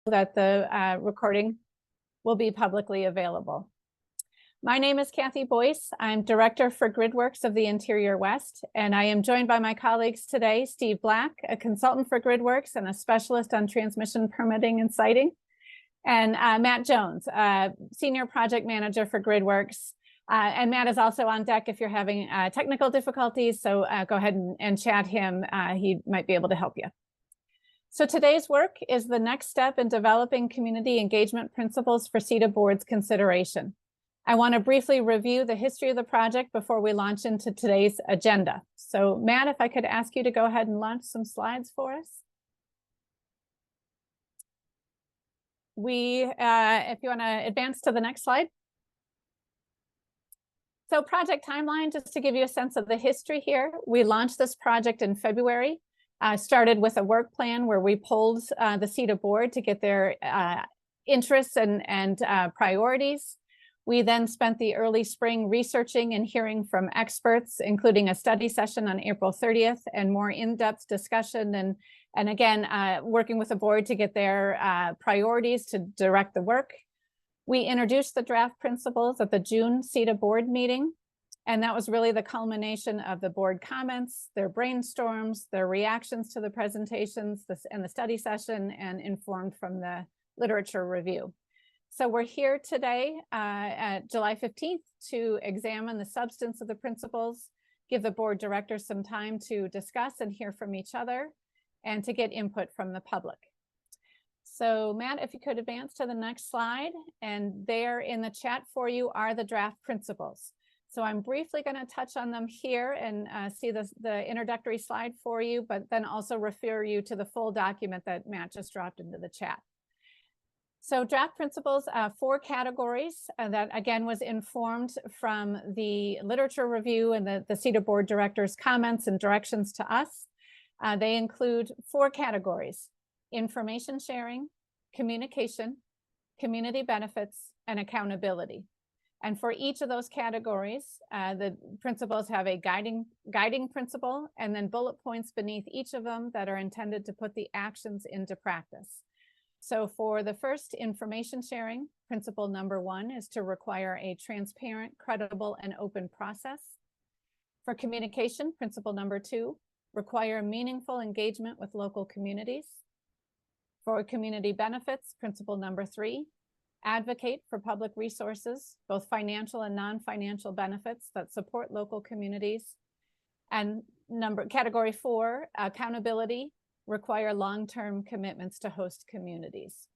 that the recording will be publicly available. My name is Kathy Boyce. I'm Director for GridWorks of the Interior West, and I am joined by my colleagues today, Steve Black, a consultant for GridWorks and a specialist on transmission permitting and siting, and Matt Jones, Senior Project Manager for GridWorks. And Matt is also on deck if you're having technical difficulties, so go ahead and chat him. He might be able to help you. So today's work is the next step in developing community engagement principles for CETA board's consideration. I want to briefly review the history of the project before we launch into today's agenda. So Matt, if I could ask you to go ahead and launch some slides for us. If you want to advance to the next slide. So project timeline, just to give you a sense of the history here. We launched this project in February, started with a work plan where we polled the CETA board to get their interests and priorities. We then spent the early spring researching and hearing from experts, including a study session on April 30th and more in-depth discussion and again, working with the board to get their priorities to direct the work. We introduced the draft principles at the June CETA board meeting, and that was really the culmination of the board comments, their brainstorms, their reactions to the presentations and the study session, and informed from the literature review. So we're here today at July 15th to examine the substance of the principles, give the board directors some time to discuss and hear from each other, and to get input from the public. So Matt, if you could advance to the next slide, and there in the chat for you are the draft principles. So I'm briefly going to touch on them here and see the introductory slide for you, but then also refer you to the full document that Matt just dropped into the chat. So draft principles, 4 categories that again was informed from the literature review and the CETA board directors' comments and directions to us. They include 4 categories: information sharing, communication, community benefits, and accountability. And for each of those categories, the principles have a guiding principle and then bullet points beneath each of them that are intended to put the actions into practice. So for the first, information sharing, principle number 1 is to require a transparent, credible, and open process. For communication, principle number 2, require meaningful engagement with local communities. For community benefits, principle number 3, advocate for public resources, both financial and non-financial benefits that support local communities. And category 4, accountability, require long-term commitments to host communities.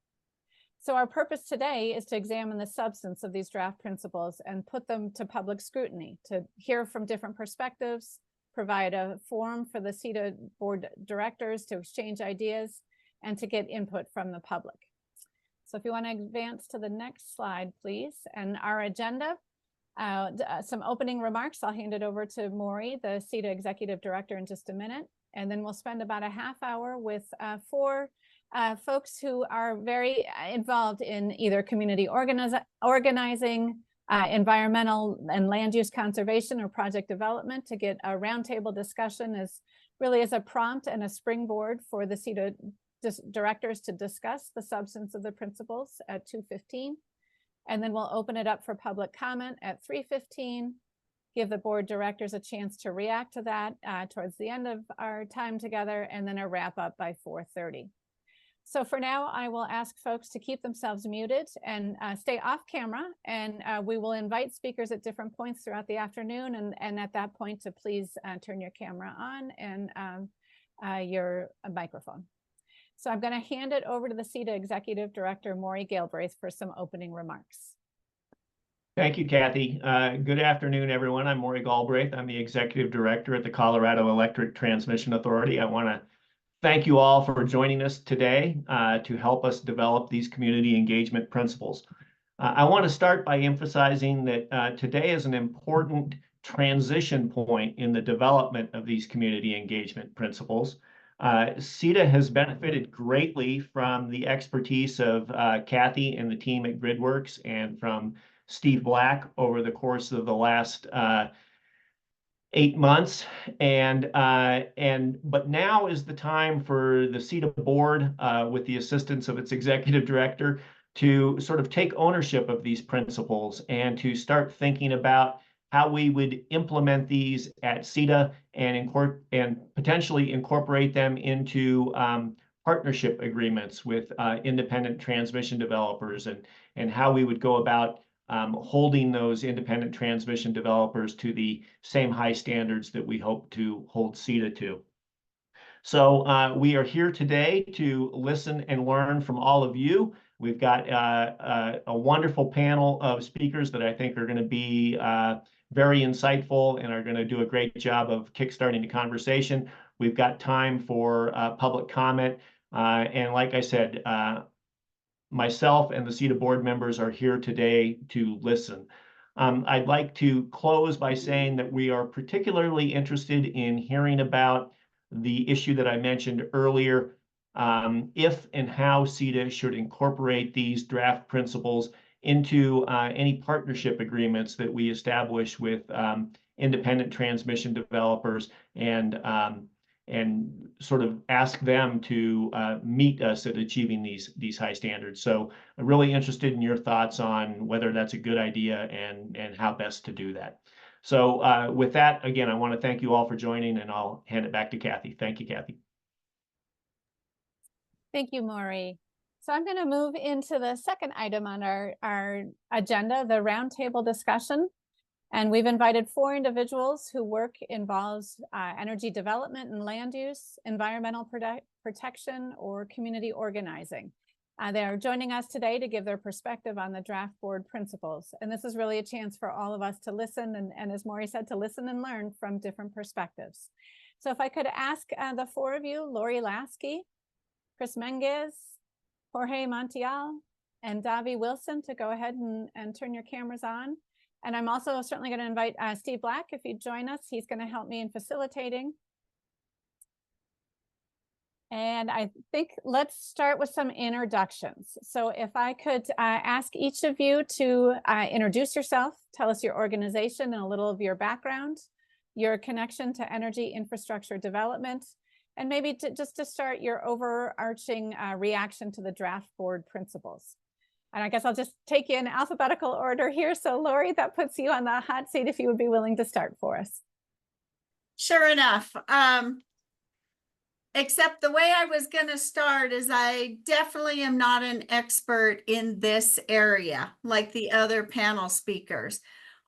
So our purpose today is to examine the substance of these draft principles and put them to public scrutiny, to hear from different perspectives, provide a forum for the CETA board directors to exchange ideas, and to get input from the public. So if you want to advance to the next slide, please. And our agenda, some opening remarks. I'll hand it over to Maury, the CETA executive director, in just a minute. And then we'll spend about a half hour with 4 folks who are very involved in either community organizing, environmental and land use conservation, or project development, to get a roundtable discussion as a prompt and a springboard for the CETA directors to discuss the substance of the principles at 2:15. And then we'll open it up for public comment at 3:15. Give the board directors a chance to react to that towards the end of our time together, and then a wrap up by 4:30. So for now, I will ask folks to keep themselves muted and stay off camera, and we will invite speakers at different points throughout the afternoon, and at that point to please turn your camera on and your microphone. So I'm going to hand it over to the CETA Executive Director, Maury Galbraith, for some opening remarks. Thank you, Kathy. Good afternoon, everyone. I'm Maury Galbraith. I'm the Executive Director at the Colorado Electric Transmission Authority. I want to thank you all for joining us today to help us develop these community engagement principles. I want to start by emphasizing that today is an important transition point in the development of these community engagement principles. CETA has benefited greatly from the expertise of Kathy and the team at GridWorks and from Steve Black over the course of the last 8 months, but now is the time for the CETA board, with the assistance of its executive director, to sort of take ownership of these principles and to start thinking about how we would implement these at CETA and potentially incorporate them into partnership agreements with independent transmission developers, and how we would go about holding those independent transmission developers to the same high standards that we hope to hold CETA to. So we are here today to listen and learn from all of you. We've got a wonderful panel of speakers that I think are going to be very insightful and are going to do a great job of kickstarting the conversation. We've got time for public comment. And like I said, myself and the CETA board members are here today to listen. I'd like to close by saying that we are particularly interested in hearing about the issue that I mentioned earlier, if and how CETA should incorporate these draft principles into any partnership agreements that we establish with independent transmission developers, and sort of ask them to meet us at achieving these high standards. So I'm really interested in your thoughts on whether that's a good idea and how best to do that. So with that, again, I want to thank you all for joining, and I'll hand it back to Kathy. Thank you, Kathy. Thank you, Maury. So I'm going to move into the second item on our agenda, the roundtable discussion. And we've invited 4 individuals who work involves energy development and land use, environmental protection, or community organizing. They are joining us today to give their perspective on the draft board principles. And this is really a chance for all of us to listen and as Maury said, to listen and learn from different perspectives. So if I could ask the 4 of you, Lori Lasky, Chris Menges, Jorge Montiel, and Davi Wilson, to go ahead and turn your cameras on. And I'm also certainly going to invite Steve Black, if he'd join us. He's going to help me in facilitating. And I think let's start with some introductions. So if I could ask each of you to introduce yourself, tell us your organization and a little of your background, your connection to energy infrastructure development, and maybe just to start your overarching reaction to the draft board principles. And I guess I'll just take you in alphabetical order here. So Lori, that puts you on the hot seat if you would be willing to start for us. Sure enough. Except the way I was going to start is I definitely am not an expert in this area like the other panel speakers.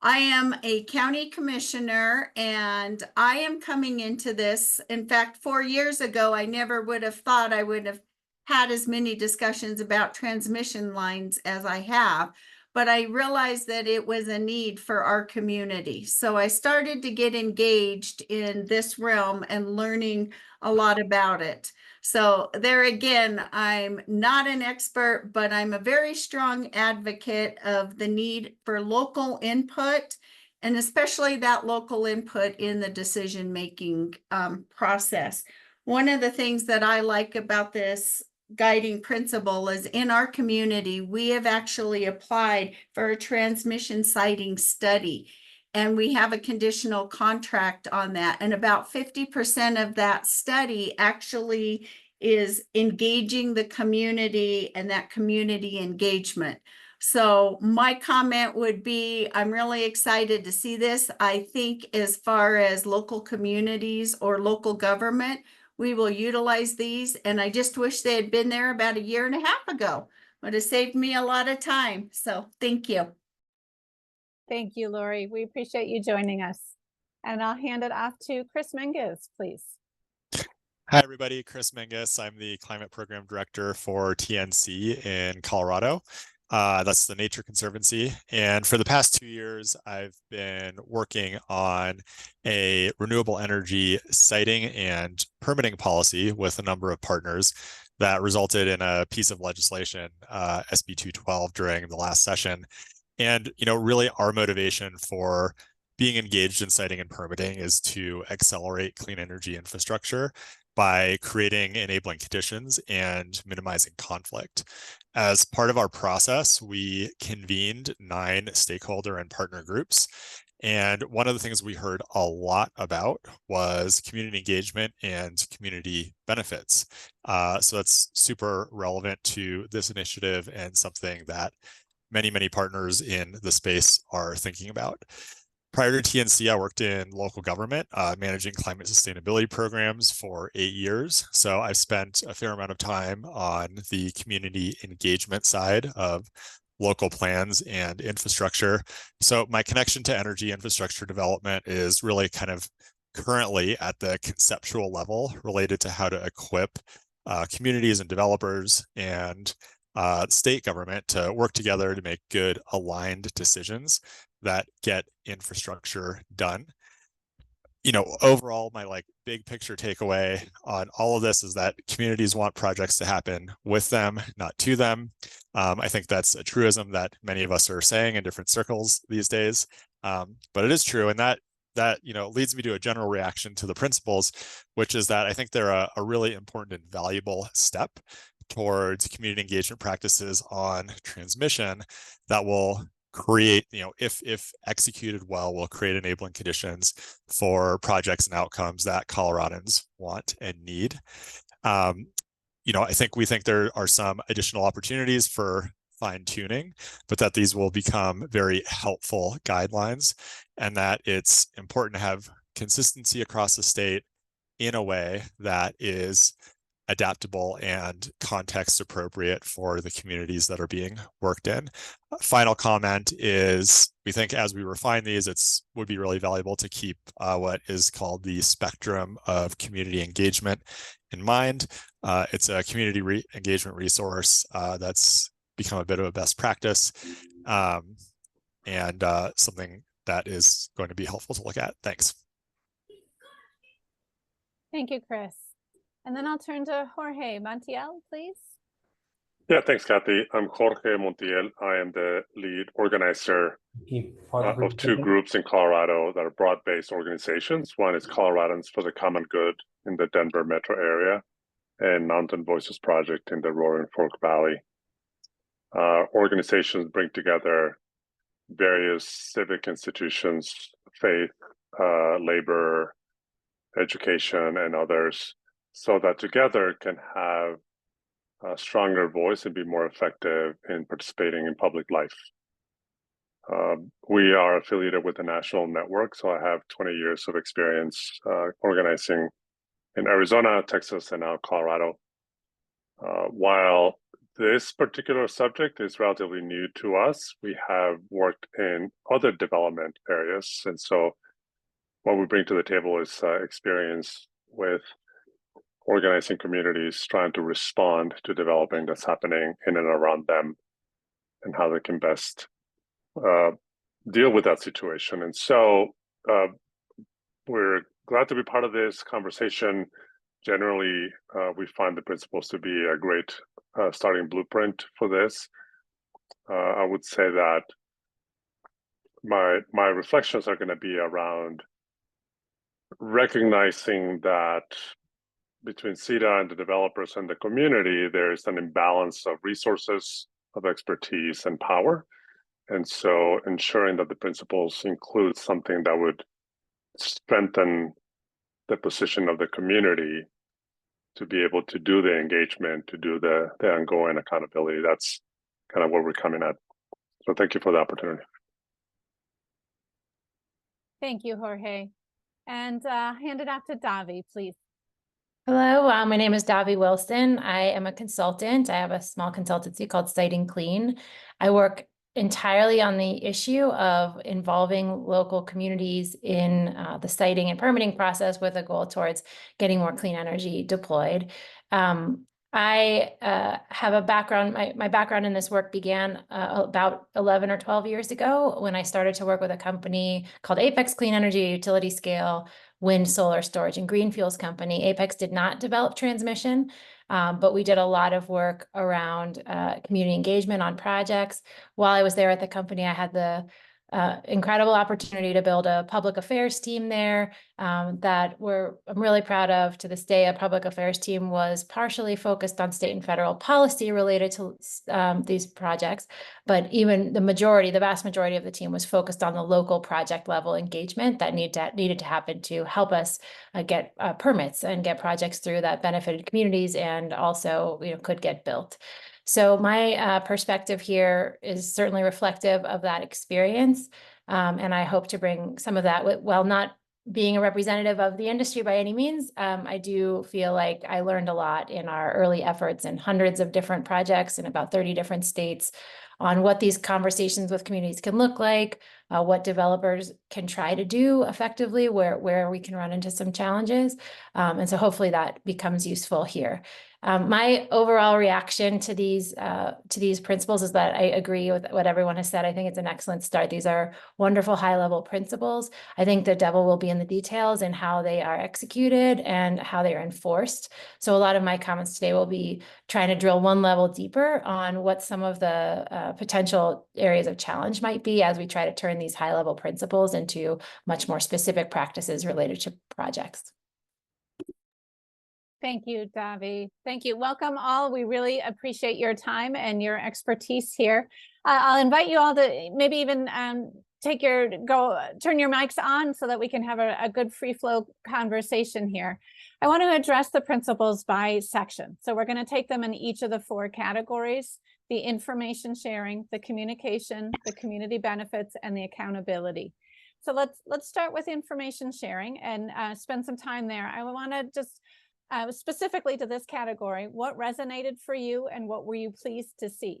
I am a county commissioner and I am coming into this. In fact, 4 years ago, I never would have thought I would have had as many discussions about transmission lines as I have, but I realized that it was a need for our community. So I started to get engaged in this realm and learning a lot about it. So there again, I'm not an expert, but I'm a very strong advocate of the need for local input, and especially that local input in the decision-making process. One of the things that I like about this guiding principle is in our community, we have actually applied for a transmission siting study, and we have a conditional contract on that. And about 50% of that study actually is engaging the community and that community engagement. So my comment would be, I'm really excited to see this. I think as far as local communities or local government, we will utilize these, and I just wish they had been there about 1.5 years ago. Would have saved me a lot of time. So thank you. Thank you, Lori. We appreciate you joining us. And I'll hand it off to Chris Menges, please. Hi, everybody. Chris Menges. I'm the Climate Program Director for TNC in Colorado. That's the Nature Conservancy. And for the past 2 years, I've been working on a renewable energy siting and permitting policy with a number of partners that resulted in a piece of legislation, SB 212, during the last session. And, really our motivation for being engaged in siting and permitting is to accelerate clean energy infrastructure by creating enabling conditions and minimizing conflict. As part of our process, we convened 9 stakeholder and partner groups, And one of the things we heard a lot about was community engagement and community benefits. So that's super relevant to this initiative and something that many partners in the space are thinking about. Prior to TNC, I worked in local government, managing climate sustainability programs for 8 years. So I've spent a fair amount of time on the community engagement side of local plans and infrastructure. So my connection to energy infrastructure development is really kind of currently at the conceptual level related to how to equip communities and developers and state government to work together to make good aligned decisions that get infrastructure done. You know, overall, my big picture takeaway on all of this is that communities want projects to happen with them, not to them. I think that's a truism that many of us are saying in different circles these days, but it is true, and that leads me to a general reaction to the principles, which is that I think they're a really important and valuable step towards community engagement practices on transmission that will create, if executed well, will create enabling conditions for projects and outcomes that Coloradans want and need. I think we think there are some additional opportunities for fine tuning, but that these will become very helpful guidelines, and that it's important to have consistency across the state in a way that is adaptable and context appropriate for the communities that are being worked in. Final comment is, we think as we refine these, would be really valuable to keep what is called the spectrum of community engagement in mind. It's a community engagement resource that's become a bit of a best practice, and something that is going to be helpful to look at. Thanks. Thank you, Chris. And then I'll turn to Jorge Montiel, please. Yeah, thanks, Kathy. I'm Jorge Montiel. I am the lead organizer of two groups in Colorado that are broad-based organizations. One is Coloradans for the Common Good in the Denver metro area, and Mountain Voices Project in the Roaring Fork Valley. Organizations bring together various civic institutions, faith, labor, education, and others, so that together can have a stronger voice and be more effective in participating in public life. We are affiliated with the national network, so I have 20 years of experience organizing in Arizona, Texas, and now Colorado. While this particular subject is relatively new to us, we have worked in other development areas, and so what we bring to the table is experience with organizing communities, trying to respond to developing that's happening in and around them, and how they can best deal with that situation. And so we're glad to be part of this conversation. Generally, we find the principles to be a great starting blueprint for this. I would say that my reflections are going to be around recognizing that between CETA and the developers and the community, there's an imbalance of resources, of expertise, and power. And so ensuring that the principles include something that would strengthen the position of the community to be able to do the engagement, to do the ongoing accountability. That's kind of where we're coming at. So thank you for the opportunity. Thank you, Jorge. And hand it off to Davi, please. Hello, my name is Davi Wilson. I am a consultant. I have a small consultancy called Siting Clean. I work entirely on the issue of involving local communities in the siting and permitting process with a goal towards getting more clean energy deployed. I have a background, my background in this work began about 11 or 12 years ago when I started to work with a company called Apex Clean Energy, utility scale wind, solar storage, and green fuels company. Apex did not develop transmission, but we did a lot of work around community engagement on projects. While I was there at the company, I had the incredible opportunity to build a public affairs team there that I'm really proud of. To this day, a public affairs team was partially focused on state and federal policy related to these projects, but even the vast majority of the team was focused on the local project level engagement that needed to happen to help us get permits and get projects through that benefited communities and also could get built. So my perspective here is certainly reflective of that experience. And I hope to bring some of that, while not being a representative of the industry by any means, I do feel like I learned a lot in our early efforts in hundreds of different projects in about 30 different states on what these conversations with communities can look like, what developers can try to do effectively, where we can run into some challenges. And so hopefully that becomes useful here. My overall reaction to these principles is that I agree with what everyone has said. I think it's an excellent start. These are wonderful high-level principles. I think the devil will be in the details and how they are executed and how they are enforced. So a lot of my comments today will be trying to drill one level deeper on what some of the potential areas of challenge might be as we try to turn these high-level principles into much more specific practices related to projects. Thank you, Davi. Thank you. Welcome all. We really appreciate your time and your expertise here. I'll invite you all to maybe even turn your mics on so that we can have a good free flow conversation here. I want to address the principles by section. So we're going to take them in each of the 4 categories: the information sharing, the communication, the community benefits, and the accountability. So let's start with information sharing and spend some time there. I want to just specifically to this category, what resonated for you and what were you pleased to see?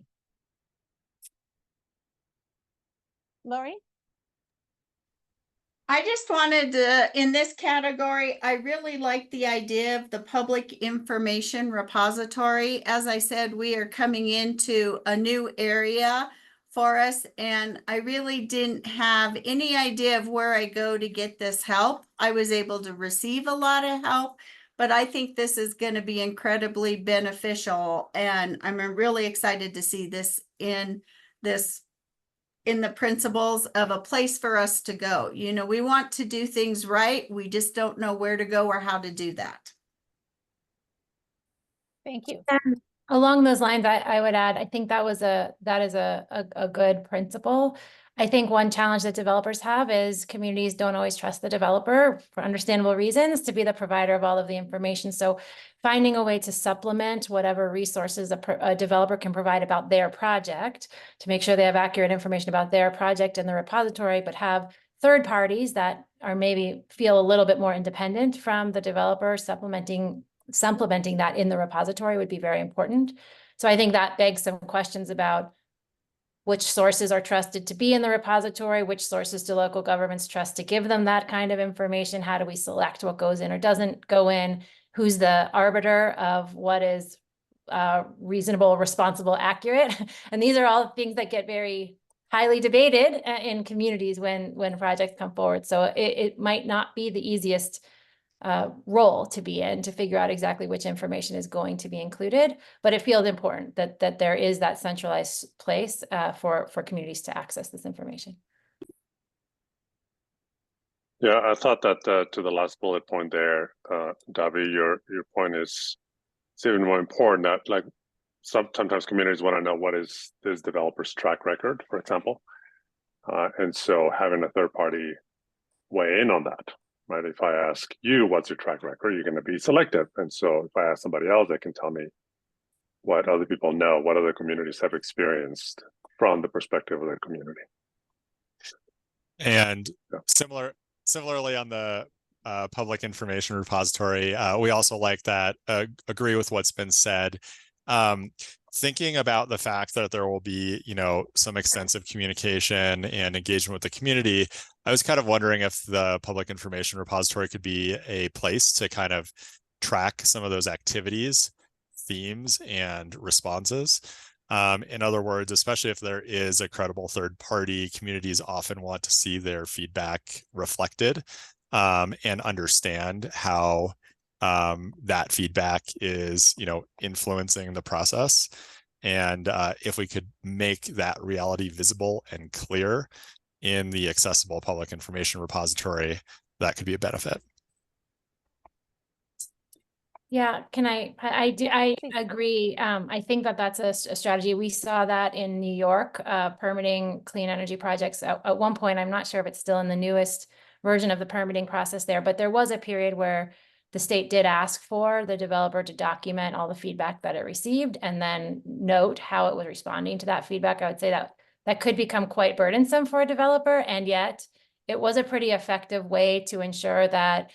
Lori? I just wanted to, in this category, I really like the idea of the public information repository. As I said, we are coming into a new area for us, and I really didn't have any idea of where I go to get this help. I was able to receive a lot of help, but I think this is going to be incredibly beneficial, and I'm really excited to see this in the principles of a place for us to go. We want to do things right. We just don't know where to go or how to do that. Thank you. And along those lines, I would add, I think that is a good principle. I think one challenge that developers have is communities don't always trust the developer for understandable reasons to be the provider of all of the information. So finding a way to supplement whatever resources a developer can provide about their project to make sure they have accurate information about their project in the repository, but have third parties that are maybe feel a little bit more independent from the developer supplementing that in the repository would be very important. So I think that begs some questions about which sources are trusted to be in the repository, which sources do local governments trust to give them that kind of information? How do we select what goes in or doesn't go in? Who's the arbiter of what is reasonable, responsible, accurate? And these are all things that get very highly debated in communities when projects come forward. So it might not be the easiest role to be in to figure out exactly which information is going to be included, but it feels important that there is that centralized place for communities to access this information. Yeah, I thought that to the last bullet point there, Davi, your point is it's even more important that like sometimes communities want to know what is this developer's track record, for example, and so having a third party weigh in on that. Right? If I ask you, what's your track record, you're going to be selective. And so if I ask somebody else, they can tell me what other people know, what other communities have experienced from the perspective of their community. And similarly on the public information repository, we also like that, agree with what's been said. Thinking about the fact that there will be, some extensive communication and engagement with the community, I was kind of wondering if the public information repository could be a place to kind of track some of those activities, themes, and responses. In other words, especially if there is a credible third party, communities often want to see their feedback reflected and understand how that feedback is, influencing the process. And if we could make that reality visible and clear, in the accessible public information repository, that could be a benefit. Yeah, I agree. I think that that's a strategy. We saw that in New York, permitting clean energy projects at one point. I'm not sure if it's still in the newest version of the permitting process there, but there was a period where the state did ask for the developer to document all the feedback that it received and then note how it was responding to that feedback. I would say that that could become quite burdensome for a developer, and yet it was a pretty effective way to ensure that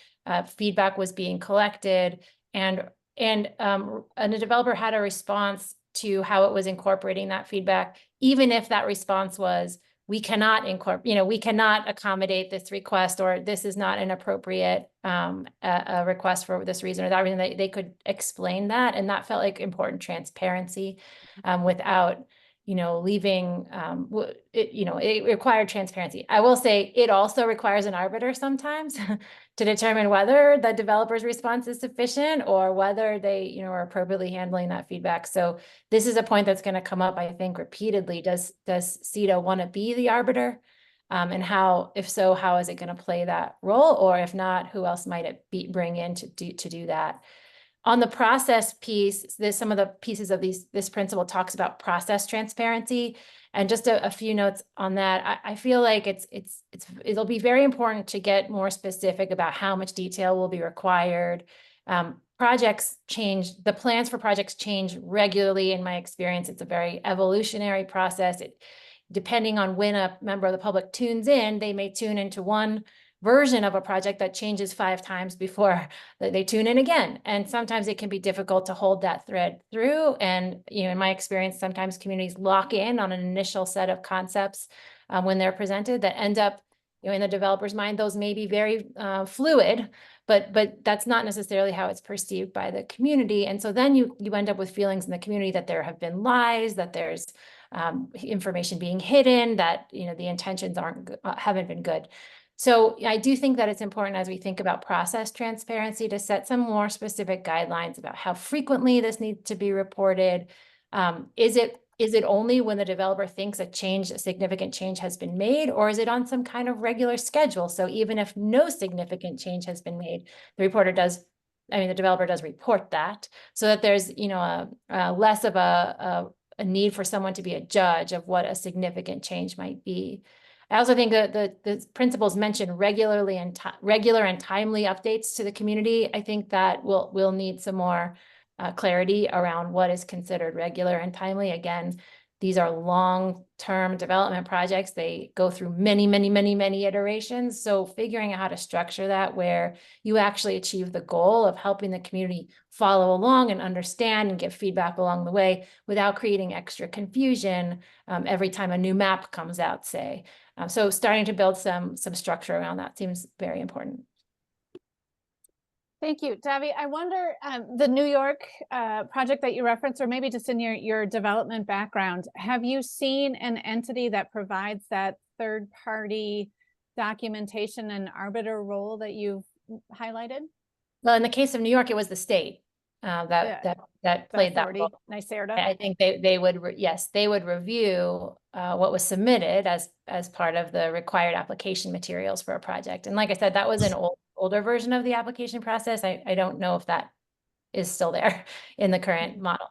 feedback was being collected, and the developer had a response to how it was incorporating that feedback, even if that response was, we cannot incorporate, we cannot accommodate this request, or this is not an appropriate a request for this reason or that reason. They could explain that, and that felt like important transparency without leaving, it required transparency. I will say it also requires an arbiter sometimes to determine whether the developer's response is sufficient or whether they, are appropriately handling that feedback. So this is a point that's going to come up, I think, repeatedly. Does CETA want to be the arbiter? And if so, how is it going to play that role? Or if not, who else might it bring in to do that? On the process piece, there's some of the pieces of this principle talks about process transparency, and just a few notes on that. I feel like it'll be very important to get more specific about how much detail will be required. Projects change, the plans for projects change regularly. In my experience, it's a very evolutionary process. Depending on when a member of the public tunes in, they may tune into one version of a project that changes 5 times before they tune in again. And sometimes it can be difficult to hold that thread through. And, in my experience, sometimes communities lock in on an initial set of concepts when they're presented that end up, in the developer's mind, those may be very fluid, but that's not necessarily how it's perceived by the community. And so then you end up with feelings in the community that there have been lies, that there's information being hidden, that, the intentions haven't been good. So I do think that it's important, as we think about process transparency, to set some more specific guidelines about how frequently this needs to be reported. Is it only when the developer thinks a significant change has been made, or is it on some kind of regular schedule? So even if no significant change has been made, the developer does report that, so that there's, less of a need for someone to be a judge of what a significant change might be. I also think that the principles mentioned regular and timely updates to the community. I think that we'll need some more clarity around what is considered regular and timely. Again, these are long-term development projects. They go through many, many, many, many iterations. So figuring out how to structure that where you actually achieve the goal of helping the community follow along and understand and give feedback along the way without creating extra confusion every time a new map comes out, say. So starting to build some structure around that seems very important. Thank you, Davi. I wonder, the New York project that you referenced, or maybe just in your development background, have you seen an entity that provides that third-party documentation and arbiter role that you've highlighted? Well, in the case of New York, it was the state that played that role. NYSERDA. I think they would review what was submitted as part of the required application materials for a project. And like I said, that was an older version of the application process. I don't know if that is still there in the current model.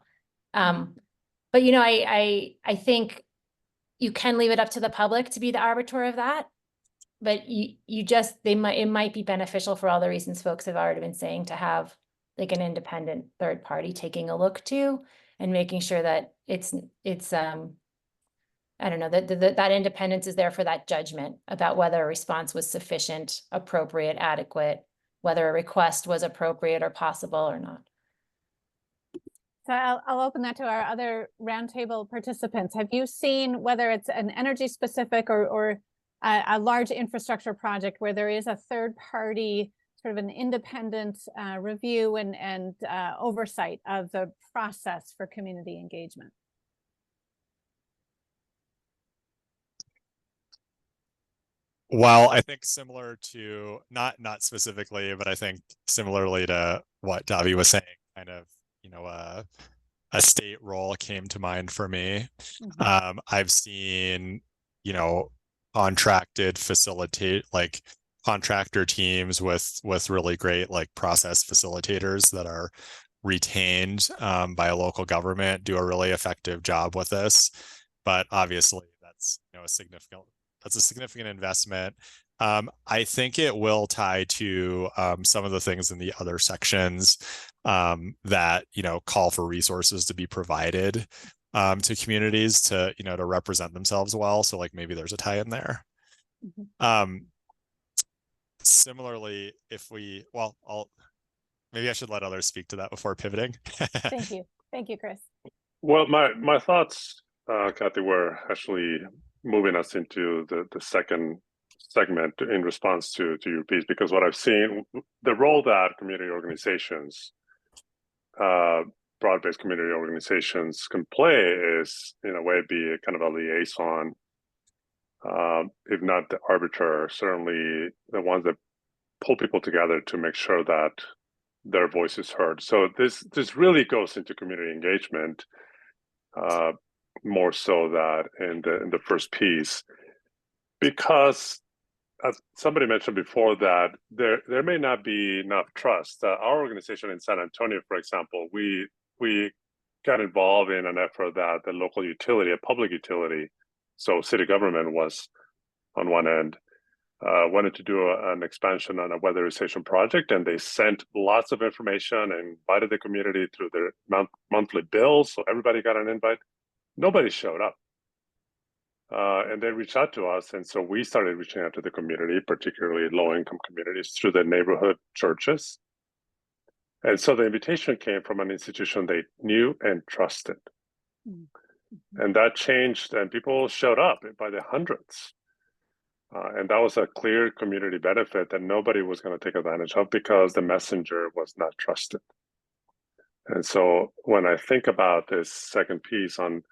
But I think you can leave it up to the public to be the arbiter of that. But it might be beneficial for all the reasons folks have already been saying, to have like an independent third party taking a look to and making sure that it's I don't know, that independence is there for that judgment about whether a response was sufficient, appropriate, adequate, whether a request was appropriate or possible or not. So I'll open that to our other roundtable participants. Have you seen, whether it's an energy specific or a large infrastructure project, where there is a third party, sort of an independent review and oversight of the process for community engagement? Well, I think similar to, not specifically, but I think similarly to what Davi was saying, kind of, a state role came to mind for me. I've seen, contracted contractor teams with really great process facilitators that are retained by a local government do a really effective job with this. But obviously that's a significant investment. I think it will tie to some of the things in the other sections that call for resources to be provided to communities to to represent themselves well. So maybe there's a tie in there. Similarly, maybe I should let others speak to that before pivoting. Thank you, Chris. Well, my thoughts, Kathy, were actually moving us into the second segment in response to your piece, because what I've seen, the role that community organizations, broad-based community organizations can play is, in a way, be a kind of a liaison, if not the arbiter, certainly the ones that pull people together to make sure that their voice is heard. So this really goes into community engagement, more so that in the first piece, because as somebody mentioned before, that there may not be enough trust. Our organization in San Antonio, for example, we got involved in an effort that the local utility, a public utility, so city government was on one end, wanted to do an expansion on a weatherization project, and they sent lots of information and invited the community through their monthly bills, so everybody got an invite. Nobody showed up. And they reached out to us, and so we started reaching out to the community, particularly low-income communities, through the neighborhood churches. And so the invitation came from an institution they knew and trusted. Mm-hmm. And that changed, and people showed up by the hundreds. And that was a clear community benefit that nobody was going to take advantage of because the messenger was not trusted. And so when I think about this second piece on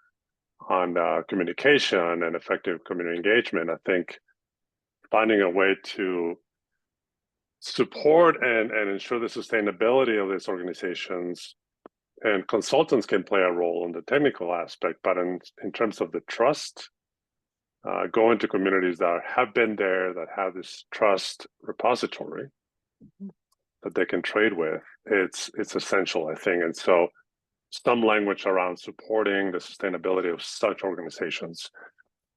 communication and effective community engagement, I think finding a way to support and ensure the sustainability of these organizations, and consultants can play a role in the technical aspect, but in terms of the trust, go into communities that have been there, that have this trust repository that they can trade with, it's essential, I think. And so some language around supporting the sustainability of such organizations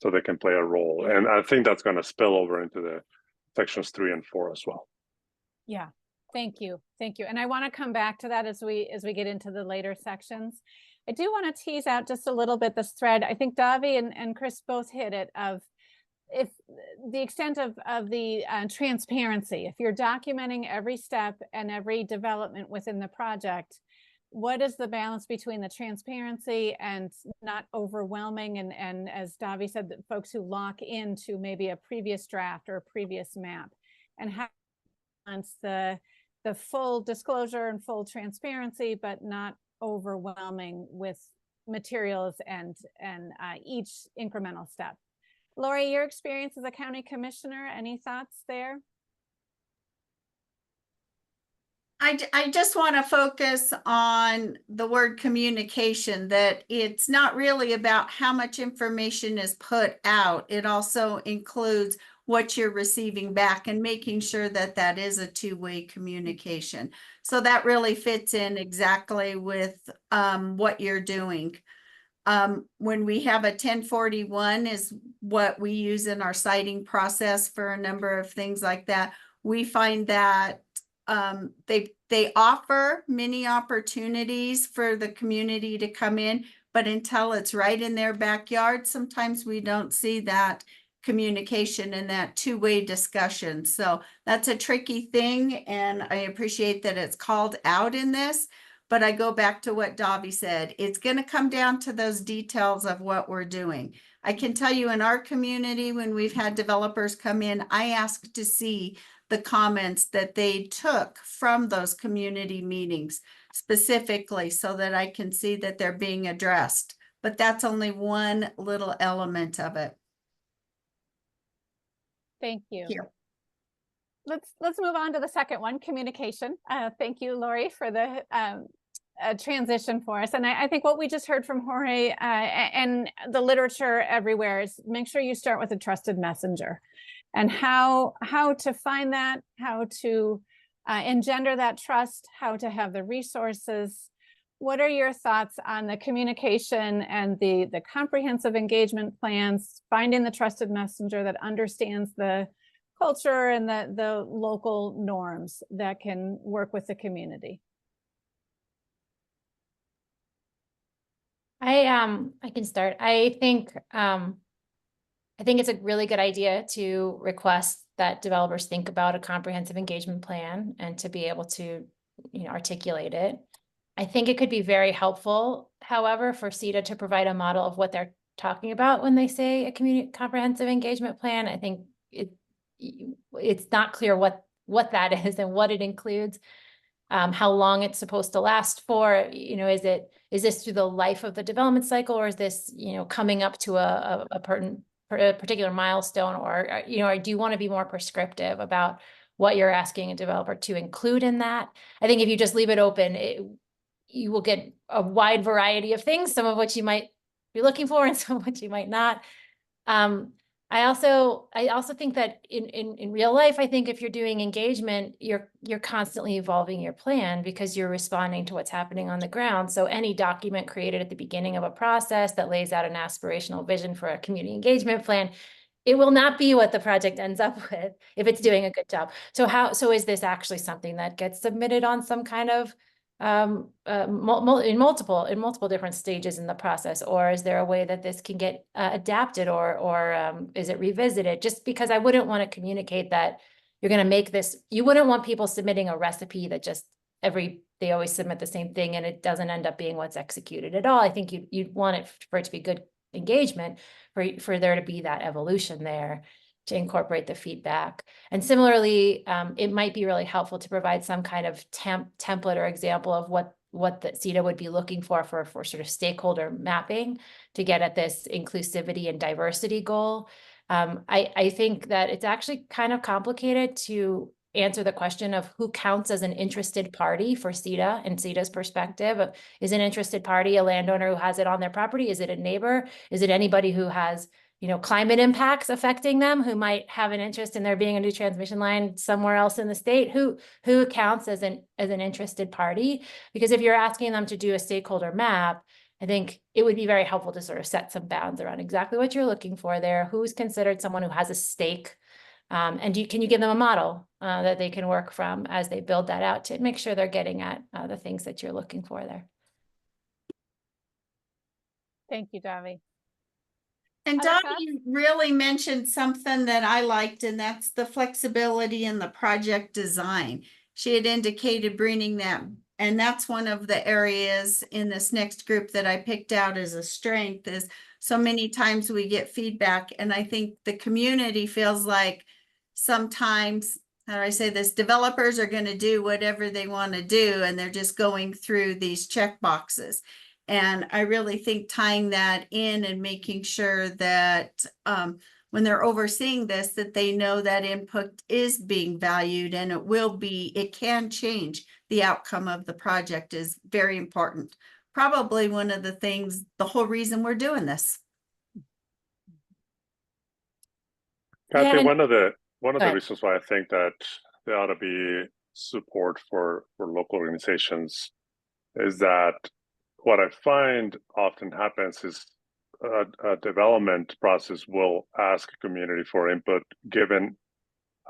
so they can play a role. And I think that's going to spill over into the sections 3 and 4 as well. Yeah, thank you. And I want to come back to that as we get into the later sections. I do want to tease out just a little bit this thread. I think Davi and Chris both hit it, of if the extent of the transparency. If you're documenting every step and every development within the project, what is the balance between the transparency and not overwhelming, and as Davi said, that folks who lock into maybe a previous draft or a previous map, and how balance the full disclosure and full transparency, but not overwhelming with materials and each incremental step. Lori, your experience as a county commissioner, any thoughts there? I just want to focus on the word communication, that it's not really about how much information is put out. It also includes what you're receiving back and making sure that that is a two-way communication. So that really fits in exactly with what you're doing. When we have a 1041 is what we use in our citing process for a number of things like that. We find that they offer many opportunities for the community to come in, but until it's right in their backyard, sometimes we don't see that communication and that two-way discussion. So that's a tricky thing, and I appreciate that it's called out in this. But I go back to what Davi said. It's going to come down to those details of what we're doing. I can tell you in our community, when we've had developers come in, I ask to see the comments that they took from those community meetings specifically, so that I can see that they're being addressed. But that's only one little element of it. Thank you. Here. Let's move on to the second one, communication. Thank you, Lori, for the a transition for us. And I think what we just heard from Jorge and the literature everywhere is make sure you start with a trusted messenger, and how to find that, how to engender that trust, how to have the resources. What are your thoughts on the communication and the comprehensive engagement plans, finding the trusted messenger that understands the culture and the local norms that can work with the community? I can start. I think it's a really good idea to request that developers think about a comprehensive engagement plan and to be able to, articulate it. I think it could be very helpful, however, for CETA to provide a model of what they're talking about when they say a community comprehensive engagement plan. I think it's not clear what that is and what it includes, how long it's supposed to last for. Is this through the life of the development cycle, or is this, coming up to a particular milestone, or do you want to be more prescriptive about what you're asking a developer to include in that? I think if you just leave it open, you will get a wide variety of things, some of which you might be looking for and some of which you might not. I also think that in real life, I think if you're doing engagement, you're constantly evolving your plan because you're responding to what's happening on the ground. So any document created at the beginning of a process that lays out an aspirational vision for a community engagement plan, it will not be what the project ends up with if it's doing a good job. So is this actually something that gets submitted on some kind of in multiple different stages in the process, or is there a way that this can get adapted, or is it revisited? Just because I wouldn't want to communicate that you're going to make this, you wouldn't want people submitting a recipe that just they always submit the same thing and it doesn't end up being what's executed at all. I think you'd want it for it to be good engagement, for there to be that evolution there, to incorporate the feedback. And similarly, it might be really helpful to provide some kind of template or example of what the CETA would be looking for sort of stakeholder mapping to get at this inclusivity and diversity goal. I think that it's actually kind of complicated to answer the question of who counts as an interested party for CETA and CETA's perspective. Is an interested party a landowner who has it on their property? Is it a neighbor? Is it anybody who has climate impacts affecting them, who might have an interest in there being a new transmission line somewhere else in the state? Who counts as an interested party? Because if you're asking them to do a stakeholder map, I think it would be very helpful to sort of set some bounds around exactly what you're looking for there. Who's considered someone who has a stake? And can you give them a model that they can work from as they build that out to make sure they're getting at the things that you're looking for there? Thank you, Davi. And Other Dottie really mentioned something that I liked, and that's the flexibility in the project design. She had indicated bringing that, and that's one of the areas in this next group that I picked out as a strength, is so many times we get feedback, and I think the community feels like sometimes, how do I say this, developers are going to do whatever they want to do, and they're just going through these check boxes. And I really think tying that in and making sure that when they're overseeing this, that they know that input is being valued, and it can change the outcome of the project is very important. Probably one of the things, the whole reason we're doing this. Kathy, Yeah, one of the ahead. reasons why I think that there ought to be support for local organizations is that what I find often happens is a development process will ask a community for input given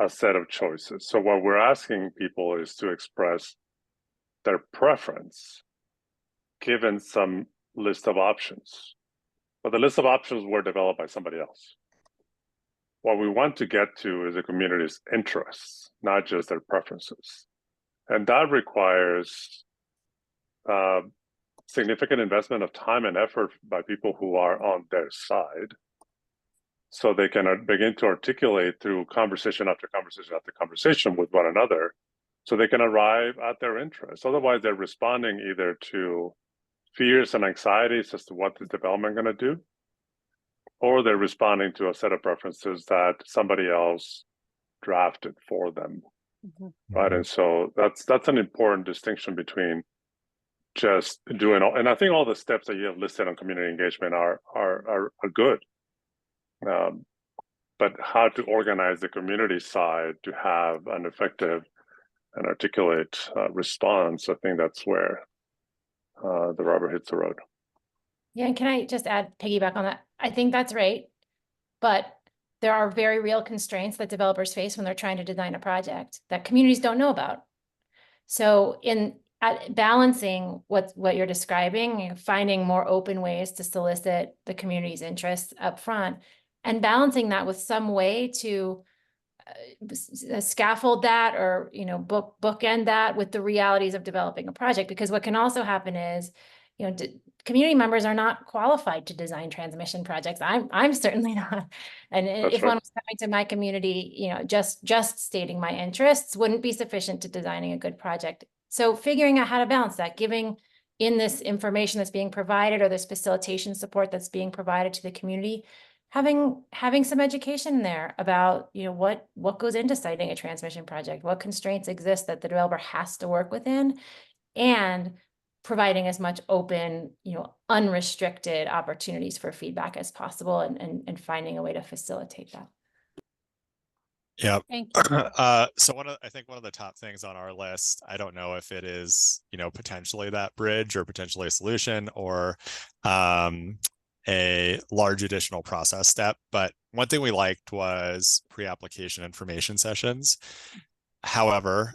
a set of choices. So what we're asking people is to express their preference given some list of options. But the list of options were developed by somebody else. What we want to get to is the community's interests, not just their preferences. And that requires significant investment of time and effort by people who are on their side, so they can begin to articulate through conversation after conversation after conversation with one another, so they can arrive at their interests. Otherwise, they're responding either to fears and anxieties as to what the development going to do, or they're responding to a set of preferences that somebody else drafted for them. Right. And so that's an important distinction between just doing all, and I think all the steps that you have listed on community engagement are good. But how to organize the community side to have an effective and articulate response, I think that's where the rubber hits the road. Yeah, and can I just piggyback on that? I think that's right, but there are very real constraints that developers face when they're trying to design a project that communities don't know about. So balancing what you're describing, finding more open ways to solicit the community's interests up front, and balancing that with some way to scaffold that, or bookend that with the realities of developing a project. Because what can also happen is, community members are not qualified to design transmission projects. I'm certainly not. And if one was coming to my community, just stating my interests wouldn't be sufficient to designing a good project. So figuring out how to balance that, giving in this information that's being provided, or this facilitation support that's being provided to the community, having some education in there about, what goes into citing a transmission project, what constraints exist that the developer has to work within, and providing as much open, unrestricted opportunities for feedback as possible, and finding a way to facilitate that. Yeah. Thank you. So I think one of the top things on our list, I don't know if it is, potentially that bridge, or potentially a solution, or a large additional process step. But one thing we liked was pre-application information sessions. However,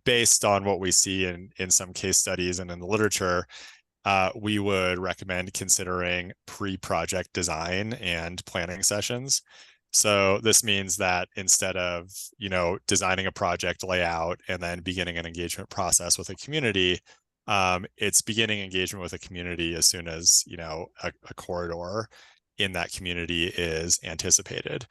based on what we see in some case studies and in the literature, we would recommend considering pre-project design and planning sessions. So this means that instead of, designing a project layout and then beginning an engagement process with a community, it's beginning engagement with a community as soon as, a corridor in that community is anticipated.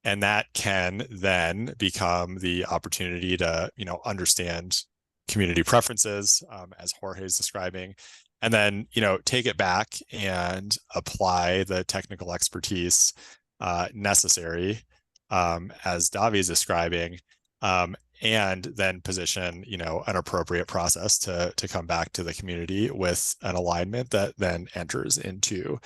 And that can then become the opportunity to, understand community preferences, as Jorge is describing, and then, take it back and apply the technical expertise necessary, as Davi is describing, and then position, an appropriate process to come back to the community with an alignment that then enters into,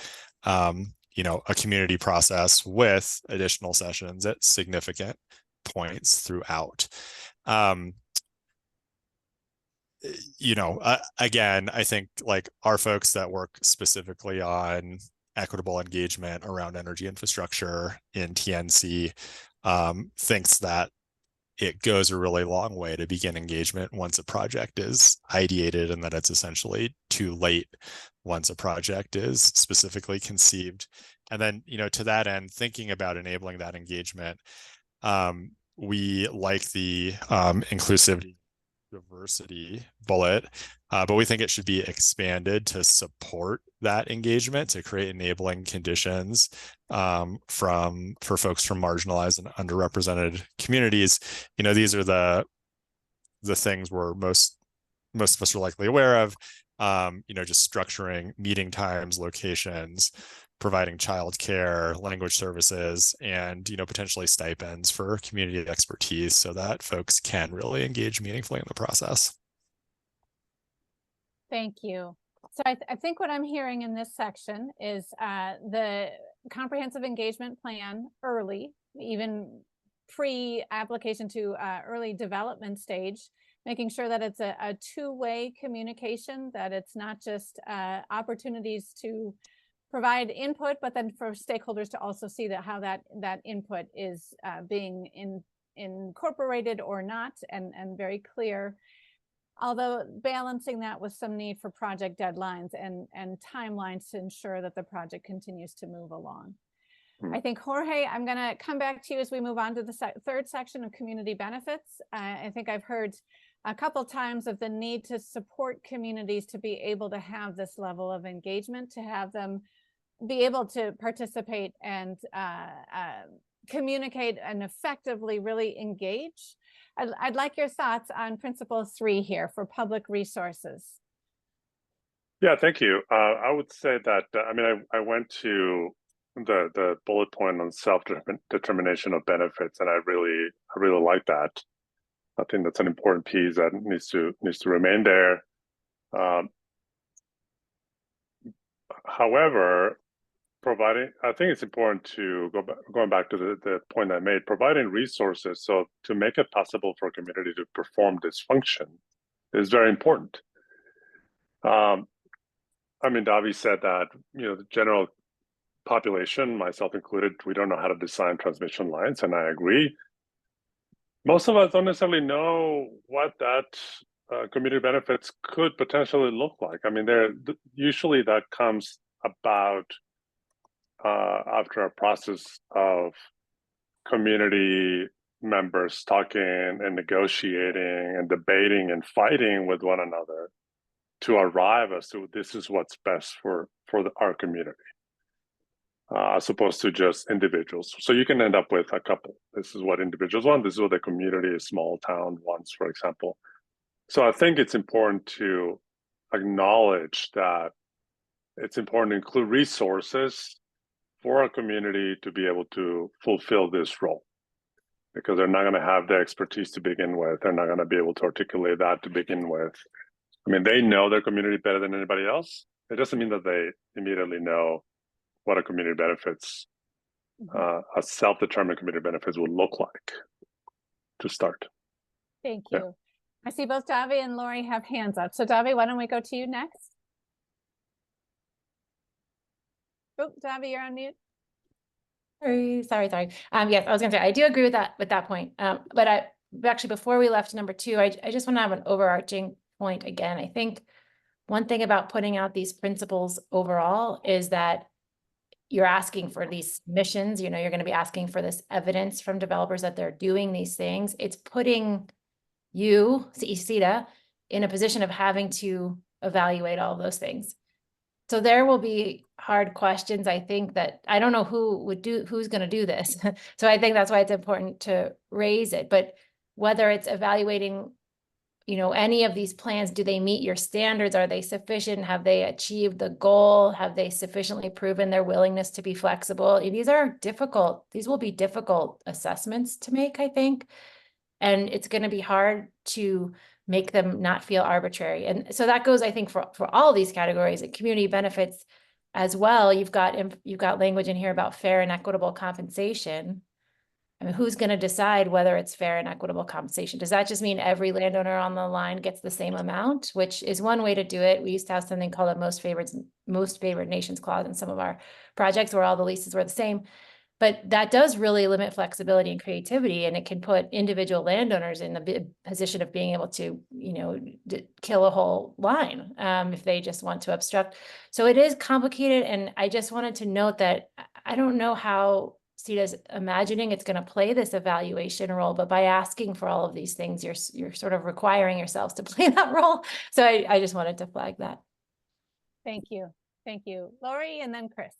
a community process with additional sessions at significant points throughout. Again, I think like our folks that work specifically on equitable engagement around energy infrastructure in TNC thinks that it goes a really long way to begin engagement once a project is ideated, and that it's essentially too late once a project is specifically conceived. And then, to that end, thinking about enabling that engagement, we like the inclusivity, diversity bullet, but we think it should be expanded to support that engagement, to create enabling conditions for folks from marginalized and underrepresented communities. These are the things we're most of us are likely aware of. Just structuring meeting times, locations, providing childcare, language services, and potentially stipends for community expertise, so that folks can really engage meaningfully in the process. Thank you. So I think what I'm hearing in this section is the comprehensive engagement plan early, even pre-application to early development stage, making sure that it's a two-way communication, that it's not just opportunities to provide input, but then for stakeholders to also see that how that input is being incorporated or not, and very clear. Although balancing that with some need for project deadlines and timelines to ensure that the project continues to move along. I think, Jorge, I'm going to come back to you as we move on to the third section of community benefits. I think I've heard a couple times of the need to support communities to be able to have this level of engagement, to have them be able to participate and communicate and effectively really engage. I'd like your thoughts on principle 3 here for public resources. Yeah, thank you. I would say that, I went to the bullet point on self-determination of benefits, and I really like that. I think that's an important piece that needs to remain there. However, I think it's important to going back to the point I made, providing resources so to make it possible for a community to perform this function is very important. I mean, Davi said that, the general population, myself included, we don't know how to design transmission lines, and I agree. Most of us don't necessarily know what that community benefits could potentially look like. I mean, usually that comes about after a process of community members talking and negotiating and debating and fighting with one another to arrive as to this is what's best for our community, as opposed to just individuals. So you can end up with a couple. This is what individuals want. This is what the community, a small town wants, for example. So I think it's important to acknowledge that it's important to include resources for a community to be able to fulfill this role, because they're not going to have the expertise to begin with. They're not going to be able to articulate that to begin with. I mean, they know their community better than anybody else. It doesn't mean that they immediately know what a community benefits, a self-determined community benefits would look like to start. Thank you. Yeah. I see both Davi and Lori have hands up. So Davi, why don't we go to you next? Oh, Davi, you're on mute. Sorry. Yes, I was gonna say, I do agree with that point. But actually, before we left number 2, I just want to have an overarching point again. I think one thing about putting out these principles overall is that you're asking for these missions, you're going to be asking for this evidence from developers that they're doing these things. It's putting you, CETA, in a position of having to evaluate all of those things. So there will be hard questions. I think that I don't know who's going to do this. So I think that's why it's important to raise it. But whether it's evaluating, any of these plans, do they meet your standards? Are they sufficient? Have they achieved the goal? Have they sufficiently proven their willingness to be flexible? These will be difficult assessments to make, I think. And it's going to be hard to make them not feel arbitrary. And so that goes, I think, for all of these categories, and community benefits as well. You've got language in here about fair and equitable compensation. I mean, who's going to decide whether it's fair and equitable compensation? Does that just mean every landowner on the line gets the same amount, which is one way to do it? We used to have something called a most favored nations clause in some of our projects where all the leases were the same. But that does really limit flexibility and creativity, and it can put individual landowners in a position of being able to, kill a whole line if they just want to obstruct. So it is complicated, and I just wanted to note that I don't know how CETA is imagining it's going to play this evaluation role, but by asking for all of these things, you're sort of requiring yourselves to play that role. So I just wanted to flag that. Thank you, Lori, and then Chris.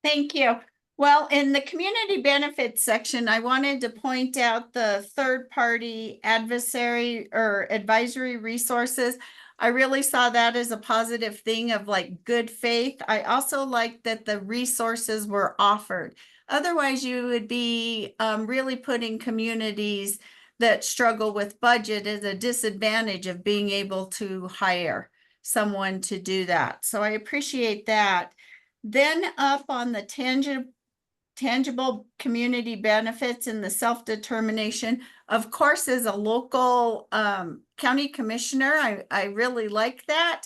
Thank you. Well, in the community benefits section, I wanted to point out the third-party adversary or advisory resources. I really saw that as a positive thing of good faith. I also like that the resources were offered. Otherwise, you would be really putting communities that struggle with budget at a disadvantage of being able to hire someone to do that. So I appreciate that. Then up on the tangible community benefits and the self-determination, of course, as a local county commissioner, I really like that.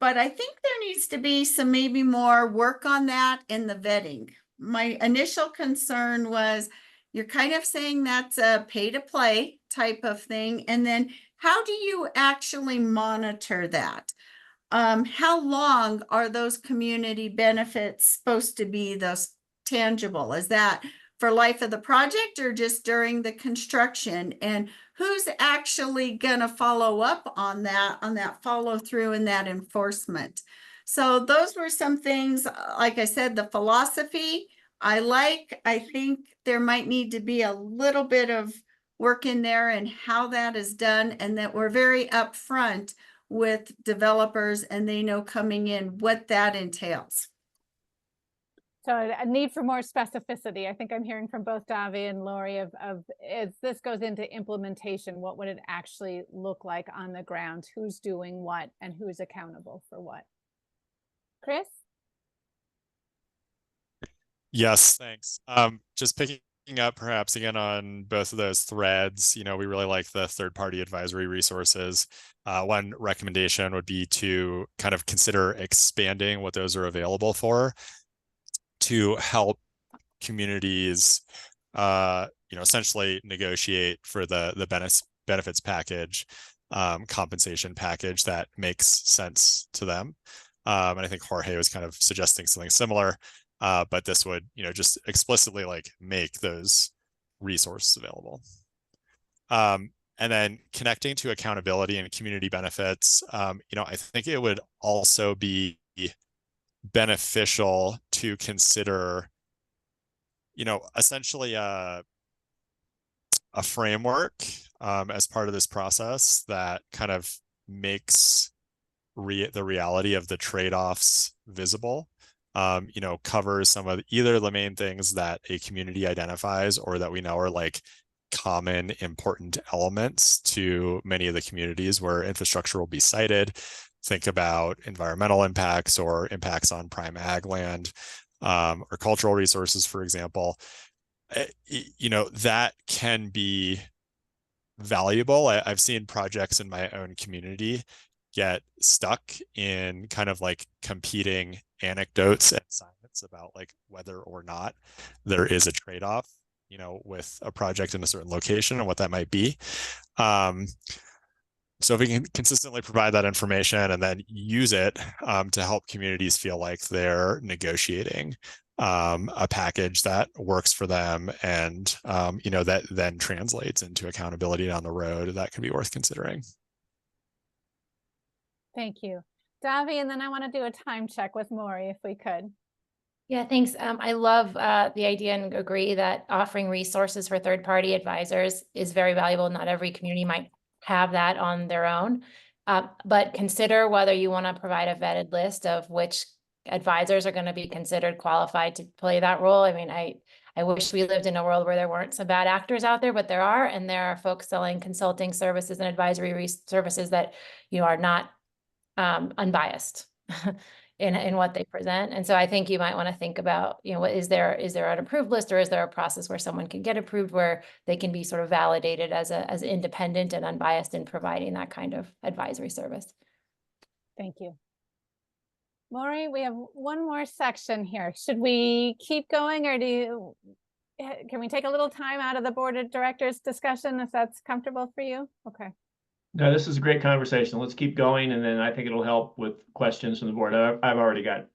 But I think there needs to be some maybe more work on that in the vetting. My initial concern was you're kind of saying that's a pay-to-play type of thing. And then how do you actually monitor that? How long are those community benefits supposed to be those tangible? Is that for life of the project or just during the construction? And who's actually going to follow up on that follow through and that enforcement? So those were some things, like I said, the philosophy I think there might need to be a little bit of work in there and how that is done, and that we're very upfront with developers and they know coming in what that entails. So a need for more specificity. I think I'm hearing from both Davi and Lori of as this goes into implementation, what would it actually look like on the ground? Who's doing what and who's accountable for what? Chris? Yes, thanks. Just picking up perhaps again on both of those threads, we really like the third-party advisory resources. One recommendation would be to kind of consider expanding what those are available for to help communities, essentially negotiate for the benefits package, compensation package that makes sense to them. And I think Jorge was kind of suggesting something similar. But this would, just explicitly like make those resources available. And then connecting to accountability and community benefits, I think it would also be beneficial to consider, essentially a framework as part of this process that kind of makes the reality of the trade-offs visible. Covers some of either the main things that a community identifies or that we know are like common important elements to many of the communities where infrastructure will be cited. Think about environmental impacts or impacts on prime ag land, or cultural resources, for example. That can be valuable. I've seen projects in my own community get stuck in kind of like competing anecdotes and science about like whether or not there is a trade-off, with a project in a certain location and what that might be. So if we can consistently provide that information and then use it to help communities feel like they're negotiating a package that works for them and, that then translates into accountability down the road, that can be worth considering. Thank you. Davi, and then I want to do a time check with Maury if we could. Yeah, thanks. I love the idea and agree that offering resources for third-party advisors is very valuable. Not every community might have that on their own, but consider whether you want to provide a vetted list of which advisors are going to be considered qualified to play that role. I mean, I wish we lived in a world where there weren't some bad actors out there, but there are, and there are folks selling consulting services and advisory services that are not unbiased in what they present. And so I think you might want to think about, what is there an approved list, or is there a process where someone can get approved where they can be sort of validated as independent and unbiased in providing that kind of advisory service. Thank you. Maury, we have one more section here. Should we keep going, or can we take a little time out of the board of directors discussion if that's comfortable for you? Okay. No, this is a great conversation. Let's keep going, and then I think it'll help with questions from the board. I've already got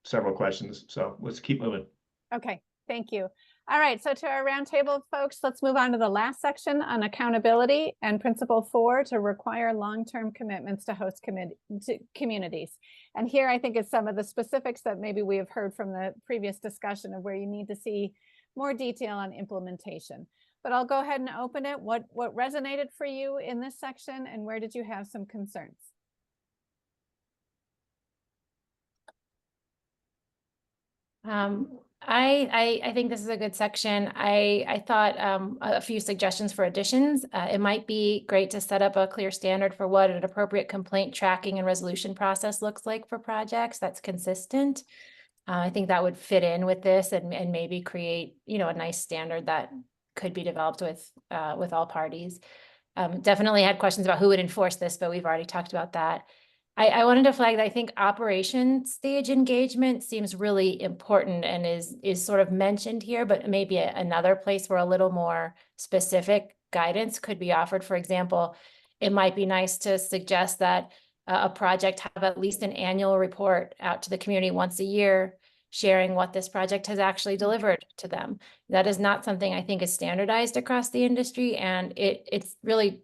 several questions, so let's keep moving. Okay, thank you. All right, so to our roundtable folks, let's move on to the last section on accountability and principle 4 to require long-term commitments to host communities. And here I think is some of the specifics that maybe we have heard from the previous discussion of where you need to see more detail on implementation. But I'll go ahead and open it. What resonated for you in this section, and where did you have some concerns? I think this is a good section. I thought a few suggestions for additions. It might be great to set up a clear standard for what an appropriate complaint tracking and resolution process looks like for projects that's consistent. I think that would fit in with this and maybe create, a nice standard that could be developed with all parties. Definitely had questions about who would enforce this, but we've already talked about that. I wanted to flag that I think operation stage engagement seems really important and is sort of mentioned here, but maybe another place where a little more specific guidance could be offered. For example, it might be nice to suggest that a project have at least an annual report out to the community once a year, sharing what this project has actually delivered to them. That is not something I think is standardized across the industry, and it's really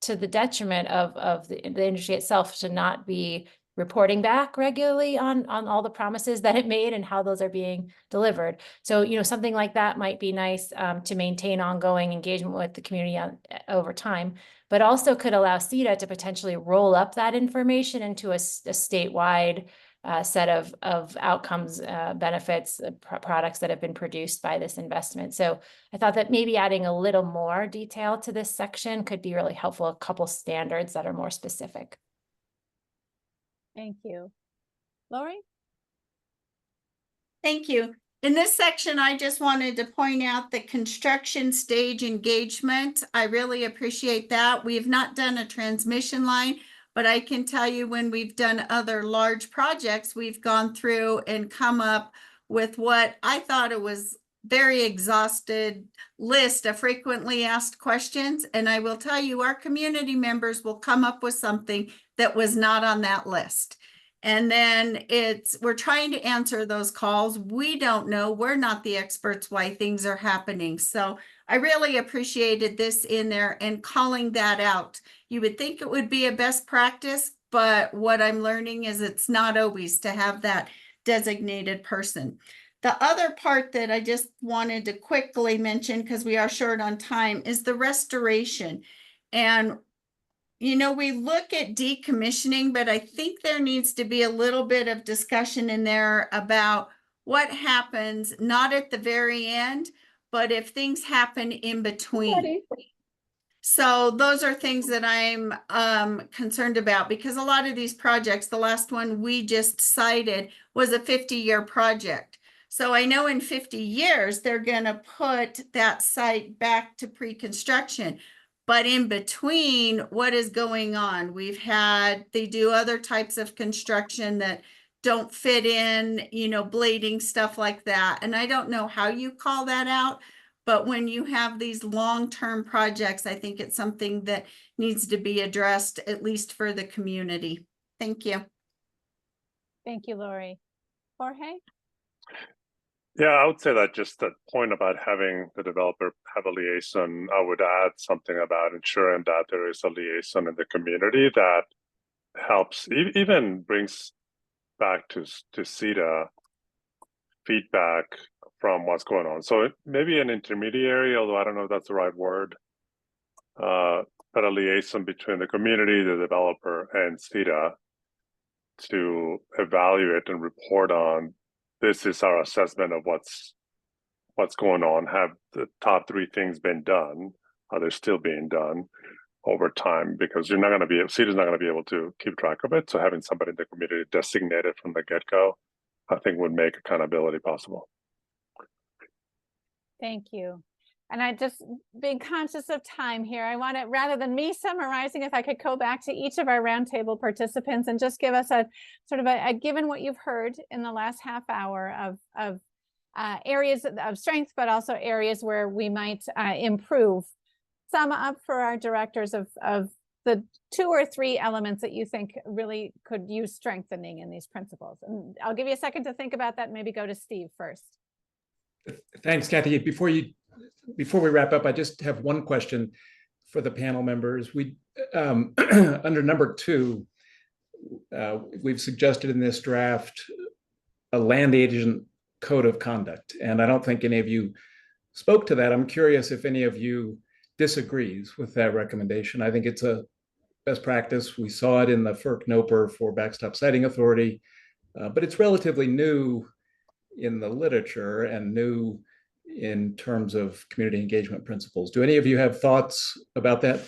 to the detriment of the industry itself to not be reporting back regularly on all the promises that it made and how those are being delivered. So, something like that might be nice to maintain ongoing engagement with the community over time, but also could allow CETA to potentially roll up that information into a statewide set of outcomes, benefits, products that have been produced by this investment. So I thought that maybe adding a little more detail to this section could be really helpful, a couple standards that are more specific. Thank you. Lori? Thank you. In this section, I just wanted to point out the construction stage engagement. I really appreciate that. We have not done a transmission line, but I can tell you when we've done other large projects, we've gone through and come up with what I thought it was very exhausted list of frequently asked questions. And I will tell you, our community members will come up with something that was not on that list. And then we're trying to answer those calls. We don't know. We're not the experts why things are happening. So I really appreciated this in there and calling that out. You would think it would be a best practice, but what I'm learning is it's not always to have that designated person. The other part that I just wanted to quickly mention, because we are short on time, is the restoration. And you know, we look at decommissioning, but I think there needs to be a little bit of discussion in there about what happens, not at the very end, but if things happen in between. So those are things that I'm concerned about, because a lot of these projects, the last one we just cited was a 50-year project. So I know in 50 years, they're going to put that site back to pre-construction. But in between, what is going on? They do other types of construction that don't fit in, you know, blading, stuff like that. And I don't know how you call that out, but when you have these long-term projects, I think it's something that needs to be addressed, at least for the community. Thank you. Thank you, Lori. Jorge? Yeah, I would say that just that point about having the developer have a liaison, I would add something about ensuring that there is a liaison in the community that helps, even brings back to CETA feedback from what's going on. So maybe an intermediary, although I don't know if that's the right word, but a liaison between the community, the developer, and CETA to evaluate and report on. This is our assessment of what's going on. Have the top 3 things been done? Are they still being done over time? Because you're not going to be, CETA's not going to be able to keep track of it. So having somebody in the community designated from the get-go, I think would make accountability possible. Thank you. And I just, being conscious of time here, I want to, rather than me summarizing, if I could go back to each of our roundtable participants and just give us a sort of a given what you've heard in the last half hour of areas of strength, but also areas where we might improve. Sum up for our directors of the 2 or 3 elements that you think really could use strengthening in these principles. And I'll give you a second to think about that and maybe go to Steve first. Thanks, Kathy. Before we wrap up, I just have one question for the panel members. We under number 2, we've suggested in this draft a land agent code of conduct, and I don't think any of you spoke to that. I'm curious if any of you disagrees with that recommendation. I think it's a best practice. We saw it in the FERC NOPR for backstop siting authority, but it's relatively new in the literature and new in terms of community engagement principles. Do any of you have thoughts about that?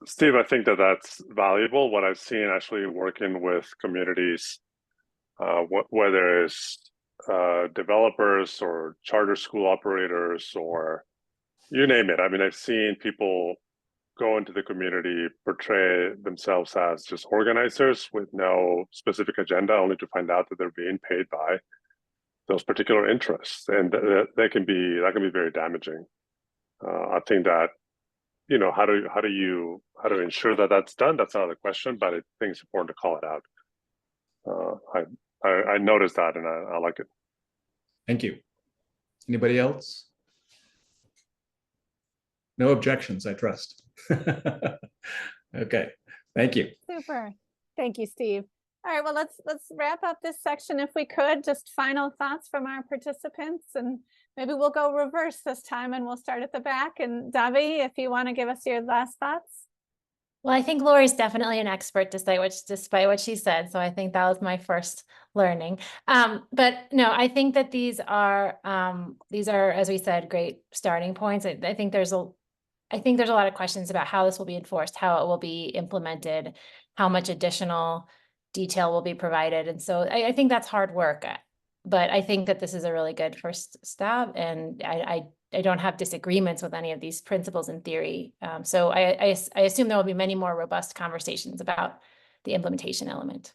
Steve, I think that that's valuable. What I've seen actually working with communities, whether it's developers or charter school operators or you name it. I mean, I've seen people go into the community, portray themselves as just organizers with no specific agenda, only to find out that they're being paid by those particular interests, and that can be very damaging. I think that, you know, how to ensure that that's done, that's another question, but I think it's important to call it out. I noticed that, and I like it. Thank you. Anybody else? No objections, I trust. Okay, thank you. Super. Thank you, Steve. All right, well, let's wrap up this section if we could. Just final thoughts from our participants, and maybe we'll go reverse this time and we'll start at the back. And Davi, if you want to give us your last thoughts. Well, I think Lori's definitely an expert despite what she said. So I think that was my first learning. But no, I think that these are, as we said, great starting points. I think there's a lot of questions about how this will be enforced, how it will be implemented, how much additional detail will be provided. And so I think that's hard work. But I think that this is a really good first step, and I don't have disagreements with any of these principles in theory. So I assume there will be many more robust conversations about the implementation element.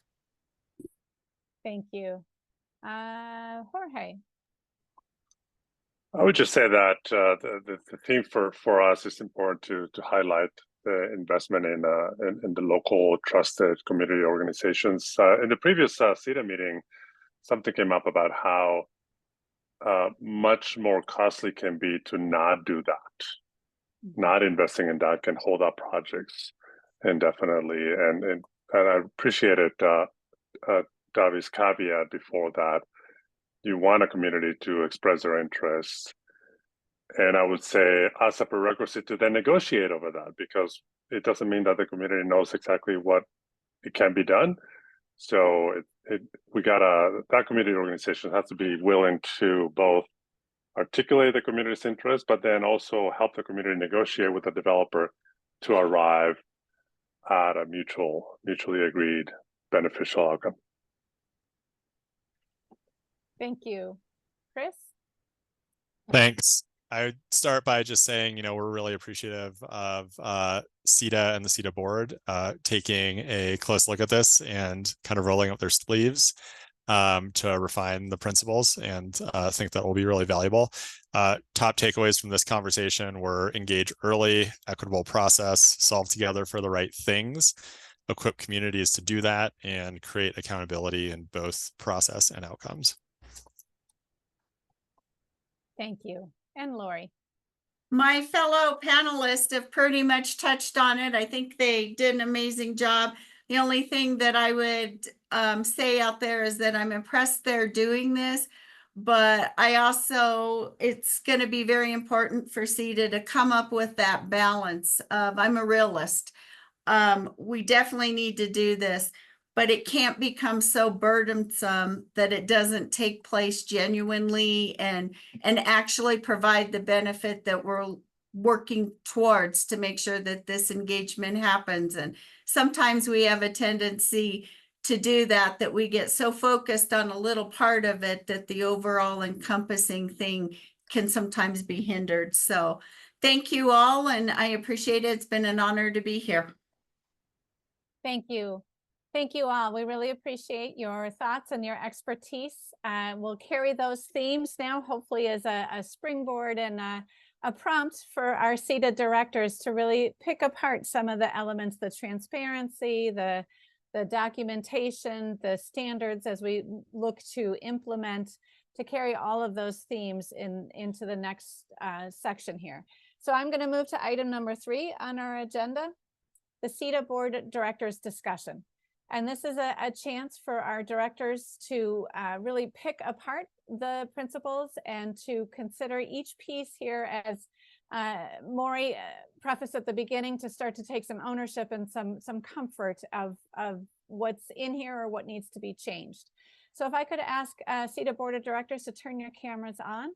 Thank you. Jorge. I would just say that the theme for us is important to highlight the investment in the local trusted community organizations. In the previous CETA meeting, something came up about how much more costly can be to not do that. Not investing in that can hold up projects indefinitely. And I appreciated Davi's caveat before that. You want a community to express their interests. And I would say as a prerequisite to then negotiate over that, because it doesn't mean that the community knows exactly what it can be done. So that community organization has to be willing to both articulate the community's interest, but then also help the community negotiate with the developer to arrive at a mutually agreed beneficial outcome. Thank you. Chris? Thanks. I would start by just saying, we're really appreciative of CETA and the CETA board taking a close look at this and kind of rolling up their sleeves to refine the principles, and think that will be really valuable. Top takeaways from this conversation were engage early, equitable process, solve together for the right things, equip communities to do that, and create accountability in both process and outcomes. Thank you. And Lori? My fellow panelists have pretty much touched on it. I think they did an amazing job. The only thing that I would say out there is that I'm impressed they're doing this, but it's going to be very important for CETA to come up with that balance of, I'm a realist. We definitely need to do this, but it can't become so burdensome that it doesn't take place genuinely and actually provide the benefit that we're working towards to make sure that this engagement happens. And sometimes we have a tendency to do that we get so focused on a little part of it that the overall encompassing thing can sometimes be hindered. So thank you all, and I appreciate it. It's been an honor to be here. Thank you. Thank you all. We really appreciate your thoughts and your expertise. We'll carry those themes now, hopefully as a springboard and a prompt for our CETA directors to really pick apart some of the elements, the transparency, the documentation, the standards as we look to implement, to carry all of those themes into the next section here. So I'm going to move to item number 3 on our agenda, the CETA board directors discussion. And this is a chance for our directors to really pick apart the principles and to consider each piece here, as Maury prefaced at the beginning, to start to take some ownership and some comfort of what's in here or what needs to be changed. So if I could ask CETA board of directors to turn your cameras on.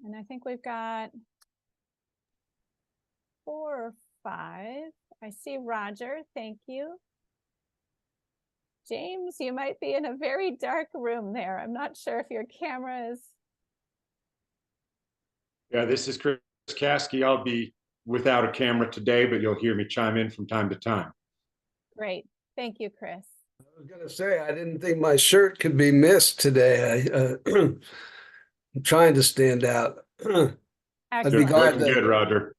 And I think we've got 4 or 5. I see Roger, thank you. James, you might be in a very dark room there. I'm not sure if your camera is. Yeah, this is Chris Kasky. I'll be without a camera today, but you'll hear me chime in from time to time. Great, thank you, Chris. I was gonna say, I didn't think my shirt could be missed today. I'm trying to stand out. I'd be glad to. Good, Roger.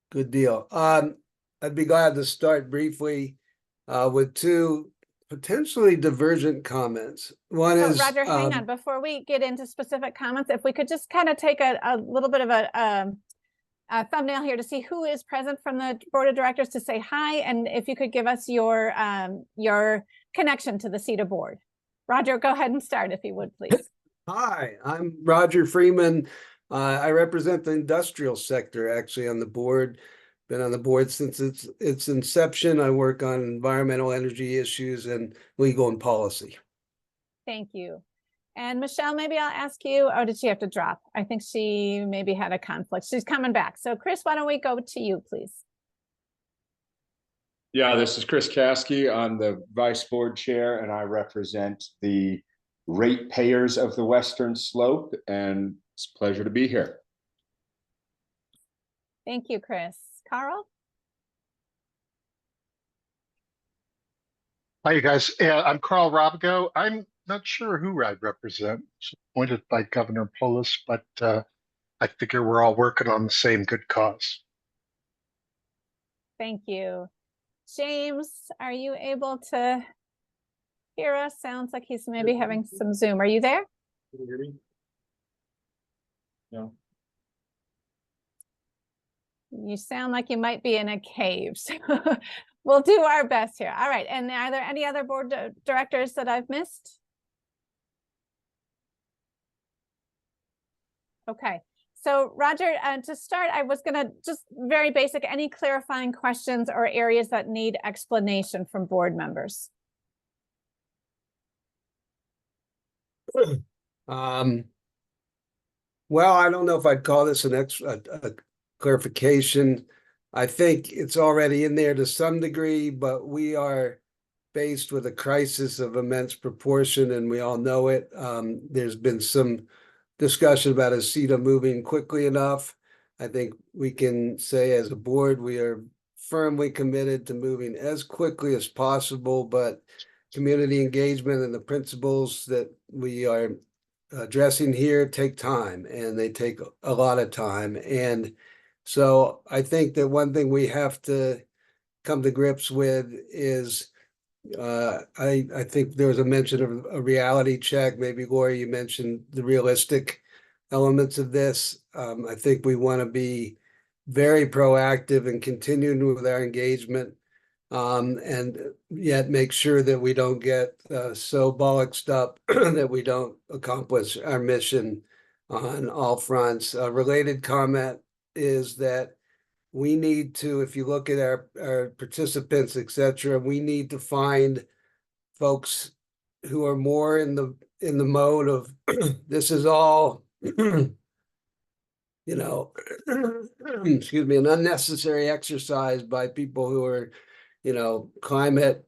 Good deal. I'd be glad to start briefly with 2 potentially divergent comments. One is Roger, hang on, before we get into specific comments, if we could just kind of take a little bit of a thumbnail here to see who is present from the board of directors to say hi, and if you could give us your connection to the CETA board. Roger, go ahead and start if you would, please. Hi, I'm Roger Freeman, I represent the industrial sector actually on the board. Been on the board since its inception. I work on environmental energy issues and legal and policy. Thank you. And Michelle, maybe I'll ask you, oh, did she have to drop? I think she maybe had a conflict. She's coming back. So Chris, why don't we go to you, please? Yeah, this is Chris Kasky. I'm the vice board chair, and I represent the ratepayers of the Western Slope, and it's a pleasure to be here. Thank you, Chris. Carl? Hi, you guys. I'm Carl Robigo. I'm not sure who I represent. It's appointed by Governor Polis, but I figure we're all working on the same good cause. Thank you. James, are you able to hear us? Sounds like he's maybe having some Zoom. Are you there? Can you hear me? No. You sound like you might be in a cave. So we'll do our best here. All right. And are there any other board directors that I've missed? Okay. So Roger, to start, I was going to just very basic, any clarifying questions or areas that need explanation from board members? Well, I don't know if I'd call this a clarification. I think it's already in there to some degree, but we are faced with a crisis of immense proportion, and we all know it. There's been some discussion about is CETA moving quickly enough. I think we can say as a board, we are firmly committed to moving as quickly as possible, but community engagement and the principles that we are addressing here take time, and they take a lot of time. And so I think that one thing we have to come to grips with is I think there was a mention of a reality check. Maybe Lori, you mentioned the realistic elements of this. I think we want to be very proactive and continuing with our engagement, and yet make sure that we don't get so bollocksed up that we don't accomplish our mission on all fronts. A related comment is that we need to, if you look at our participants, et cetera, we need to find folks who are more in the mode of this is all, you know, excuse me, an unnecessary exercise by people who are, you know, climate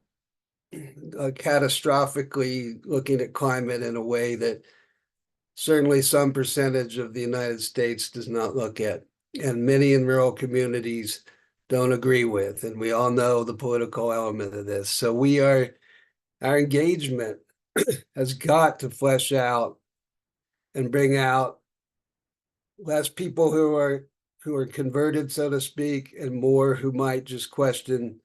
catastrophically looking at climate in a way that certainly some percentage of the United States does not look at, and many in rural communities don't agree with. And we all know the political element of this. So our engagement has got to flesh out and bring out less people who are converted, so to speak, and more who might just question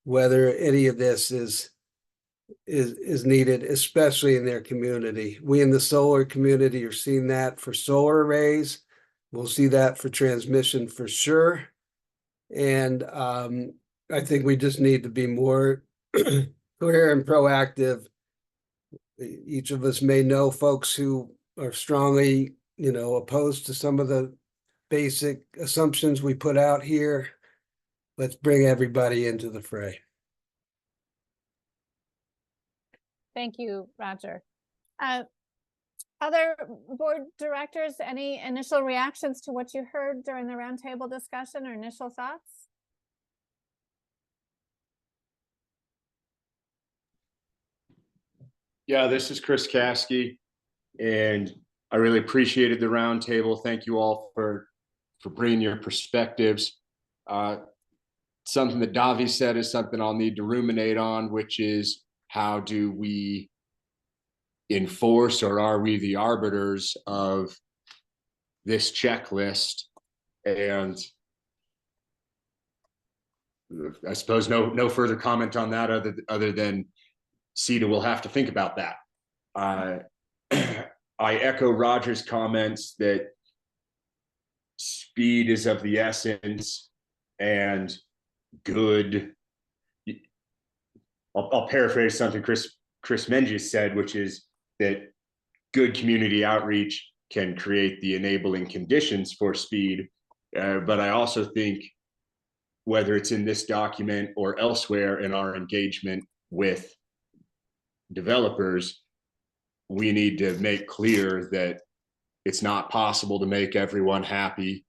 whether any of this is needed, especially in their community. We in the solar community are seeing that for solar arrays. We'll see that for transmission for sure. And I think we just need to be more clear and proactive. Each of us may know folks who are strongly, you know, opposed to some of the basic assumptions we put out here. Let's bring everybody into the fray. Thank you, Roger. Other board directors, any initial reactions to what you heard during the roundtable discussion or initial thoughts? Yeah, this is Chris Kasky, and I really appreciated the roundtable. Thank you all for bringing your perspectives. Something that Davi said is something I'll need to ruminate on, which is how do we enforce, or are we the arbiters of this checklist? And I suppose no further comment on that other than CETA will have to think about that. I echo Roger's comments that speed is of the essence, and good. I'll paraphrase something Chris Menges said, which is that good community outreach can create the enabling conditions for speed. But I also think whether it's in this document or elsewhere in our engagement with developers, we need to make clear that it's not possible to make everyone happy.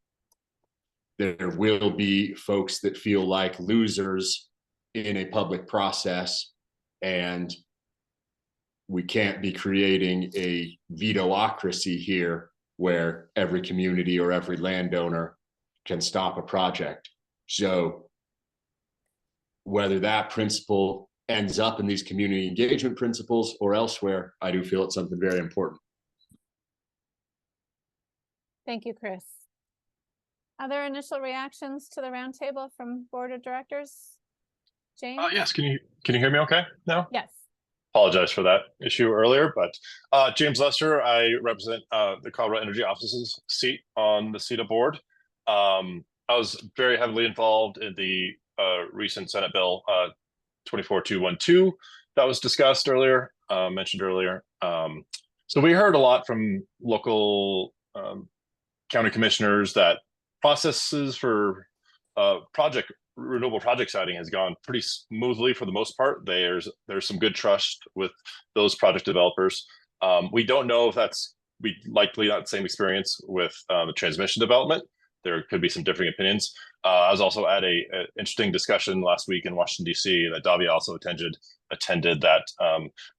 There will be folks that feel like losers in a public process, and we can't be creating a vetoocracy here where every community or every landowner can stop a project. So whether that principle ends up in these community engagement principles or elsewhere, I do feel it's something very important. Thank you, Chris. Other initial reactions to the roundtable from board of directors? James? Yes, can you hear me okay now? Yes. Apologize for that issue earlier, but James Lester, I represent the Colorado Energy Office's seat on the CETA board. I was very heavily involved in the recent Senate Bill 24212 that was discussed earlier, mentioned earlier. So we heard a lot from local county commissioners that processes for renewable project siting has gone pretty smoothly for the most part. There's some good trust with those project developers. We don't know if we likely not the same experience with the transmission development. There could be some differing opinions. I was also at a interesting discussion last week in Washington, D.C. that Davia also attended that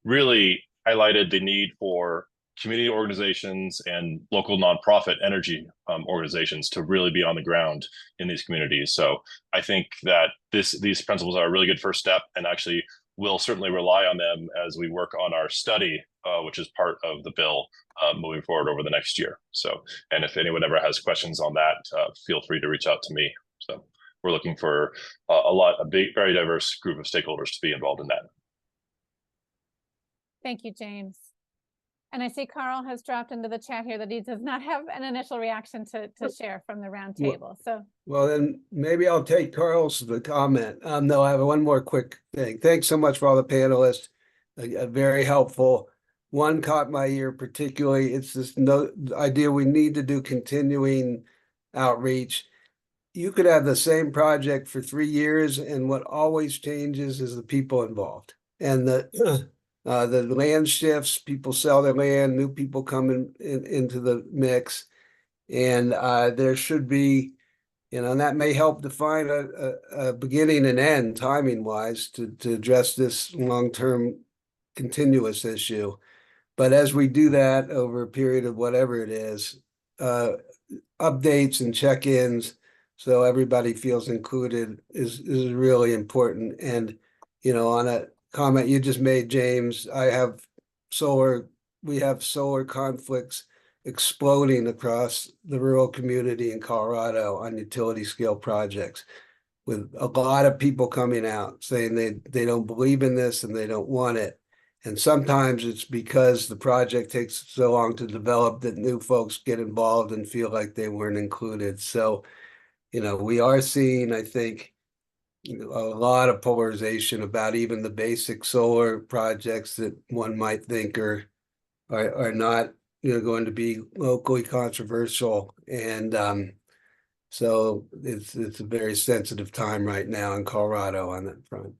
really highlighted the need for community organizations and local nonprofit energy organizations to really be on the ground in these communities. So I think that these principles are a really good first step, and actually we'll certainly rely on them as we work on our study, which is part of the bill moving forward over the next year. So, and if anyone ever has questions on that, feel free to reach out to me. So we're looking for a very diverse group of stakeholders to be involved in that. Thank you, James. And I see Carl has dropped into the chat here that he does not have an initial reaction to share from the roundtable. So, well, then maybe I'll take Carl's comment. No, I have one more quick thing. Thanks so much for all the panelists. Very helpful. One caught my ear particularly. It's this idea we need to do continuing outreach. You could have the same project for 3 years, and what always changes is the people involved. And the land shifts, people sell their land, new people come into the mix. And there should be, and that may help define a beginning and end timing wise to address this long-term continuous issue. But as we do that over a period of whatever it is, updates and check-ins, so everybody feels included is really important. And, on a comment you just made, James, we have solar conflicts exploding across the rural community in Colorado on utility scale projects, with a lot of people coming out saying they don't believe in this and they don't want it. And sometimes it's because the project takes so long to develop that new folks get involved and feel like they weren't included. So, we are seeing, I think, a lot of polarization about even the basic solar projects that one might think are not, going to be locally controversial. And so it's a very sensitive time right now in Colorado on that front.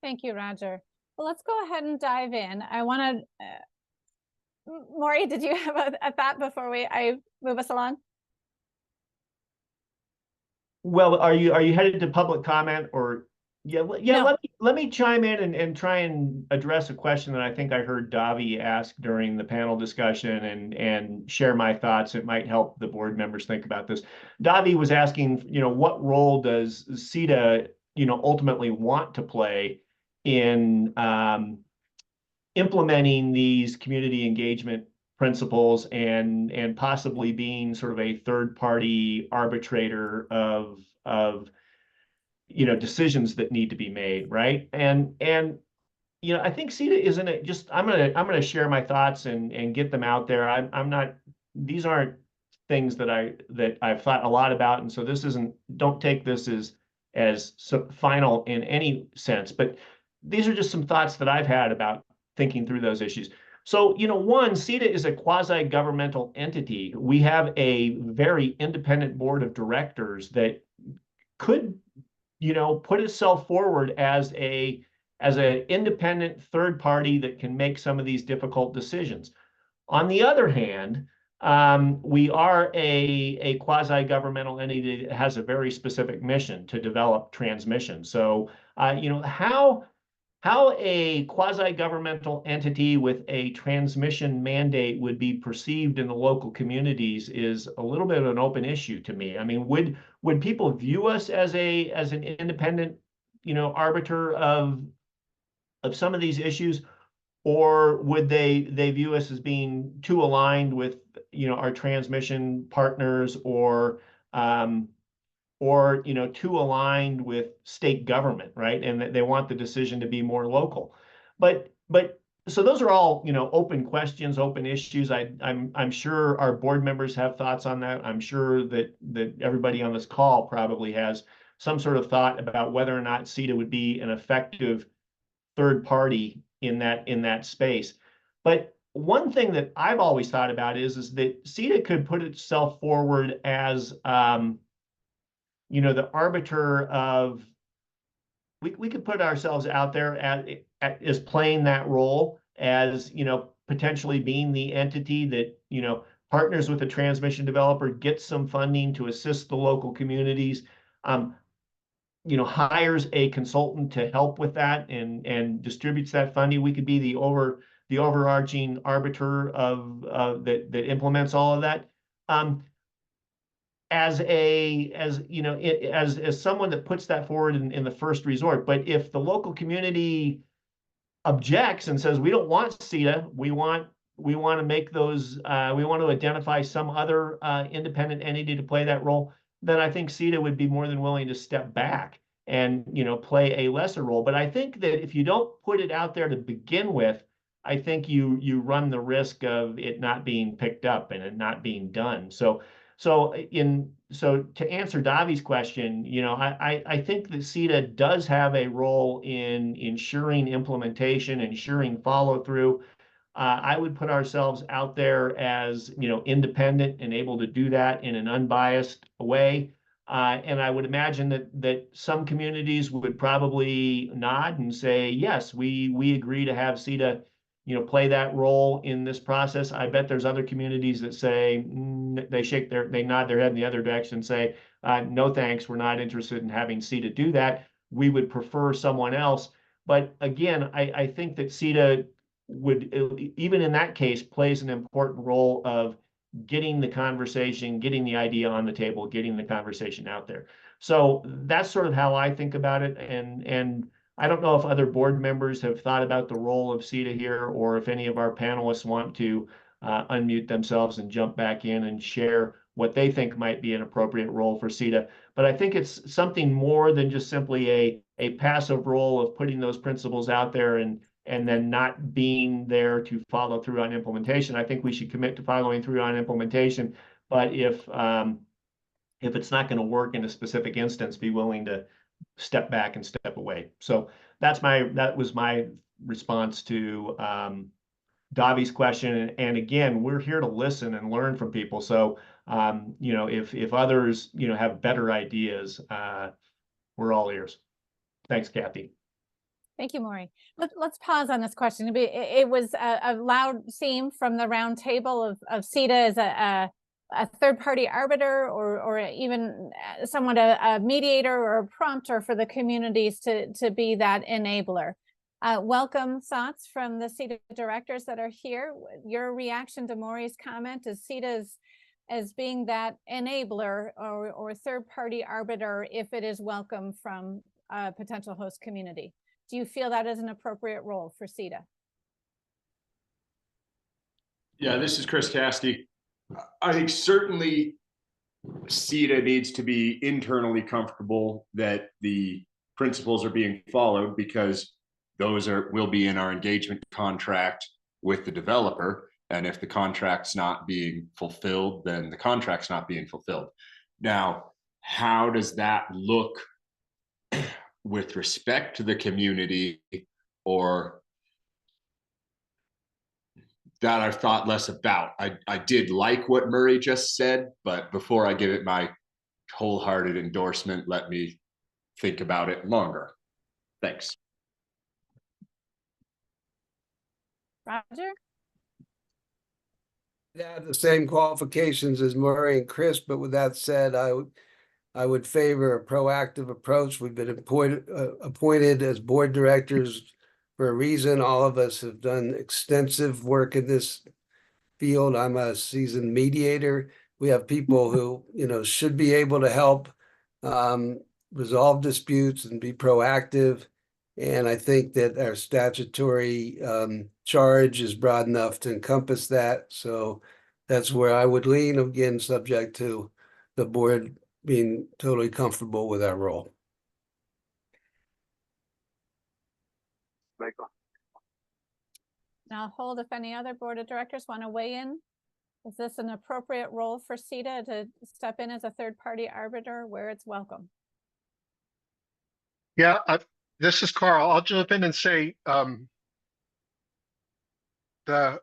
thank you, Roger. Well, let's go ahead and dive in. I want to, Maury, did you have a thought before I move us along? Well, are you headed to public comment or? Yeah. No. Let me chime in and try and address a question that I think I heard Davi ask during the panel discussion and share my thoughts. It might help the board members think about this. Davi was asking, what role does CETA, ultimately want to play in implementing these community engagement principles and possibly being sort of a third-party arbitrator of decisions that need to be made, right? And I think CETA isn't it just I'm gonna share my thoughts and get them out there. I'm not, these aren't things that I've thought a lot about, and so this isn't, don't take this as final in any sense, but these are just some thoughts that I've had about thinking through those issues. So, one, CETA is a quasi-governmental entity. We have a very independent board of directors that could, put itself forward as an independent third party that can make some of these difficult decisions. On the other hand, we are a quasi-governmental entity that has a very specific mission to develop transmission. So, how a quasi-governmental entity with a transmission mandate would be perceived in the local communities is a little bit of an open issue to me. I mean, would people view us as an independent, arbiter of some of these issues, or would they view us as being too aligned with our transmission partners, or too aligned with state government, right? And that they want the decision to be more local. But so those are all, open questions, open issues. I'm sure our board members have thoughts on that. I'm sure that everybody on this call probably has some sort of thought about whether or not CETA would be an effective third party in that space. But one thing that I've always thought about is that CETA could put itself forward as the arbiter of, we could put ourselves out there as playing that role as, potentially being the entity that, partners with a transmission developer, gets some funding to assist the local communities, hires a consultant to help with that and distributes that funding. We could be the overarching arbiter of that implements all of that. As someone that puts that forward in the first resort. But if the local community objects and says, we don't want CETA, we want to make those, we want to identify some other independent entity to play that role, then I think CETA would be more than willing to step back and play a lesser role. But I think that if you don't put it out there to begin with, I think you run the risk of it not being picked up and it not being done. So to answer Davi's question, I think that CETA does have a role in ensuring implementation, ensuring follow through. I would put ourselves out there as independent and able to do that in an unbiased way. And I would imagine that some communities would probably nod and say, yes, we agree to have CETA play that role in this process. I bet there's other communities that say, they nod their head in the other direction and say, no thanks, we're not interested in having CETA do that. We would prefer someone else. But again, I think that CETA would, even in that case, plays an important role of getting the conversation, getting the idea on the table, getting the conversation out there. So that's sort of how I think about it. And I don't know if other board members have thought about the role of CETA here, or if any of our panelists want to unmute themselves and jump back in and share what they think might be an appropriate role for CETA. But I think it's something more than just simply a passive role of putting those principles out there and then not being there to follow through on implementation. I think we should commit to following through on implementation. But if it's not going to work in a specific instance, be willing to step back and step away. So that was my response to Davi's question. And again, we're here to listen and learn from people. So if others have better ideas, we're all ears. Thanks, Kathy. Thank you, Maury. Let's pause on this question. It was a loud theme from the round table of CETA as a third-party arbiter, or even somewhat a mediator or a prompter for the communities to be that enabler. Welcome thoughts from the CETA directors that are here. Your reaction to Maury's comment is CETA as being that enabler or third-party arbiter if it is welcome from a potential host community. Do you feel that is an appropriate role for CETA? Yeah, this is Chris Caskey. I think certainly CETA needs to be internally comfortable that the principles are being followed, because those will be in our engagement contract with the developer. And if the contract's not being fulfilled, then the contract's not being fulfilled. Now, how does that look with respect to the community, or that I've thought less about. I did like what Murray just said, but before I give it my wholehearted endorsement, let me think about it longer. Thanks. Roger? They have the same qualifications as Murray and Chris, but with that said, I would favor a proactive approach. We've been appointed as board directors for a reason. All of us have done extensive work in this field. I'm a seasoned mediator. We have people who, should be able to help resolve disputes and be proactive. And I think that our statutory charge is broad enough to encompass that. So that's where I would lean, again, subject to the board being totally comfortable with our role. Michael. Now hold if any other board of directors want to weigh in. Is this an appropriate role for CETA to step in as a third-party arbiter where it's welcome? Yeah, this is Carl. I'll jump in and say the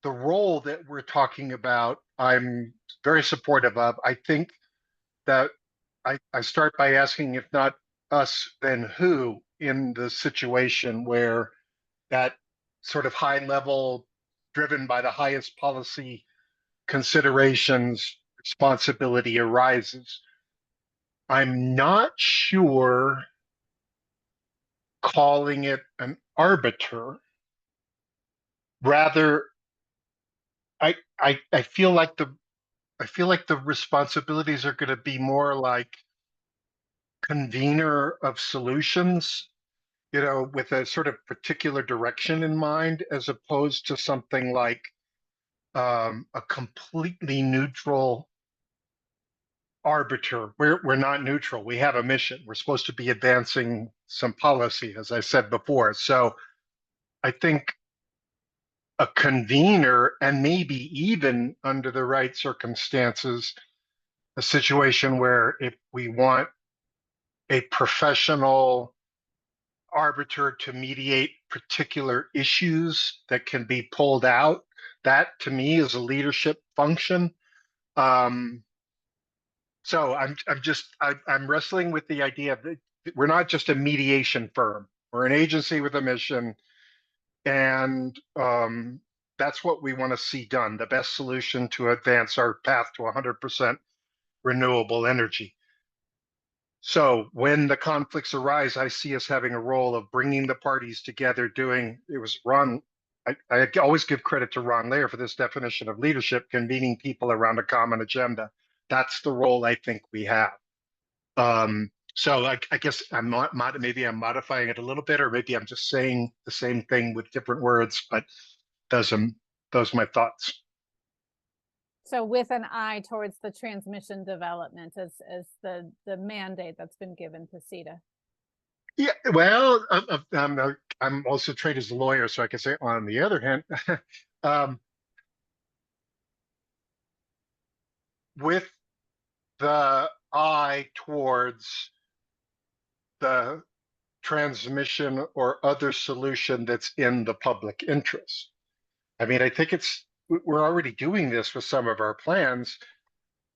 role that we're talking about, I'm very supportive of. I think that I start by asking, if not us, then who in the situation where that sort of high level, driven by the highest policy considerations, responsibility arises. I'm not sure calling it an arbiter. Rather, I feel like the responsibilities are going to be more like convener of solutions, with a sort of particular direction in mind, as opposed to something like a completely neutral arbiter. We're not neutral. We have a mission. We're supposed to be advancing some policy, as I said before. So I think a convener, and maybe even under the right circumstances, a situation where if we want a professional arbiter to mediate particular issues that can be pulled out, that to me is a leadership function. So I'm wrestling with the idea that we're not just a mediation firm. We're an agency with a mission, and that's what we want to see done, the best solution to advance our path to 100% renewable energy. So when the conflicts arise, I see us having a role of bringing the parties together, it was Ron, I always give credit to Ron Lair for this definition of leadership, convening people around a common agenda. That's the role I think we have. So I guess maybe I'm modifying it a little bit, or maybe I'm just saying the same thing with different words, but those are my thoughts. So with an eye towards the transmission development as the mandate that's been given to CETA. Yeah, well, I'm also trained as a lawyer, so I can say on the other hand, with the eye towards the transmission or other solution that's in the public interest. I mean, I think we're already doing this with some of our plans.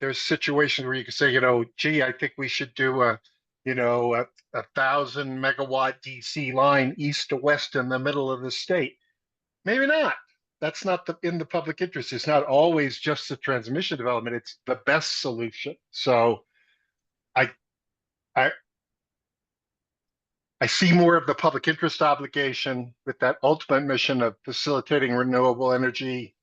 There's situations where you can say, gee, I think we should do a 1,000 megawatt DC line east to west in the middle of the state. Maybe not. That's not in the public interest. It's not always just the transmission development. It's the best solution. So I see more of the public interest obligation with that ultimate mission of facilitating renewable energy,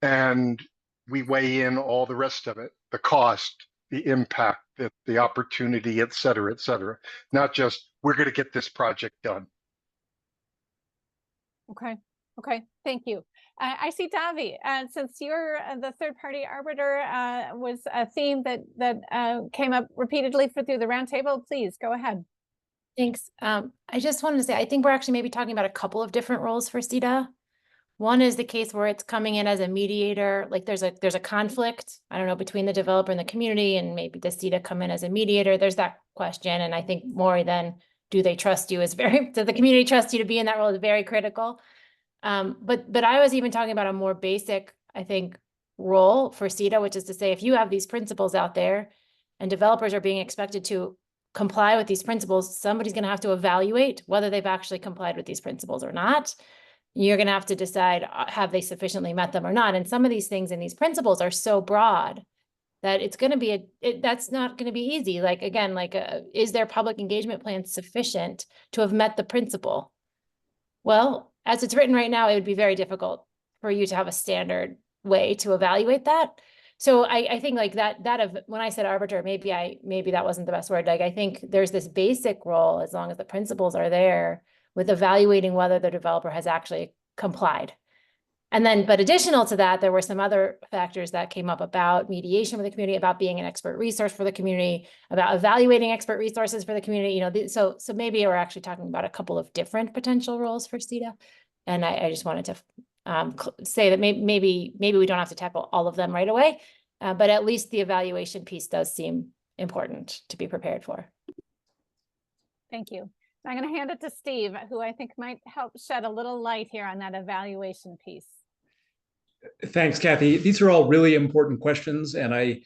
and we weigh in all the rest of it, the cost, the impact, the opportunity, et cetera, not just we're going to get this project done. Okay, thank you. I see Davi, since you're the third-party arbiter, was a theme that came up repeatedly through the roundtable. Please go ahead. Thanks. I just wanted to say, I think we're actually maybe talking about a couple of different roles for CETA. One is the case where it's coming in as a mediator, like there's a conflict, I don't know, between the developer and the community, and maybe does CETA come in as a mediator? There's that question. And I think more than do they trust you does the community trust you to be in that role is very critical. But I was even talking about a more basic, I think, role for CETA, which is to say, if you have these principles out there and developers are being expected to comply with these principles, somebody's going to have to evaluate whether they've actually complied with these principles or not. You're going to have to decide, have they sufficiently met them or not? And some of these things in these principles are so broad that it's going to be that's not going to be easy. Like, again, like, is their public engagement plan sufficient to have met the principle? Well, as it's written right now, it would be very difficult for you to have a standard way to evaluate that. So I think like that when I said arbiter, maybe that wasn't the best word. Like, I think there's this basic role, as long as the principles are there, with evaluating whether the developer has actually complied. And then, but additional to that, there were some other factors that came up about mediation with the community, about being an expert resource for the community, about evaluating expert resources for the community. You know, so maybe we're actually talking about a couple of different potential roles for CETA. And I just wanted to say that maybe we don't have to tackle all of them right away, but at least the evaluation piece does seem important to be prepared for. Thank you. I'm going to hand it to Steve, who I think might help shed a little light here on that evaluation piece. Thanks, Kathy. These are all really important questions, and I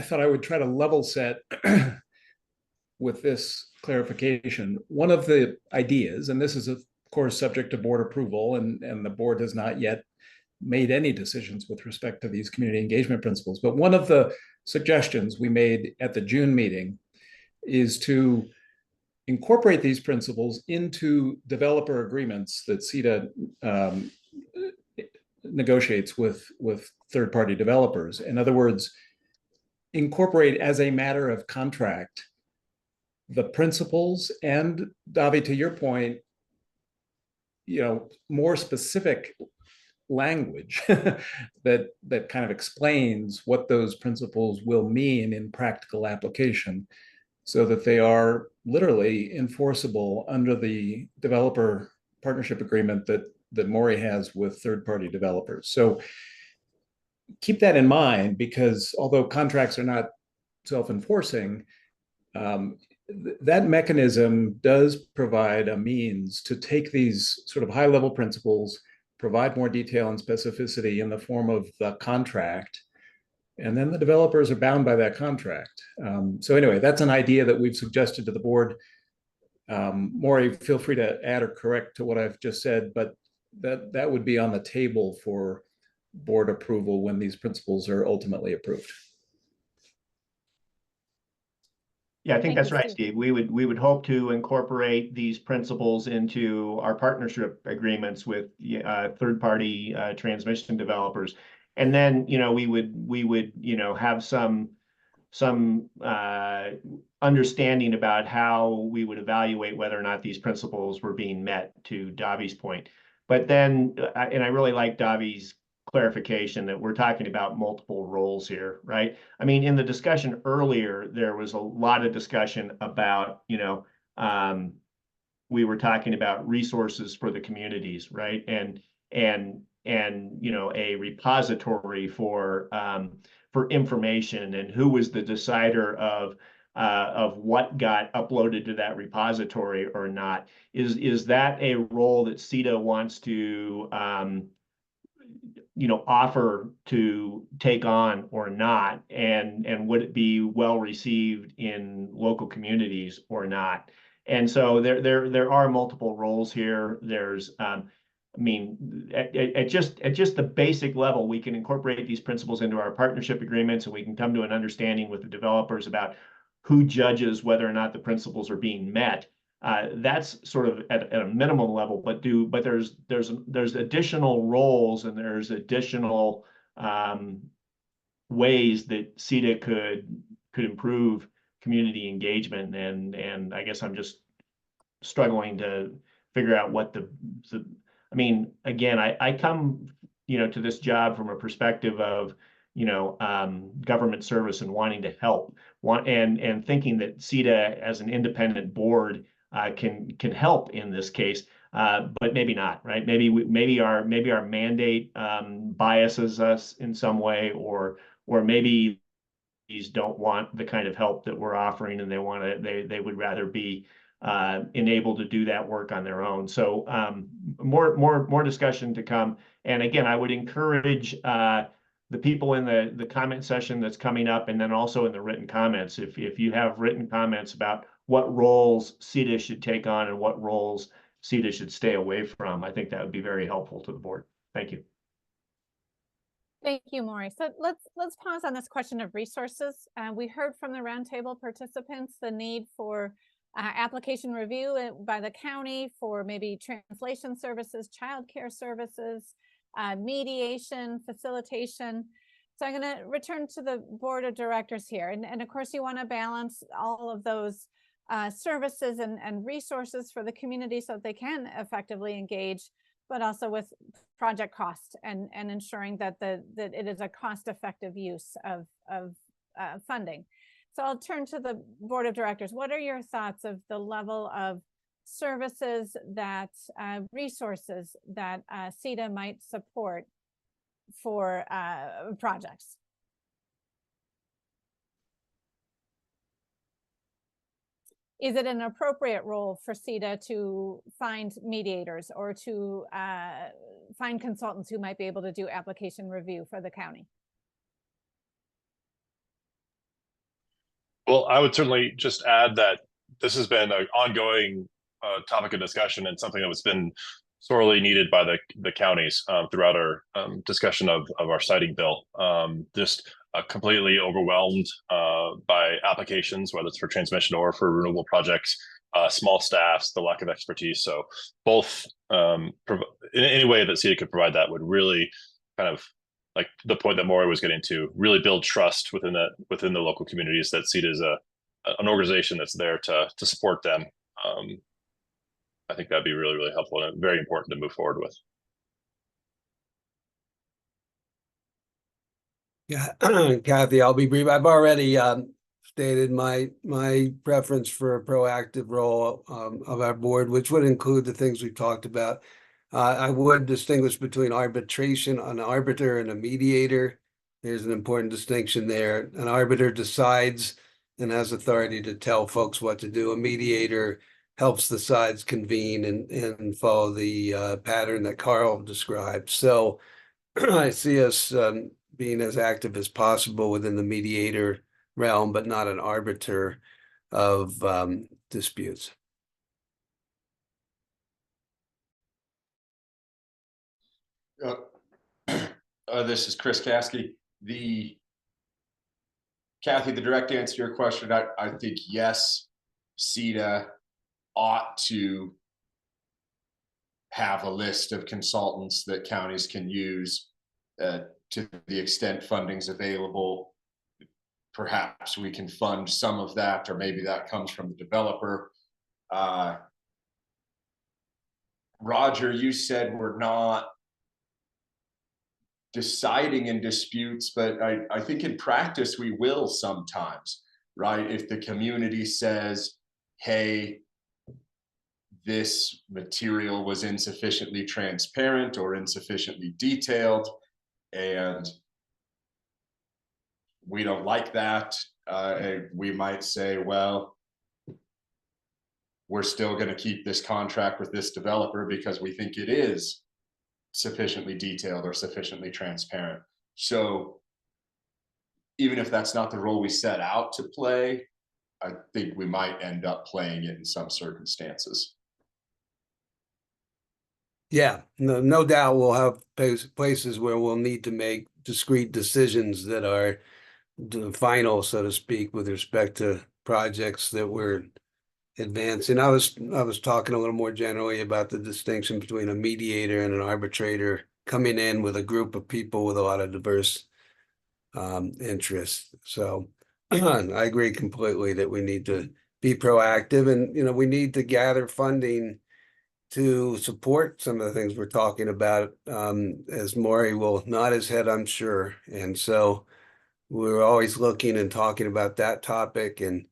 thought I would try to level set with this clarification. One of the ideas, and this is of course subject to board approval, and the board has not yet made any decisions with respect to these community engagement principles, but one of the suggestions we made at the June meeting is to incorporate these principles into developer agreements that CETA negotiates with third-party developers. In other words, incorporate as a matter of contract the principles, and Davi, to your point, you know, more specific language that kind of explains what those principles will mean in practical application, so that they are literally enforceable under the developer partnership agreement that Maury has with third-party developers. So keep that in mind, because although contracts are not self-enforcing, that mechanism does provide a means to take these sort of high-level principles, provide more detail and specificity in the form of the contract, and then the developers are bound by that contract. So anyway, that's an idea that we've suggested to the board. Maury, feel free to add or correct to what I've just said, but that would be on the table for board approval when these principles are ultimately approved. Yeah, I think that's right, Steve. We would hope to incorporate these principles into our partnership agreements with third-party transmission developers, and then we would have some understanding about how we would evaluate whether or not these principles were being met, to Davi's point. But then, and I really like Davi's clarification that we're talking about multiple roles here, right? I mean, in the discussion earlier, there was a lot of discussion about, we were talking about resources for the communities, right? And a repository for information, and who was the decider of what got uploaded to that repository or not. Is that a role that CETA wants to offer to take on or not, and would it be well received in local communities or not? And so there are multiple roles here. There's I mean, at just the basic level, we can incorporate these principles into our partnership agreements, and we can come to an understanding with the developers about who judges whether or not the principles are being met. That's sort of at a minimum level, but there's additional roles, and there's additional ways that CETA could improve community engagement, and I guess I'm just struggling to figure out what I mean, again, I come to this job from a perspective of government service and wanting to help, and thinking that CETA as an independent board can help in this case, but maybe not, right? Maybe our mandate biases us in some way, or maybe these don't want the kind of help that we're offering, and they would rather be enabled to do that work on their own. So more discussion to come. And again, I would encourage the people in the comment session that's coming up, and then also in the written comments, if you have written comments about what roles CETA should take on and what roles CETA should stay away from, I think that would be very helpful to the board. Thank you. Thank you, Maury. So let's pause on this question of resources. We heard from the roundtable participants the need for application review by the county for maybe translation services, childcare services, mediation, facilitation. So I'm going to return to the board of directors here. And of course, you want to balance all of those services and resources for the community so that they can effectively engage, but also with project cost and ensuring that it is a cost-effective use of funding. So I'll turn to the board of directors. What are your thoughts of the level of services that resources that CETA might support for projects? Is it an appropriate role for CETA to find mediators or to find consultants who might be able to do application review for the county? Well, I would certainly just add that this has been an ongoing topic of discussion and something that has been sorely needed by the counties throughout our discussion of our siting bill. Just completely overwhelmed by applications, whether it's for transmission or for renewable projects, small staffs, the lack of expertise. So both in any way that CETA could provide that would really kind of, like the point that Maury was getting to, really build trust within the local communities that CETA is an organization that's there to support them. I think that'd be really, really helpful and very important to move forward with. Yeah, Kathy, I'll be brief. I've already stated my preference for a proactive role of our board, which would include the things we've talked about. I would distinguish between arbitration, an arbiter, and a mediator. There's an important distinction there. An arbiter decides and has authority to tell folks what to do. A mediator helps the sides convene and follow the pattern that Carl described. So I see us being as active as possible within the mediator realm, but not an arbiter of disputes. This is Chris Caskey. Kathy, the direct answer to your question, I think yes, CETA ought to have a list of consultants that counties can use to the extent funding's available. Perhaps we can fund some of that, or maybe that comes from the developer. Roger, you said we're not deciding in disputes, but I think in practice we will sometimes, right? If the community says, hey, this material was insufficiently transparent or insufficiently detailed, and we don't like that, we might say, well, we're still going to keep this contract with this developer because we think it is sufficiently detailed or sufficiently transparent. So even if that's not the role we set out to play, I think we might end up playing it in some circumstances. Yeah, no doubt we'll have places where we'll need to make discrete decisions that are final, so to speak, with respect to projects that we're advancing. I was talking a little more generally about the distinction between a mediator and an arbitrator coming in with a group of people with a lot of diverse interests. So I agree completely that we need to be proactive, and we need to gather funding to support some of the things we're talking about, as Maury will nod his head, I'm sure. And so we're always looking and talking about that topic, and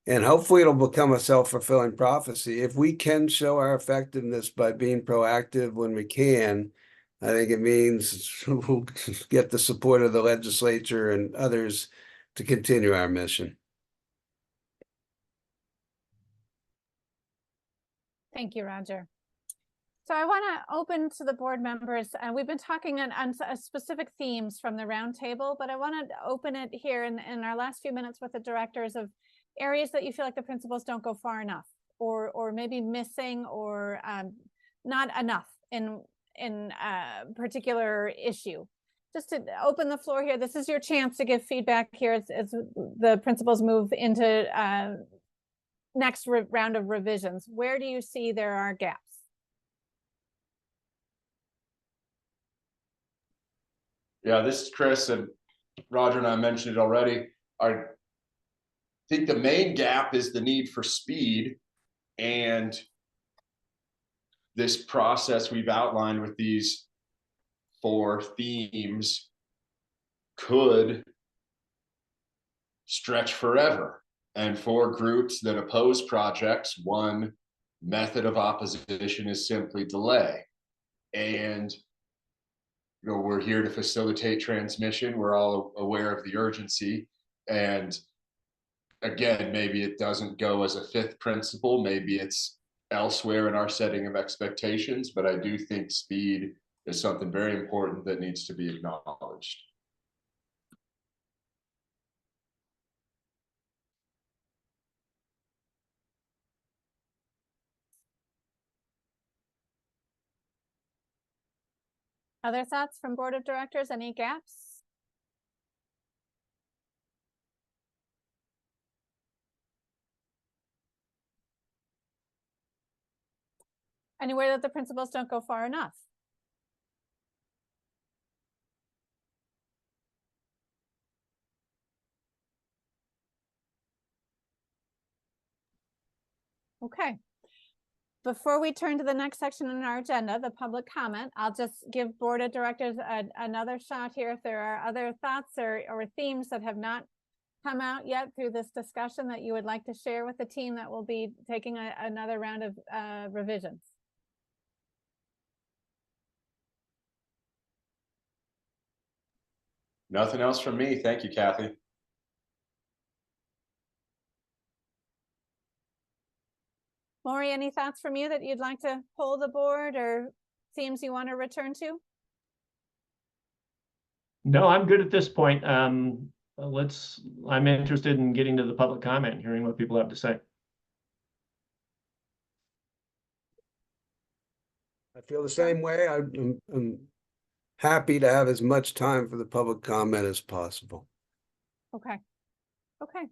hopefully it'll become a self-fulfilling prophecy. If we can show our effectiveness by being proactive when we can, I think it means we'll get the support of the legislature and others to continue our mission. Thank you, Roger. So I want to open to the board members, and we've been talking on specific themes from the roundtable, but I want to open it here in our last few minutes with the directors of areas that you feel like the principals don't go far enough, or maybe missing, or not enough in a particular issue. Just to open the floor here, this is your chance to give feedback here as the principals move into next round of revisions. Where do you see there are gaps? Yeah, this is Chris, and Roger and I mentioned it already. I think the main gap is the need for speed, and this process we've outlined with these 4 themes could stretch forever. And for groups that oppose projects, one method of opposition is simply delay. And we're here to facilitate transmission. We're all aware of the urgency. And again, maybe it doesn't go as a 5th principle. Maybe it's elsewhere in our setting of expectations. But I do think speed is something very important that needs to be acknowledged. Other thoughts from board of directors? Any gaps? Anywhere that the principals don't go far enough? Okay. Before we turn to the next section in our agenda, the public comment, I'll just give board of directors another shot here. If there are other thoughts or themes that have not come out yet through this discussion that you would like to share with the team that will be taking another round of revisions. Nothing else from me. Thank you, Kathy. Maury, any thoughts from you that you'd like to poll the board or themes you want to return to? No, I'm good at this point. I'm interested in getting to the public comment and hearing what people have to say. I feel the same way. I'm happy to have as much time for the public comment as possible. Okay. Okay.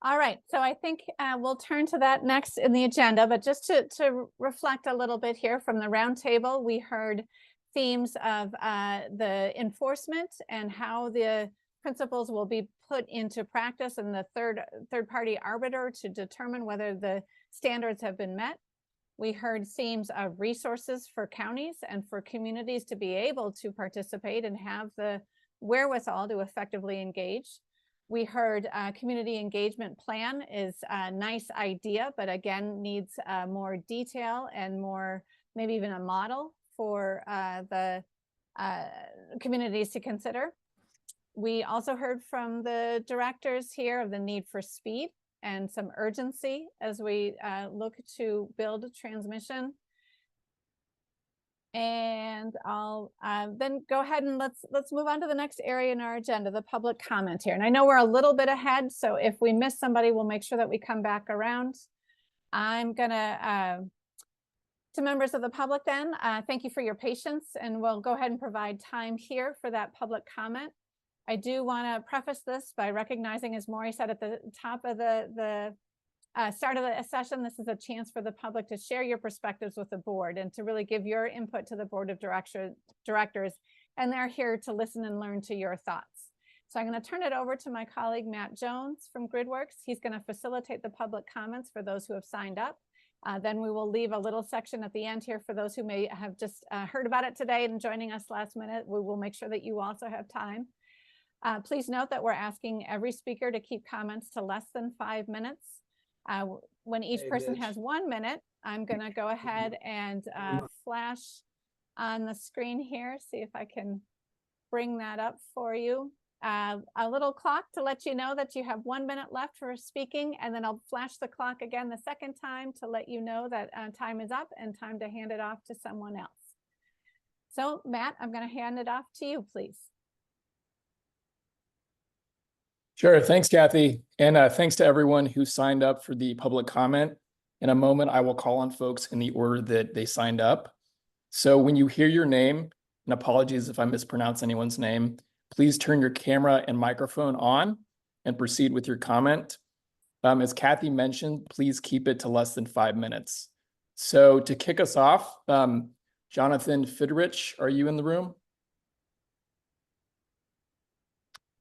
All right. So I think we'll turn to that next in the agenda, but just to reflect a little bit here from the roundtable, we heard themes of the enforcement and how the principles will be put into practice, and the third party arbiter to determine whether the standards have been met. We heard themes of resources for counties and for communities to be able to participate and have the wherewithal to effectively engage. We heard community engagement plan is a nice idea, but again, needs more detail and more, maybe even a model for the communities to consider. We also heard from the directors here of the need for speed and some urgency as we look to build transmission. And I'll then go ahead and let's move on to the next area in our agenda, the public comment here. And I know we're a little bit ahead, so if we miss somebody, we'll make sure that we come back around. I'm gonna, to members of the public then, thank you for your patience, and we'll go ahead and provide time here for that public comment. I do want to preface this by recognizing, as Maury said at the top of the start of the session, this is a chance for the public to share your perspectives with the board and to really give your input to the board of directors, and they're here to listen and learn to your thoughts. So I'm going to turn it over to my colleague, Matt Jones from GridWorks. He's going to facilitate the public comments for those who have signed up. Then we will leave a little section at the end here for those who may have just heard about it today and joining us last minute. We will make sure that you also have time. Please note that we're asking every speaker to keep comments to less than 5 minutes. When each person has 1 minute, I'm going to go ahead and flash on the screen here, see if I can bring that up for you. a little clock to let you know that you have 1 minute left for speaking, and then I'll flash the clock again the second time to let you know that time is up and time to hand it off to someone else. So Matt, I'm going to hand it off to you, please. Sure. Thanks, Kathy. And thanks to everyone who signed up for the public comment. In a moment, I will call on folks in the order that they signed up. So when you hear your name, and apologies if I mispronounce anyone's name, please turn your camera and microphone on and proceed with your comment. As Kathy mentioned, please keep it to less than 5 minutes. So to kick us off, Jonathan Fidrich, are you in the room?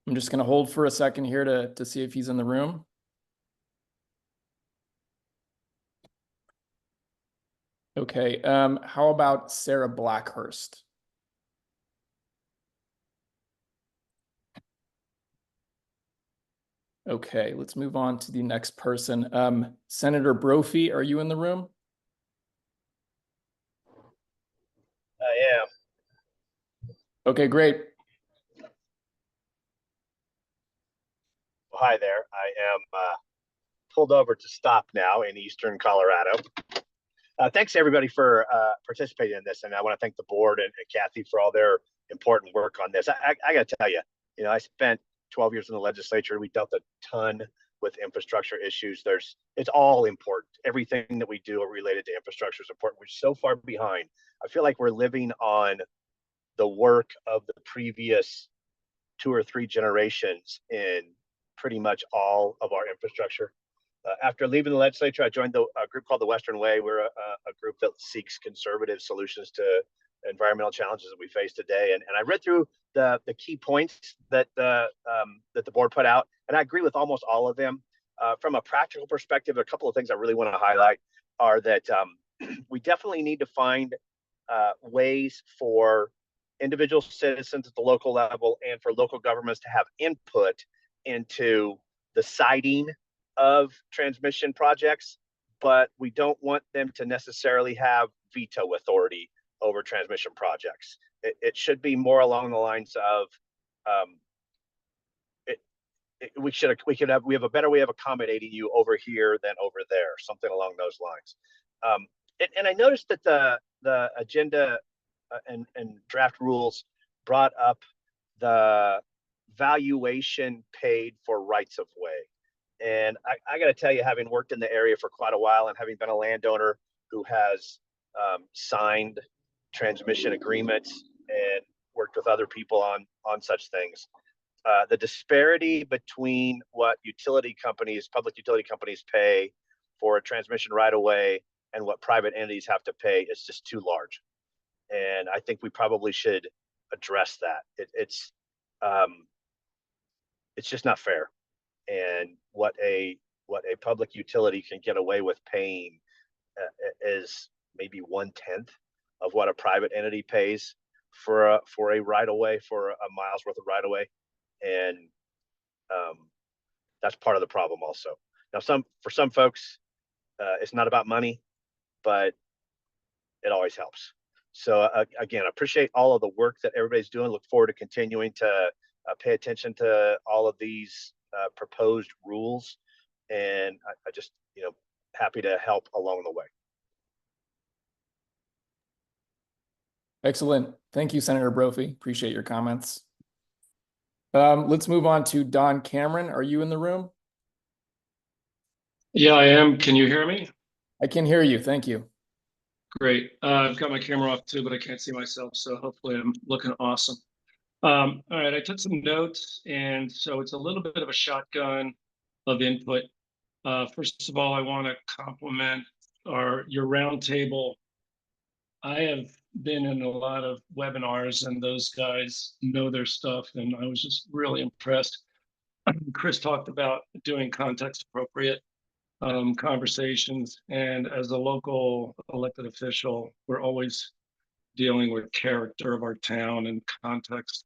I'm just going to hold for a second here to see if he's in the room. Okay, how about Sarah Blackhurst? Okay, let's move on to the next person. Senator Brophy, are you in the room? I am. Okay, great. Hi there. I am pulled over to stop now in eastern Colorado. Thanks everybody for participating in this, and I want to thank the board and Kathy for all their important work on this. I got to tell you, I spent 12 years in the legislature. We dealt a ton with infrastructure issues. It's all important. Everything that we do related to infrastructure is important. We're so far behind. I feel like we're living on the work of the previous 2 or 3 generations in pretty much all of our infrastructure. After leaving the legislature, I joined a group called the Western Way. We're a group that seeks conservative solutions to environmental challenges that we face today. And I read through the key points that the board put out, and I agree with almost all of them. From a practical perspective, a couple of things I really want to highlight are that we definitely need to find ways for individual citizens at the local level and for local governments to have input into the siting of transmission projects, but we don't want them to necessarily have veto authority over transmission projects. It should be more along the lines of we have a better way of accommodating you over here than over there, something along those lines. And I noticed that the agenda and draft rules brought up the valuation paid for rights of way. And I got to tell you, having worked in the area for quite a while and having been a landowner who has signed transmission agreements and worked with other people on such things, the disparity between what public utility companies pay for a transmission right of way and what private entities have to pay is just too large. And I think we probably should address that. It's just not fair. And what a public utility can get away with paying is maybe 1/10 of what a private entity pays for a right of way, for a mile's worth of right of way, and that's part of the problem also. Now, for some folks, it's not about money, but it always helps. So again, I appreciate all of the work that everybody's doing. Look forward to continuing to pay attention to all of these proposed rules, and I just happy to help along the way. Excellent. Thank you, Senator Brophy. Appreciate your comments. Let's move on to Don Cameron. Are you in the room? Yeah, I am. Can you hear me? I can hear you. Thank you. Great. I've got my camera off too, but I can't see myself, so hopefully I'm looking awesome. All right, I took some notes, and so it's a little bit of a shotgun of input. First of all, I want to compliment your roundtable. I have been in a lot of webinars, and those guys know their stuff, and I was just really impressed. Chris talked about doing context appropriate conversations, and as a local elected official, we're always dealing with character of our town and context.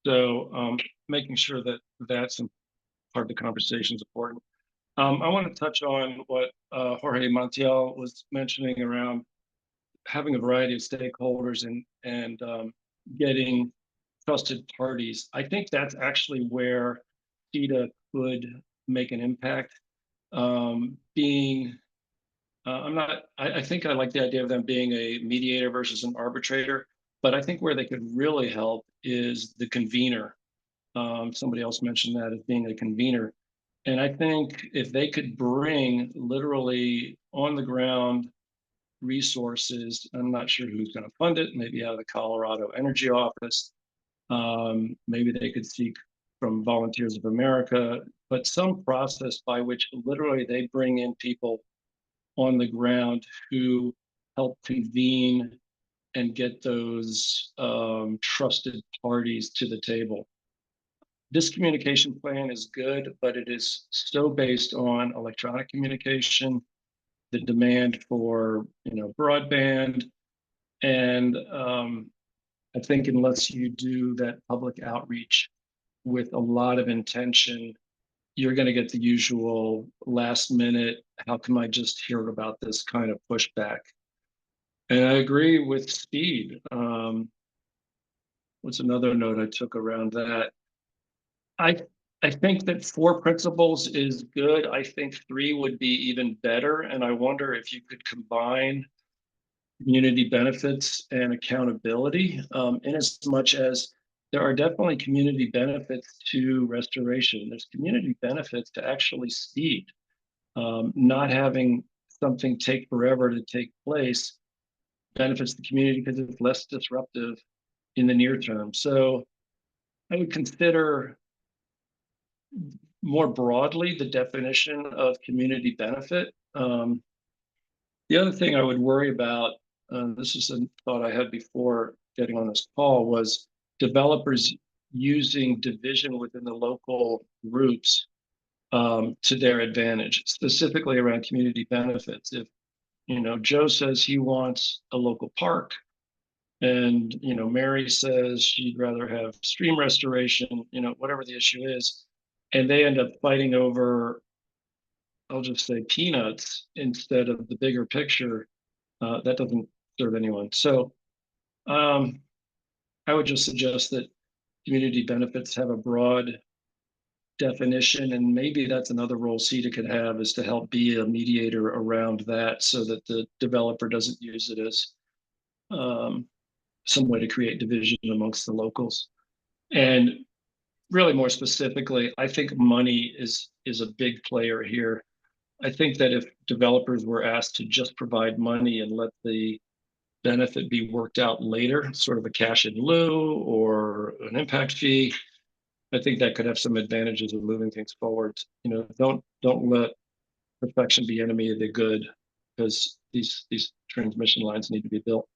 So making sure that that's part of the conversation is important. I want to touch on what Jorge Montiel was mentioning around having a variety of stakeholders and getting trusted parties. I think that's actually where CETA could make an impact. I think I like the idea of them being a mediator versus an arbitrator, but I think where they could really help is the convener. Somebody else mentioned that as being a convener. And I think if they could bring literally on the ground resources, I'm not sure who's going to fund it, maybe out of the Colorado Energy Office, maybe they could seek from Volunteers of America, but some process by which literally they bring in people on the ground who help convene and get those trusted parties to the table. This communication plan is good, but it is so based on electronic communication, the demand for broadband, and I think unless you do that public outreach with a lot of intention, you're going to get the usual last minute, how come I just hear about this kind of pushback? And I agree with speed. What's another note I took around that? I think that 4 principles is good. I think 3 would be even better. And I wonder if you could combine community benefits and accountability, in as much as there are definitely community benefits to restoration. There's community benefits to actually speed. Not having something take forever to take place benefits the community because it's less disruptive in the near term. So I would consider more broadly the definition of community benefit. The other thing I would worry about, this is a thought I had before getting on this call, was developers using division within the local groups to their advantage, specifically around community benefits. If Joe says he wants a local park, and Mary says she'd rather have stream restoration, whatever the issue is, and they end up fighting over, I'll just say, peanuts instead of the bigger picture, that doesn't serve anyone. So I would just suggest that community benefits have a broad definition, and maybe that's another role CETA could have, is to help be a mediator around that so that the developer doesn't use it as some way to create division amongst the locals. And really more specifically, I think money is a big player here. I think that if developers were asked to just provide money and let the benefit be worked out later, sort of a cash in lieu or an impact fee, I think that could have some advantages of moving things forward. Don't let perfection be enemy of the good, because these transmission lines need to be built.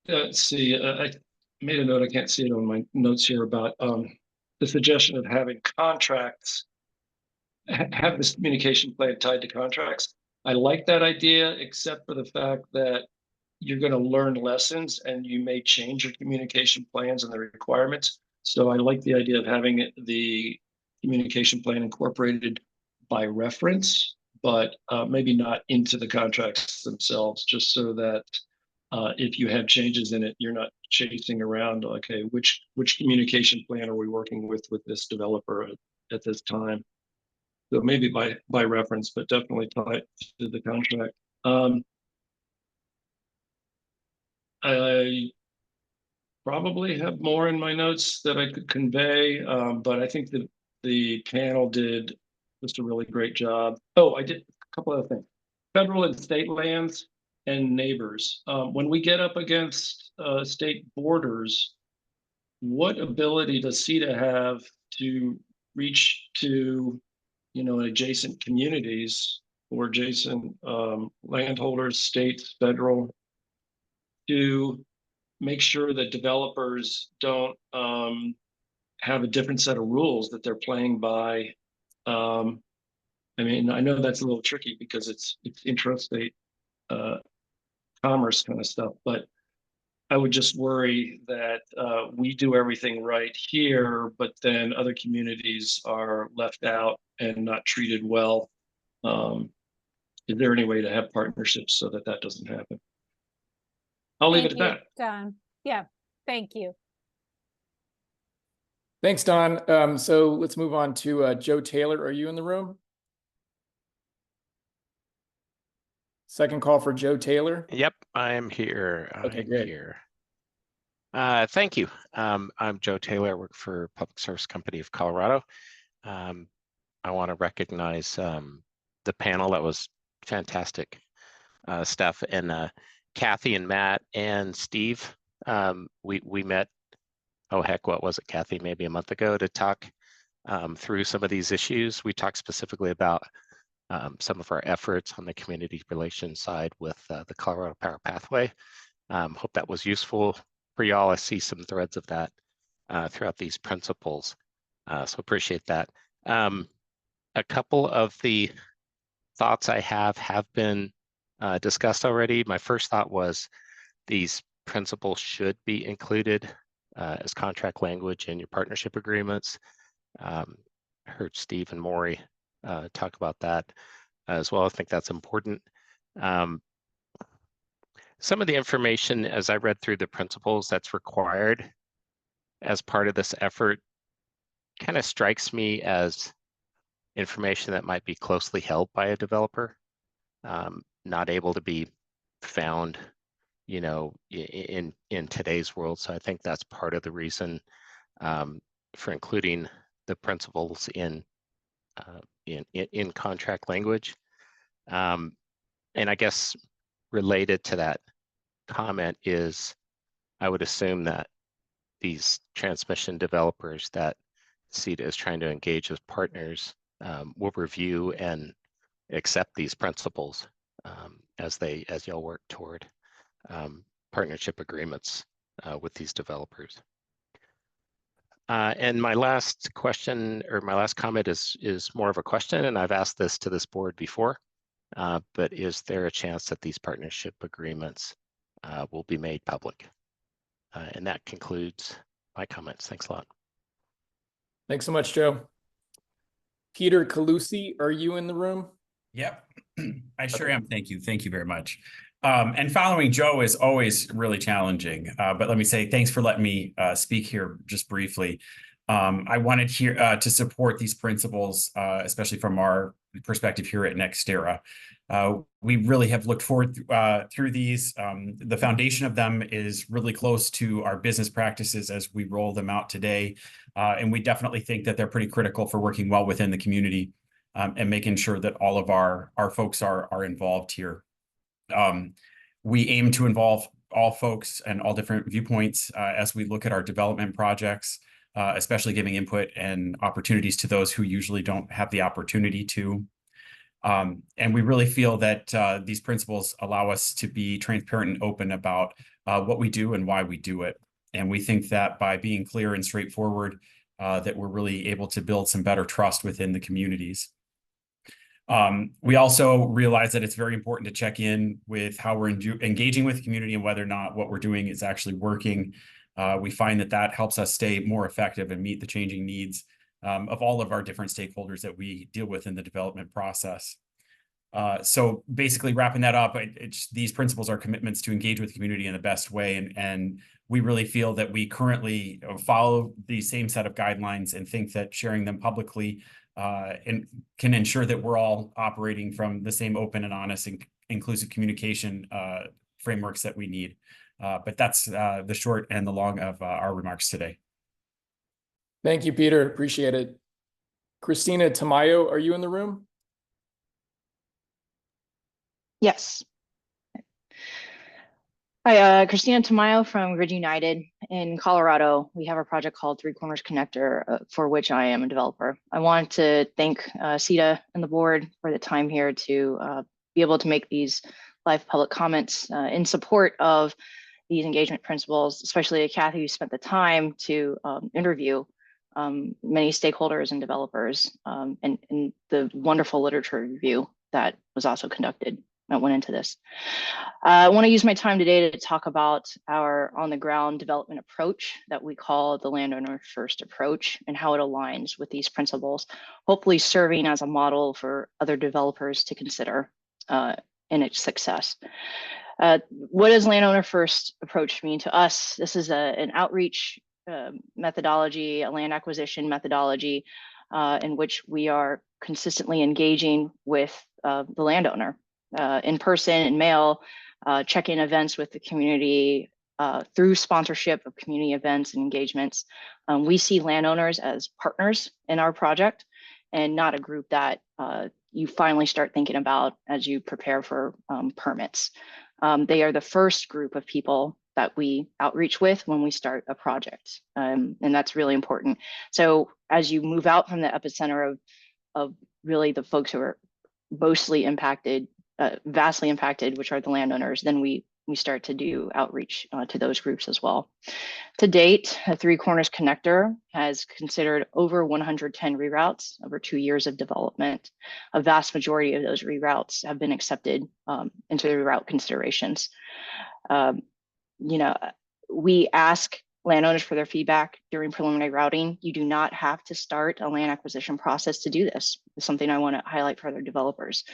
Let's see. I made a note. I can't see it on my notes here about the suggestion of having contracts, have this communication plan tied to contracts. I like that idea, except for the fact that you're going to learn lessons and you may change your communication plans and the requirements. So I like the idea of having the communication plan incorporated by reference, but maybe not into the contracts themselves, just so that if you have changes in it, you're not chasing around, okay, which communication plan are we working with this developer at this time? So maybe by reference, but definitely tied to the contract. I probably have more in my notes that I could convey, but I think that the panel did just a really great job. Oh, I did a couple other things. Federal and state lands and neighbors. When we get up against state borders, what ability does CETA have to reach to adjacent communities or adjacent landholders, states, federal, to make sure that developers don't have a different set of rules that they're playing by? I mean, I know that's a little tricky because it's intrastate commerce kind of stuff, but I would just worry that we do everything right here, but then other communities are left out and not treated well. Is there any way to have partnerships so that that doesn't happen? I'll leave it Thank at you, that. Don. Yeah, thank you. Thanks, Don. So let's move on to Joe Taylor. Are you in the room? Second call for Joe Taylor. Yep, I am here. Okay, I'm great. here. Thank you. I'm Joe Taylor. I work for Public Service Company of Colorado. I want to recognize the panel. That was fantastic stuff. And Kathy and Matt and Steve, we met, oh heck, what was it, Kathy, maybe a month ago to talk through some of these issues. We talked specifically about some of our efforts on the community relations side with the Colorado Power Pathway. Hope that was useful for y'all. I see some threads of that throughout these principles, so appreciate that. A couple of the thoughts I have been discussed already. My first thought was these principles should be included as contract language in your partnership agreements. Heard Steve and Maury talk about that as well. I think that's important. Some of the information, as I read through the principles that's required as part of this effort, kind of strikes me as information that might be closely held by a developer, not able to be found, you know, in today's world. So I think that's part of the reason for including the principles in contract language. And I guess related to that comment is, I would assume that these transmission developers that CETA is trying to engage as partners will review and accept these principles as y'all work toward partnership agreements with these developers. And my last question, or my last comment, is more of a question, and I've asked this to this board before, but is there a chance that these partnership agreements will be made public? And that concludes my comments. Thanks a lot. Thanks so much, Joe. Peter Calusi, are you in the room? Yep, I sure am. Thank you. Thank you very much. And following Joe is always really challenging, but let me say thanks for letting me speak here just briefly. I wanted here to support these principles, especially from our perspective here at NextEra. We really have looked forward through these. The foundation of them is really close to our business practices as we roll them out today. And we definitely think that they're pretty critical for working well within the community and making sure that all of our folks are involved here. We aim to involve all folks and all different viewpoints as we look at our development projects, especially giving input and opportunities to those who usually don't have the opportunity to. And we really feel that these principles allow us to be transparent and open about what we do and why we do it. And we think that by being clear and straightforward, that we're really able to build some better trust within the communities. We also realize that it's very important to check in with how we're engaging with the community and whether or not what we're doing is actually working. We find that that helps us stay more effective and meet the changing needs of all of our different stakeholders that we deal with in the development process. So basically wrapping that up, these principles are commitments to engage with the community in the best way. And we really feel that we currently follow the same set of guidelines and think that sharing them publicly and can ensure that we're all operating from the same open and honest and inclusive communication frameworks that we need. But that's the short and the long of our remarks today. Thank you, Peter. Appreciate it. Christina Tamayo, are you in the room? Yes. Hi, Christina Tamayo from Grid United in Colorado. We have a project called Three Corners Connector, for which I am a developer. I want to thank CETA and the board for the time here to be able to make these live public comments in support of these engagement principles, especially Kathy, who spent the time to interview many stakeholders and developers, and the wonderful literature review that was also conducted that went into this. I want to use my time today to talk about our on-the-ground development approach that we call the landowner first approach and how it aligns with these principles, hopefully serving as a model for other developers to consider in its success. What does landowner first approach mean to us? This is an outreach methodology, a land acquisition methodology in which we are consistently engaging with the landowner in person, in mail, check-in events with the community, through sponsorship of community events and engagements. We see landowners as partners in our project and not a group that you finally start thinking about as you prepare for permits. They are the first group of people that we outreach with when we start a project. And that's really important. So as you move out from the epicenter of really the folks who are mostly impacted, vastly impacted, which are the landowners, then we start to do outreach to those groups as well. To date, the Three Corners Connector has considered over 110 reroutes over 2 years of development. A vast majority of those reroutes have been accepted into the reroute considerations. You know, we ask landowners for their feedback during preliminary routing. You do not have to start a land acquisition process to do this. It's something I want to highlight for other developers.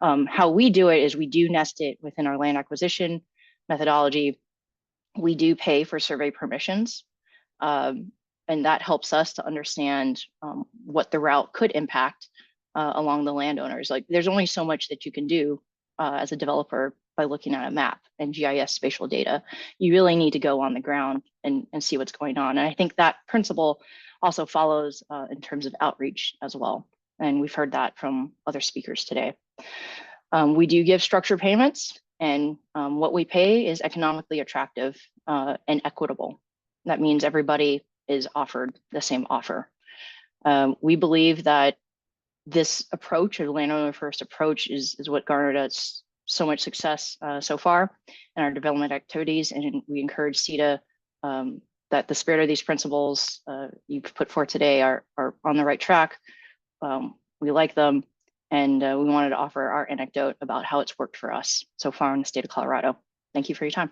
How we do it is we do nest it within our land acquisition methodology. We do pay for survey permissions, and that helps us to understand what the route could impact along the landowners. Like, there's only so much that you can do as a developer by looking at a map and GIS spatial data. You really need to go on the ground and see what's going on. And I think that principle also follows in terms of outreach as well. And we've heard that from other speakers today. We do give structured payments, and what we pay is economically attractive and equitable. That means everybody is offered the same offer. We believe that this approach, or the landowner first approach, is what garnered us so much success so far in our development activities. And we encourage CETA that the spirit of these principles you've put forth today are on the right track. We like them, and we wanted to offer our anecdote about how it's worked for us so far in the state of Colorado. Thank you for your time.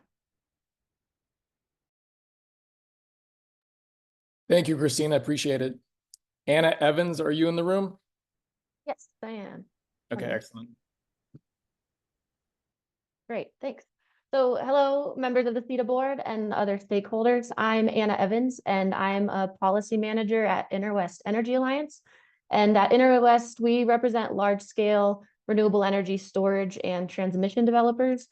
Thank you, Christine. I appreciate it. Anna Evans, are you in the room? Yes, I am. Okay, excellent. Great, thanks. So hello, members of the CETA board and other stakeholders. I'm Anna Evans, and I'm a policy manager at Inner West Energy Alliance. And at Inner West, we represent large-scale renewable energy storage and transmission developers,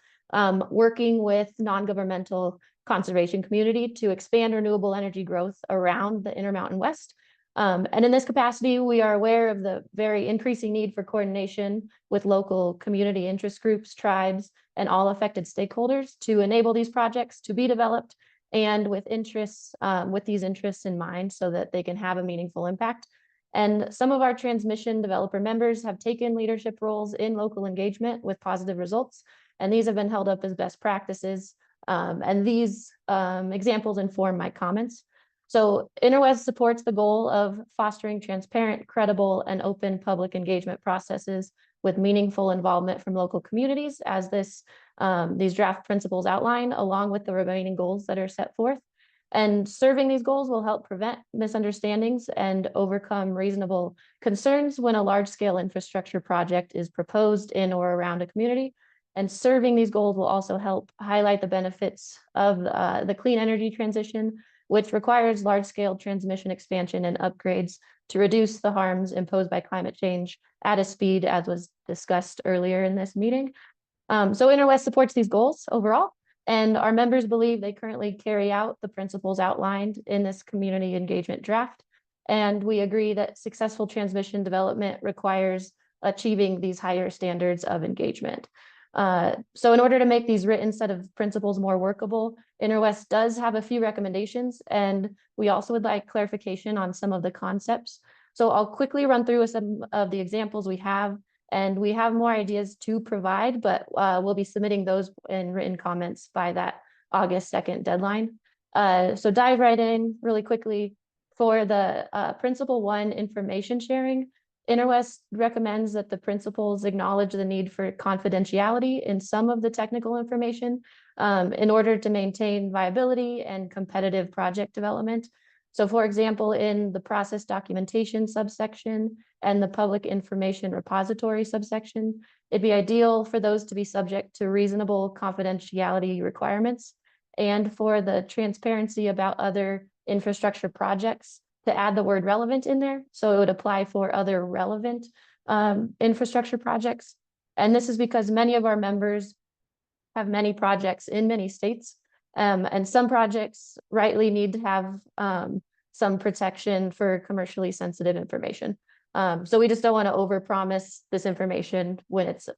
working with non-governmental conservation community to expand renewable energy growth around the Intermountain West. And in this capacity, we are aware of the very increasing need for coordination with local community interest groups, tribes, and all affected stakeholders to enable these projects to be developed, and with interests, with these interests in mind, so that they can have a meaningful impact. And some of our transmission developer members have taken leadership roles in local engagement with positive results, and these have been held up as best practices. And these examples inform my comments. So Inner West supports the goal of fostering transparent, credible, and open public engagement processes with meaningful involvement from local communities, as these draft principles outline, along with the remaining goals that are set forth. And serving these goals will help prevent misunderstandings and overcome reasonable concerns when a large-scale infrastructure project is proposed in or around a community. And serving these goals will also help highlight the benefits of the clean energy transition, which requires large-scale transmission expansion and upgrades to reduce the harms imposed by climate change at a speed, as was discussed earlier in this meeting. So Inner West supports these goals overall, and our members believe they currently carry out the principles outlined in this community engagement draft. And we agree that successful transmission development requires achieving these higher standards of engagement. So in order to make these written set of principles more workable, Inner West does have a few recommendations, and we also would like clarification on some of the concepts. So I'll quickly run through some of the examples we have, and we have more ideas to provide, but we'll be submitting those in written comments by that August 2nd deadline. So dive right in really quickly. For the Principle 1, information sharing, Inner West recommends that the principles acknowledge the need for confidentiality in some of the technical information in order to maintain viability and competitive project development. So for example, in the process documentation subsection and the public information repository subsection, it'd be ideal for those to be subject to reasonable confidentiality requirements and for the transparency about other infrastructure projects to add the word relevant in there. So it would apply for other relevant infrastructure projects. And this is because many of our members have many projects in many states. And some projects rightly need to have some protection for commercially sensitive information. So we just don't want to overpromise this information when it's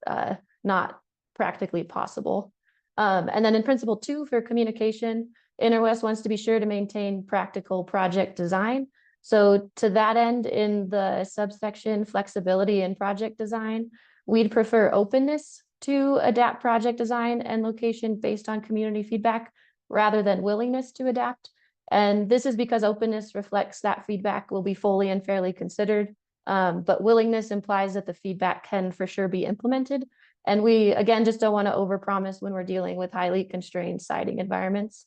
not practically possible. And then in principle 2 for communication, Interwest wants to be sure to maintain practical project design. So to that end, in the subsection flexibility in project design, we'd prefer openness to adapt project design and location based on community feedback rather than willingness to adapt. And this is because openness reflects that feedback will be fully and fairly considered, but willingness implies that the feedback can for sure be implemented. And we, again, just don't want to overpromise when we're dealing with highly constrained siting environments.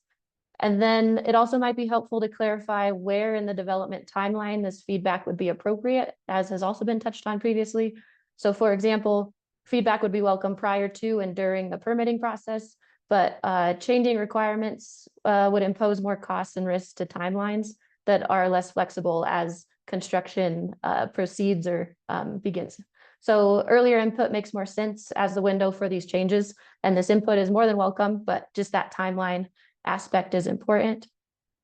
And then it also might be helpful to clarify where in the development timeline this feedback would be appropriate, as has also been touched on previously. So for example, feedback would be welcome prior to and during the permitting process, but changing requirements would impose more costs and risks to timelines that are less flexible as construction proceeds or begins. So earlier input makes more sense as the window for these changes, and this input is more than welcome, but just that timeline aspect is important.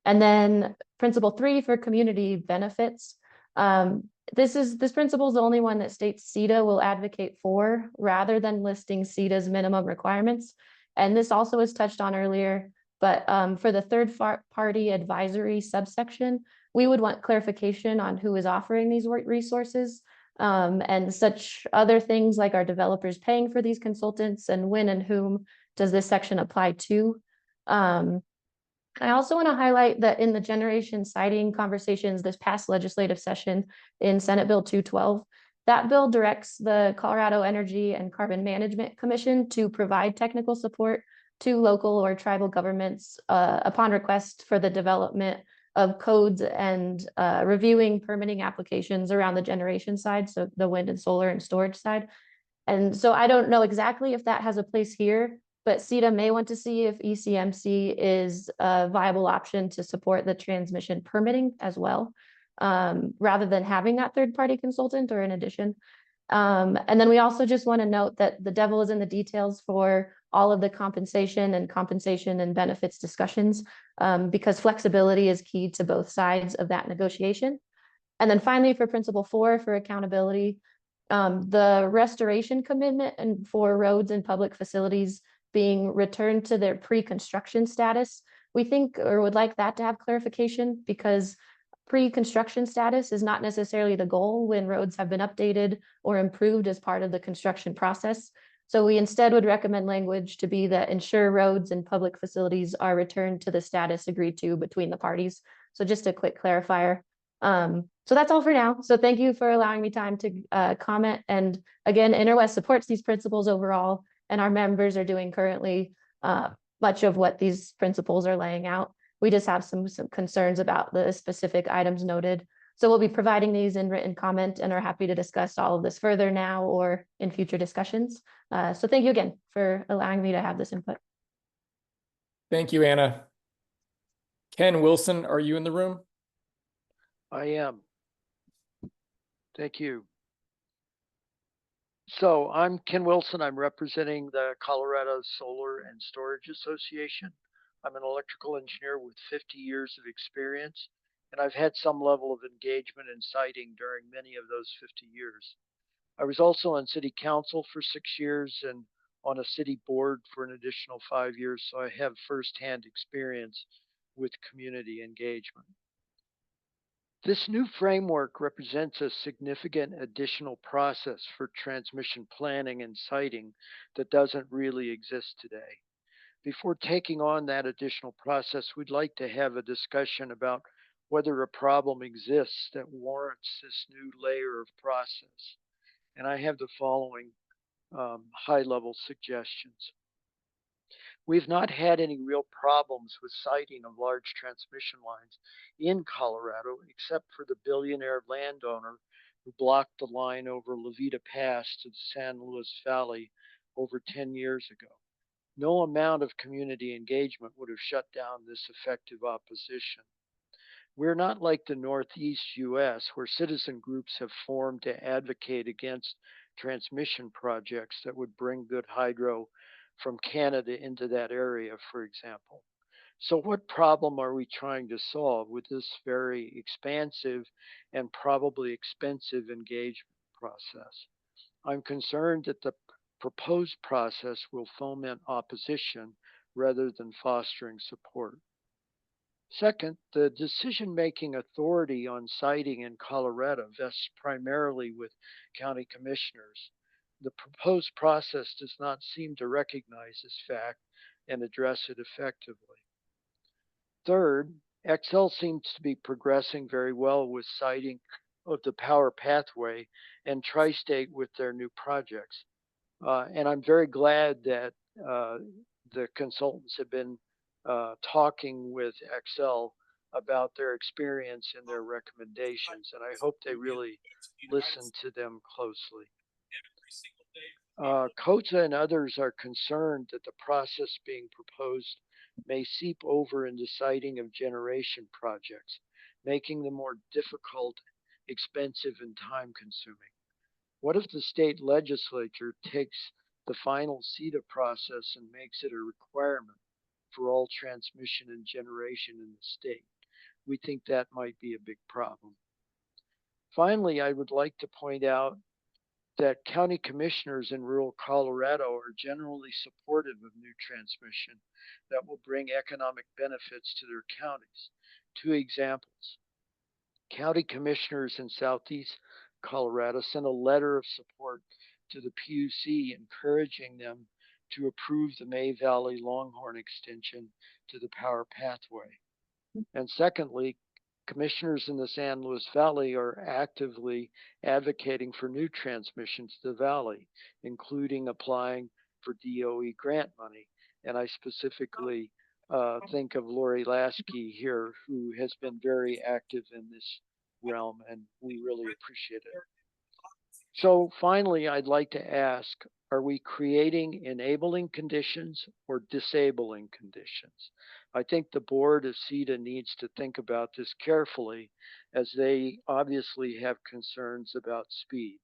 And then principle 3 for community benefits. This principle is the only one that states CETA will advocate for rather than listing CETA's minimum requirements. And this also was touched on earlier, but for the third party advisory subsection, we would want clarification on who is offering these resources and such other things like are developers paying for these consultants and when and whom does this section apply to. I also want to highlight that in the generation siting conversations this past legislative session in Senate Bill 212, that bill directs the Colorado Energy and Carbon Management Commission to provide technical support to local or tribal governments upon request for the development of codes and reviewing permitting applications around the generation side, so the wind and solar and storage side. And so I don't know exactly if that has a place here, but CETA may want to see if ECMC is a viable option to support the transmission permitting as well, rather than having that third-party consultant or in addition. And then we also just want to note that the devil is in the details for all of the compensation and benefits discussions, because flexibility is key to both sides of that negotiation. And then finally, for principle 4, for accountability, the restoration commitment and for roads and public facilities being returned to their pre-construction status, we think or would like that to have clarification, because pre-construction status is not necessarily the goal when roads have been updated or improved as part of the construction process. So we instead would recommend language to be that ensure roads and public facilities are returned to the status agreed to between the parties. So just a quick clarifier. So that's all for now. So thank you for allowing me time to comment. And again, Interwest supports these principles overall, and our members are doing currently much of what these principles are laying out. We just have some concerns about the specific items noted. So we'll be providing these in written comment and are happy to discuss all of this further now or in future discussions. So thank you again for allowing me to have this input. Thank you, Anna. Ken Wilson, are you in the room? I am. Thank you. So I'm Ken Wilson. I'm representing the Colorado Solar and Storage Association. I'm an electrical engineer with 50 years of experience, and I've had some level of engagement in siting during many of those 50 years. I was also on city council for 6 years and on a city board for an additional 5 years, so I have firsthand experience with community engagement. This new framework represents a significant additional process for transmission planning and siting that doesn't really exist today. Before taking on that additional process, we'd like to have a discussion about whether a problem exists that warrants this new layer of process. And I have the following high-level suggestions. We've not had any real problems with siting of large transmission lines in Colorado, except for the billionaire landowner who blocked the line over La Vita Pass to the San Luis Valley over 10 years ago. No amount of community engagement would have shut down this effective opposition. We're not like the Northeast US, where citizen groups have formed to advocate against transmission projects that would bring good hydro from Canada into that area, for example. So what problem are we trying to solve with this very expansive and probably expensive engagement process? I'm concerned that the proposed process will foment opposition rather than fostering support. Second, the decision-making authority on siting in Colorado vests primarily with county commissioners. The proposed process does not seem to recognize this fact and address it effectively. Third, Xcel seems to be progressing very well with siting of the Power Pathway and Tri-State with their new projects. And I'm very glad that the consultants have been talking with Xcel about their experience and their recommendations, and I hope they really listen to them closely. COTA and others are concerned that the process being proposed may seep over into siting of generation projects, making them more difficult, expensive, and time-consuming. What if the state legislature takes the final CETA process and makes it a requirement for all transmission and generation in the state? We think that might be a big problem. Finally, I would like to point out that county commissioners in rural Colorado are generally supportive of new transmission that will bring economic benefits to their counties. Two examples. County commissioners in southeast Colorado sent a letter of support to the PUC encouraging them to approve the May Valley Longhorn extension to the Power Pathway. And secondly, commissioners in the San Luis Valley are actively advocating for new transmission to the valley, including applying for DOE grant money. And I specifically think of Lori Lasky here, who has been very active in this realm, and we really appreciate it. So finally, I'd like to ask, are we creating enabling conditions or disabling conditions? I think the board of CETA needs to think about this carefully, as they obviously have concerns about speed.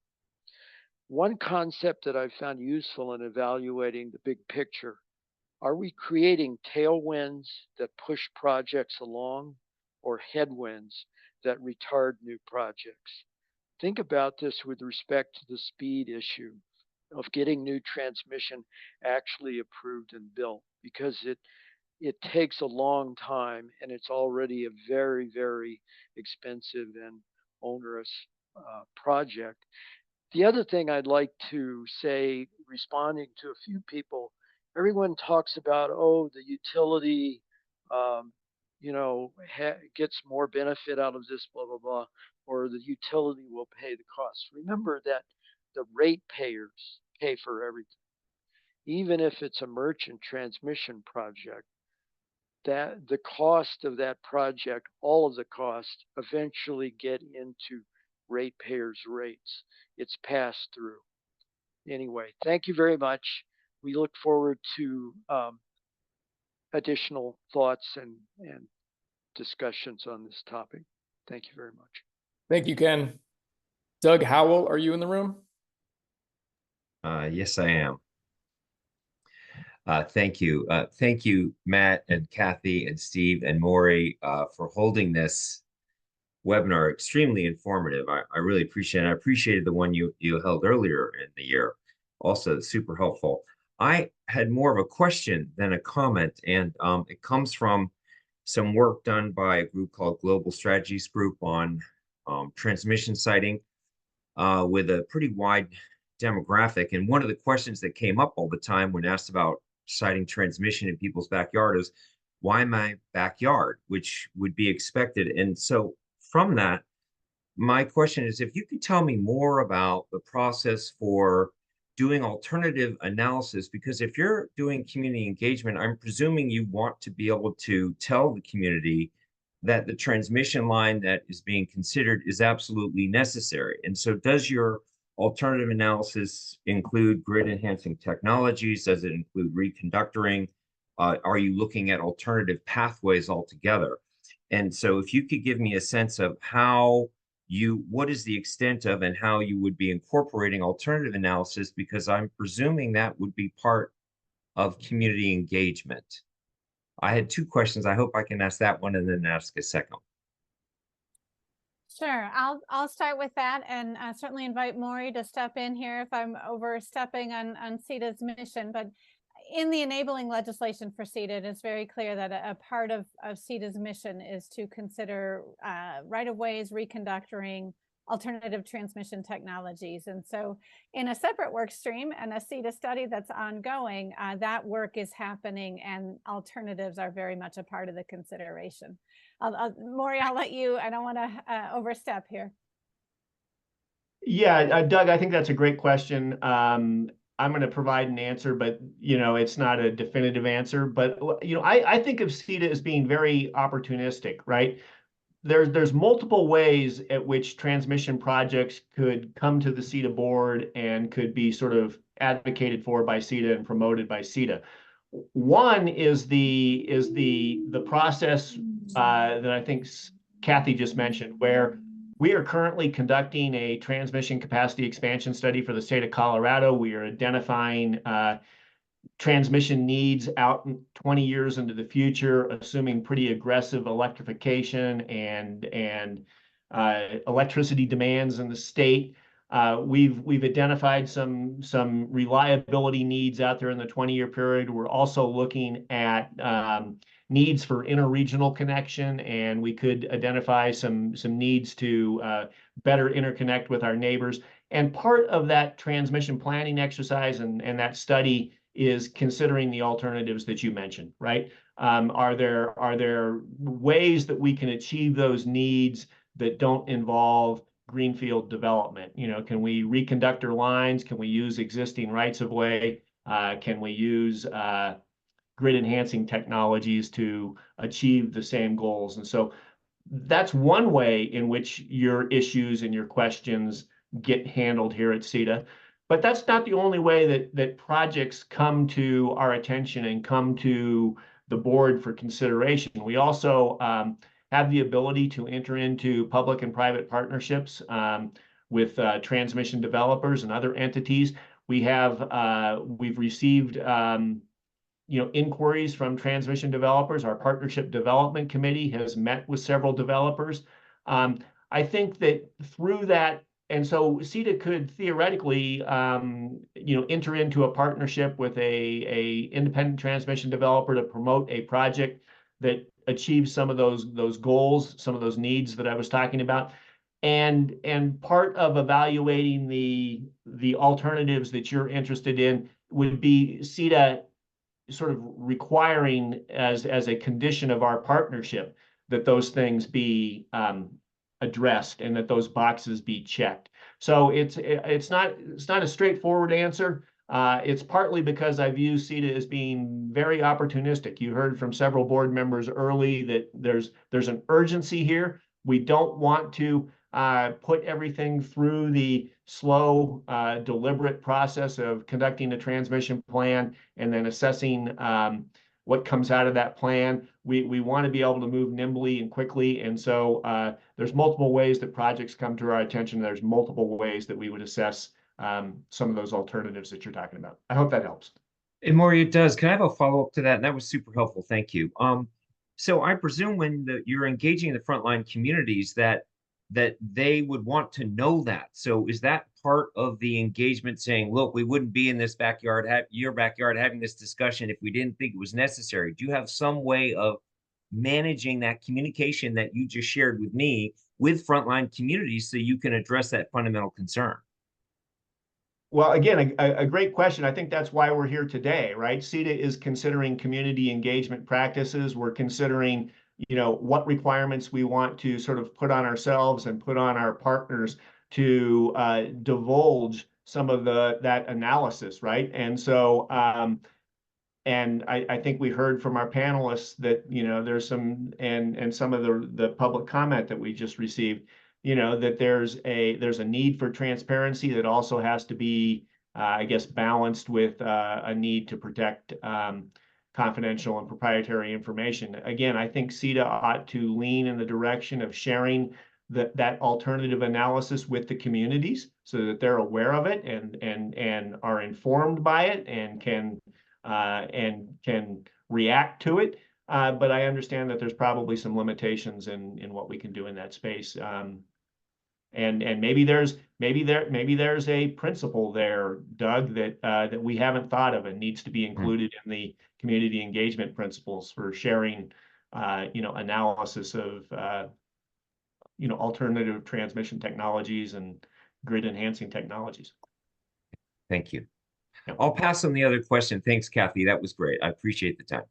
One concept that I've found useful in evaluating the big picture: are we creating tailwinds that push projects along, or headwinds that retard new projects? Think about this with respect to the speed issue of getting new transmission actually approved and built, because it takes a long time, and it's already a very, very expensive and onerous project. The other thing I'd like to say, responding to a few people, everyone talks about, oh, the utility, gets more benefit out of this, blah, blah, blah, or the utility will pay the cost. Remember that the ratepayers pay for everything. Even if it's a merchant transmission project, that the cost of that project, all of the costs, eventually get into ratepayers' rates. It's passed through. Anyway, thank you very much. We look forward to additional thoughts and discussions on this topic. Thank you very much. Thank you, Ken. Doug Howell, are you in the room? Yes, I am. Thank you. Thank you, Matt and Kathy and Steve and Maury, for holding this webinar. Extremely informative. I really appreciate it. I appreciated the one you held earlier in the year. Also super helpful. I had more of a question than a comment, and it comes from some work done by a group called Global Strategies Group on transmission siting with a pretty wide demographic. And one of the questions that came up all the time when asked about siting transmission in people's backyard is, why my backyard, which would be expected. And so from that, my question is, if you could tell me more about the process for doing alternative analysis? Because if you're doing community engagement, I'm presuming you want to be able to tell the community that the transmission line that is being considered is absolutely necessary. And so does your alternative analysis include grid enhancing technologies? Does it include reconductoring? Are you looking at alternative pathways altogether? And so if you could give me a sense of what is the extent of and how you would be incorporating alternative analysis, because I'm presuming that would be part of community engagement. I had two questions. I hope I can ask that one and then ask a second. Sure, I'll start with that, and certainly invite Maury to step in here if I'm overstepping on CETA's mission. But in the enabling legislation for CETA, it is very clear that a part of CETA's mission is to consider right-of-ways, reconductoring, alternative transmission technologies. And so in a separate work stream and a CETA study that's ongoing, that work is happening and alternatives are very much a part of the consideration. Maury, I'll let you, I don't want to overstep here. Yeah, Doug, I think that's a great question. I'm going to provide an answer, but, it's not a definitive answer. But, I think of CETA as being very opportunistic, right? There's multiple ways at which transmission projects could come to the CETA board and could be sort of advocated for by CETA and promoted by CETA. One is the process that I think Kathy just mentioned, where we are currently conducting a transmission capacity expansion study for the state of Colorado. We are identifying transmission needs out 20 years into the future, assuming pretty aggressive electrification and electricity demands in the state. We've identified some reliability needs out there in the 20-year period. We're also looking at needs for interregional connection, and we could identify some needs to better interconnect with our neighbors. And part of that transmission planning exercise and that study is considering the alternatives that you mentioned, right? Are there ways that we can achieve those needs that don't involve greenfield development? Can we reconductor lines? Can we use existing rights of way? Can we use grid enhancing technologies to achieve the same goals? And so that's one way in which your issues and your questions get handled here at CETA. But that's not the only way that projects come to our attention and come to the board for consideration. We also have the ability to enter into public and private partnerships with transmission developers and other entities. We've received inquiries from transmission developers. Our partnership development committee has met with several developers. I think that through that, and so CETA could theoretically, enter into a partnership with a independent transmission developer to promote a project that achieves some of those goals, some of those needs that I was talking about. And part of evaluating the alternatives that you're interested in would be CETA sort of requiring as a condition of our partnership that those things be addressed and that those boxes be checked. So it's not a straightforward answer. It's partly because I view CETA as being very opportunistic. You heard from several board members early that there's an urgency here. We don't want to put everything through the slow, deliberate process of conducting a transmission plan and then assessing what comes out of that plan. We want to be able to move nimbly and quickly. And so there's multiple ways that projects come to our attention. There's multiple ways that we would assess some of those alternatives that you're talking about. I hope that helps. And Maury, it does. Can I have a follow-up to that? And that was super helpful. Thank you. So I presume when you're engaging the frontline communities that they would want to know that. So is that part of the engagement saying, look, we wouldn't be in this backyard, your backyard, having this discussion if we didn't think it was necessary? Do you have some way of managing that communication that you just shared with me with frontline communities so you can address that fundamental concern? Well, again, a great question. I think that's why we're here today, right? CETA is considering community engagement practices. We're considering what requirements we want to sort of put on ourselves and put on our partners to divulge some of that analysis, right? And so, and I think we heard from our panelists that, you know, there's some, and some of the public comment that we just received, you know, that there's a need for transparency that also has to be, I guess, balanced with a need to protect confidential and proprietary information. Again, I think CETA ought to lean in the direction of sharing that alternative analysis with the communities so that they're aware of it and are informed by it and can react to it. But I understand that there's probably some limitations in what we can do in that space. And maybe there's a principle there, Doug, that we haven't thought of and needs to be included in the community engagement principles for sharing, you know, analysis of you know, alternative transmission technologies and grid enhancing technologies. Thank you. I'll pass on the other question. Thanks, Kathy. That was great. I appreciate the time.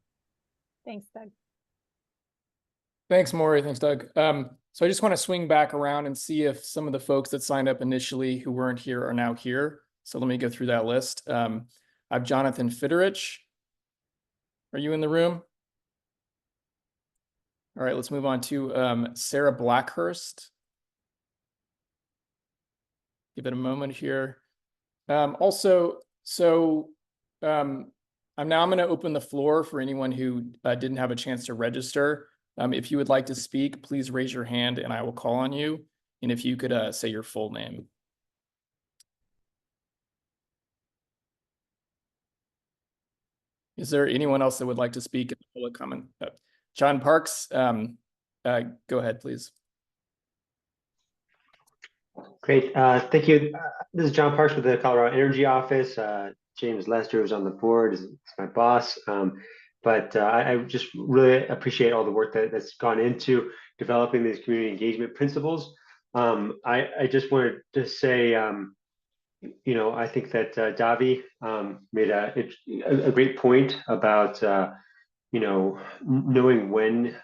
Thanks, Doug. Thanks, Maury. Thanks, Doug. So I just want to swing back around and see if some of the folks that signed up initially who weren't here are now here. So let me go through that list. I have Jonathan Fitterich. Are you in the room? All right, let's move on to Sarah Blackhurst. Give it a moment here. I'm going to open the floor for anyone who didn't have a chance to register. If you would like to speak, please raise your hand and I will call on you. And if you could say your full name. Is there anyone else that would like to speak in the public comment? John Parks, go ahead, please. Great, thank you. This is John Parks with the Colorado Energy Office. James Lester is on the board, is my boss. But I just really appreciate all the work that's gone into developing these community engagement principles. I just wanted to say, you know, I think that Davi made a great point about, you know, knowing when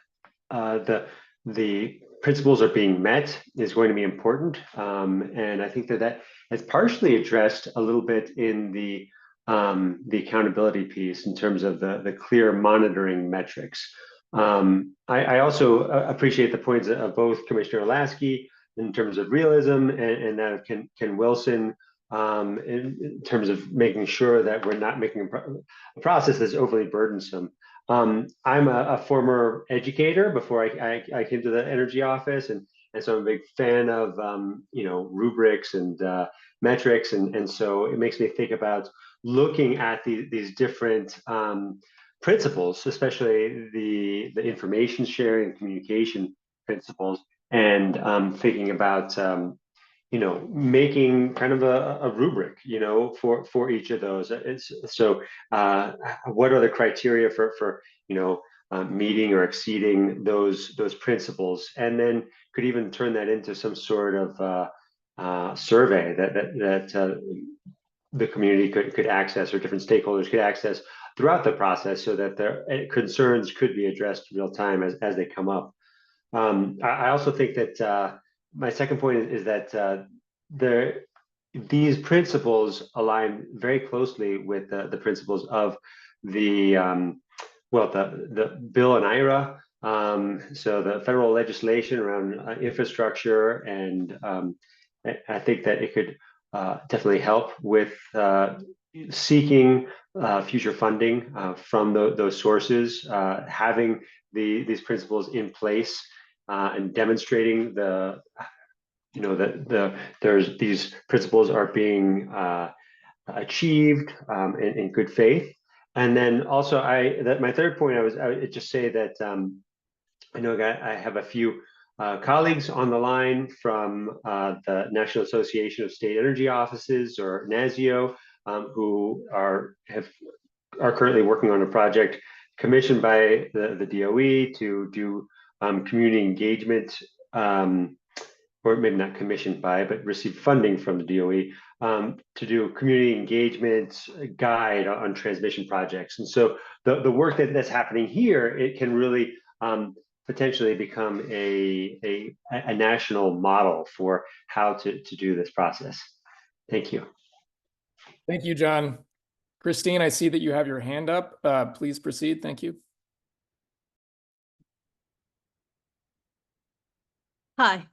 the principles are being met is going to be important. And I think that is partially addressed a little bit in the accountability piece in terms of the clear monitoring metrics. I also appreciate the points of both Commissioner Lasky in terms of realism and that of Ken Wilson in terms of making sure that we're not making a process that's overly burdensome. I'm a former educator before I came to the energy office, and so I'm a big fan of you know, rubrics and metrics, and so it makes me think about looking at these different principles, especially the information sharing and communication principles, and thinking about you know, making kind of a rubric, you know, for each of those. So what are the criteria for you know, meeting or exceeding those principles, and then could even turn that into some sort of survey that the community could access, or different stakeholders could access throughout the process, so that their concerns could be addressed real time as they come up. I also think that my second point is that these principles align very closely with the principles of the bill and IRA. So the federal legislation around infrastructure, and I think that it could definitely help with seeking future funding from those sources, having these principles in place, and demonstrating you know, that these principles are being achieved in good faith. And then also my third point, I would just say that I know I have a few colleagues on the line from the National Association of State Energy Offices, or NASEO, who are currently working on a project commissioned by the DOE to do community engagement, or maybe not commissioned by, but received funding from the DOE to do a community engagement guide on transmission projects. And so the work that's happening here, it can really potentially become a national model for how to do this process. Thank you. Thank you, John. Christine, I see that you have your hand up. Please proceed. Thank you. Hi,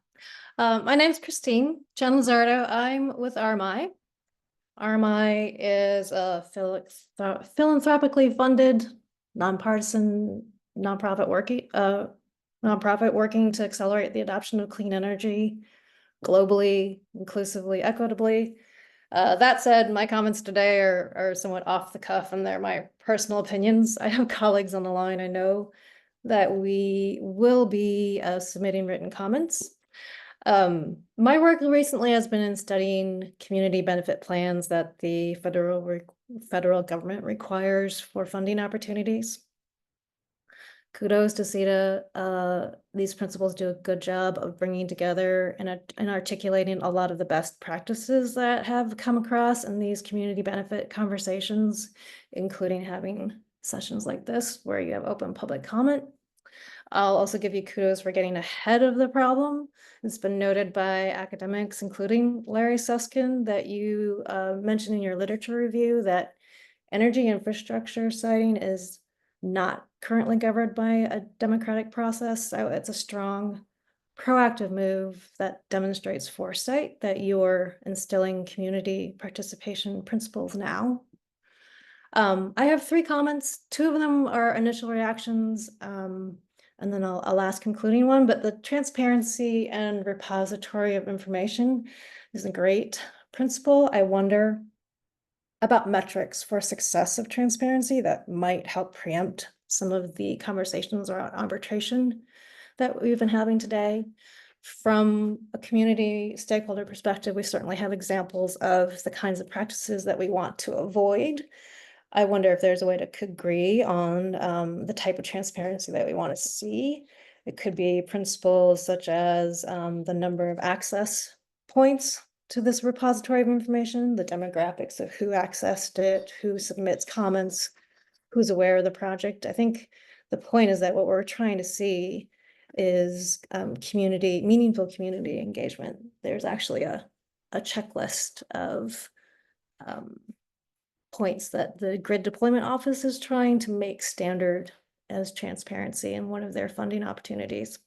my name's Christine Gianlazzardo. I'm with RMI. RMI is a philanthropically funded, nonpartisan nonprofit working to accelerate the adoption of clean energy globally, inclusively, equitably. That said, my comments today are somewhat off the cuff and they're my personal opinions. I have colleagues on the line. I know that we will be submitting written comments. My work recently has been in studying community benefit plans that the federal government requires for funding opportunities. Kudos to CETA. These principles do a good job of bringing together and articulating a lot of the best practices that have come across in these community benefit conversations, including having sessions like this where you have open public comment. I'll also give you kudos for getting ahead of the problem. It's been noted by academics, including Larry Susskind, that you mentioned in your literature review that energy infrastructure siting is not currently governed by a democratic process. So it's a strong, proactive move that demonstrates foresight that you're instilling community participation principles now. I have 3 comments. 2 of them are initial reactions, and then I'll ask concluding one, but the transparency and repository of information is a great principle. I wonder about metrics for success of transparency that might help preempt some of the conversations around arbitration that we've been having today. From a community stakeholder perspective, we certainly have examples of the kinds of practices that we want to avoid. I wonder if there's a way to agree on the type of transparency that we want to see. It could be principles such as the number of access points to this repository of information, the demographics of who accessed it, who submits comments, who's aware of the project. I think the point is that what we're trying to see is meaningful community engagement. There's actually a checklist of points that the Grid Deployment Office is trying to make standard as transparency in one of their funding opportunities.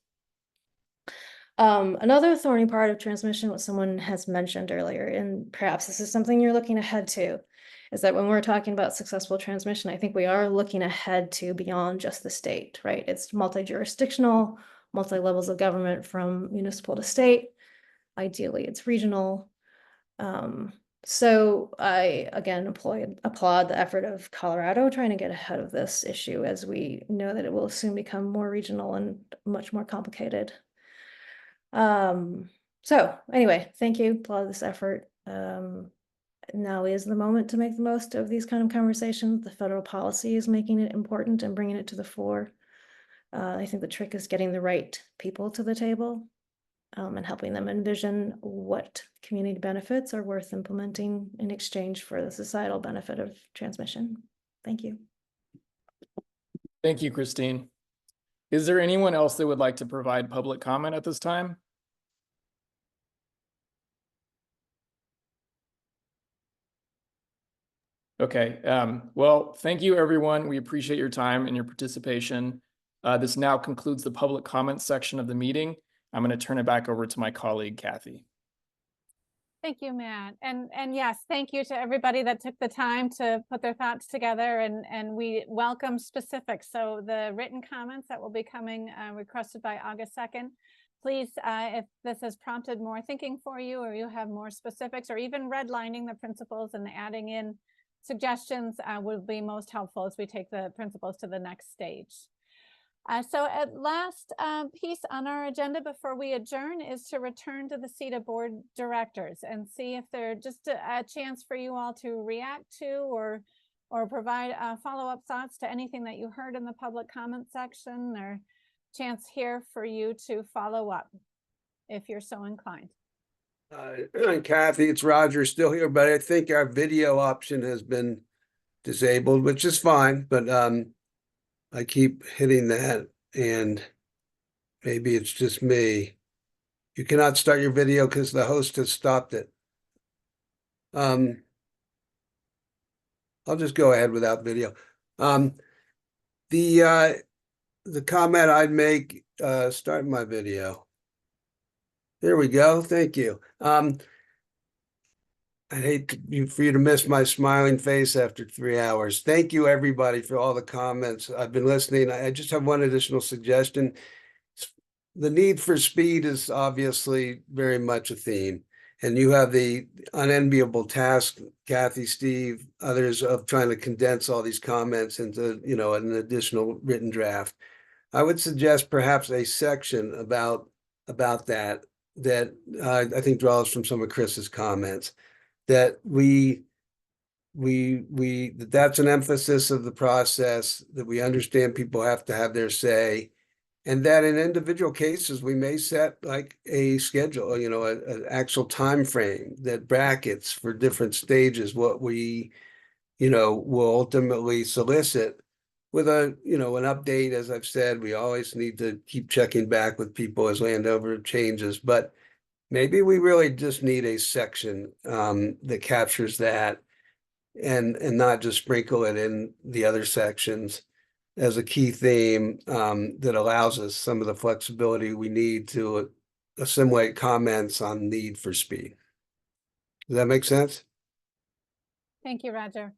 Another thorny part of transmission, what someone has mentioned earlier, and perhaps this is something you're looking ahead to, is that when we're talking about successful transmission, I think we are looking ahead to beyond just the state, right? It's multi-jurisdictional, multi-levels of government from municipal to state. Ideally, it's regional. So I, again, applaud the effort of Colorado trying to get ahead of this issue, as we know that it will soon become more regional and much more complicated. So anyway, thank you, applaud this effort. Now is the moment to make the most of these kind of conversations. The federal policy is making it important and bringing it to the fore. I think the trick is getting the right people to the table. And helping them envision what community benefits are worth implementing in exchange for the societal benefit of transmission. Thank you. Thank you, Christine. Is there anyone else that would like to provide public comment at this time? Okay, well, thank you, everyone. We appreciate your time and your participation. This now concludes the public comment section of the meeting. I'm going to turn it back over to my colleague, Kathy. Thank you, Matt. And yes, thank you to everybody that took the time to put their thoughts together, and we welcome specifics. So the written comments that will be coming requested by August 2nd, please, if this has prompted more thinking for you, or you have more specifics, or even redlining the principles and adding in suggestions would be most helpful as we take the principles to the next stage. So at last piece on our agenda before we adjourn is to return to the CETA board directors and see if there's just a chance for you all to react to or provide follow-up thoughts to anything that you heard in the public comment section, or chance here for you to follow up if you're so inclined. Kathy, it's Roger still here, but I think our video option has been disabled, which is fine, but I keep hitting that, and maybe it's just me. You cannot start your video because the host has stopped it. I'll just go ahead without video. The comment I'd make, start my video. There we go. Thank you. I'd hate for you to miss my smiling face after 3 hours. Thank you, everybody, for all the comments. I've been listening. I just have one additional suggestion. The need for speed is obviously very much a theme. And you have the unenviable task, Kathy, Steve, others, of trying to condense all these comments into, an additional written draft. I would suggest perhaps a section about that I think draws from some of Chris's comments, that that's an emphasis of the process, that we understand people have to have their say, and that in individual cases, we may set like a schedule, an actual time frame that brackets for different stages what we, will ultimately solicit with an update. As I've said, we always need to keep checking back with people as Landover changes, but maybe we really just need a section that captures that and not just sprinkle it in the other sections as a key theme that allows us some of the flexibility we need to assimilate comments on need for speed. Does that make sense? Thank you, Roger.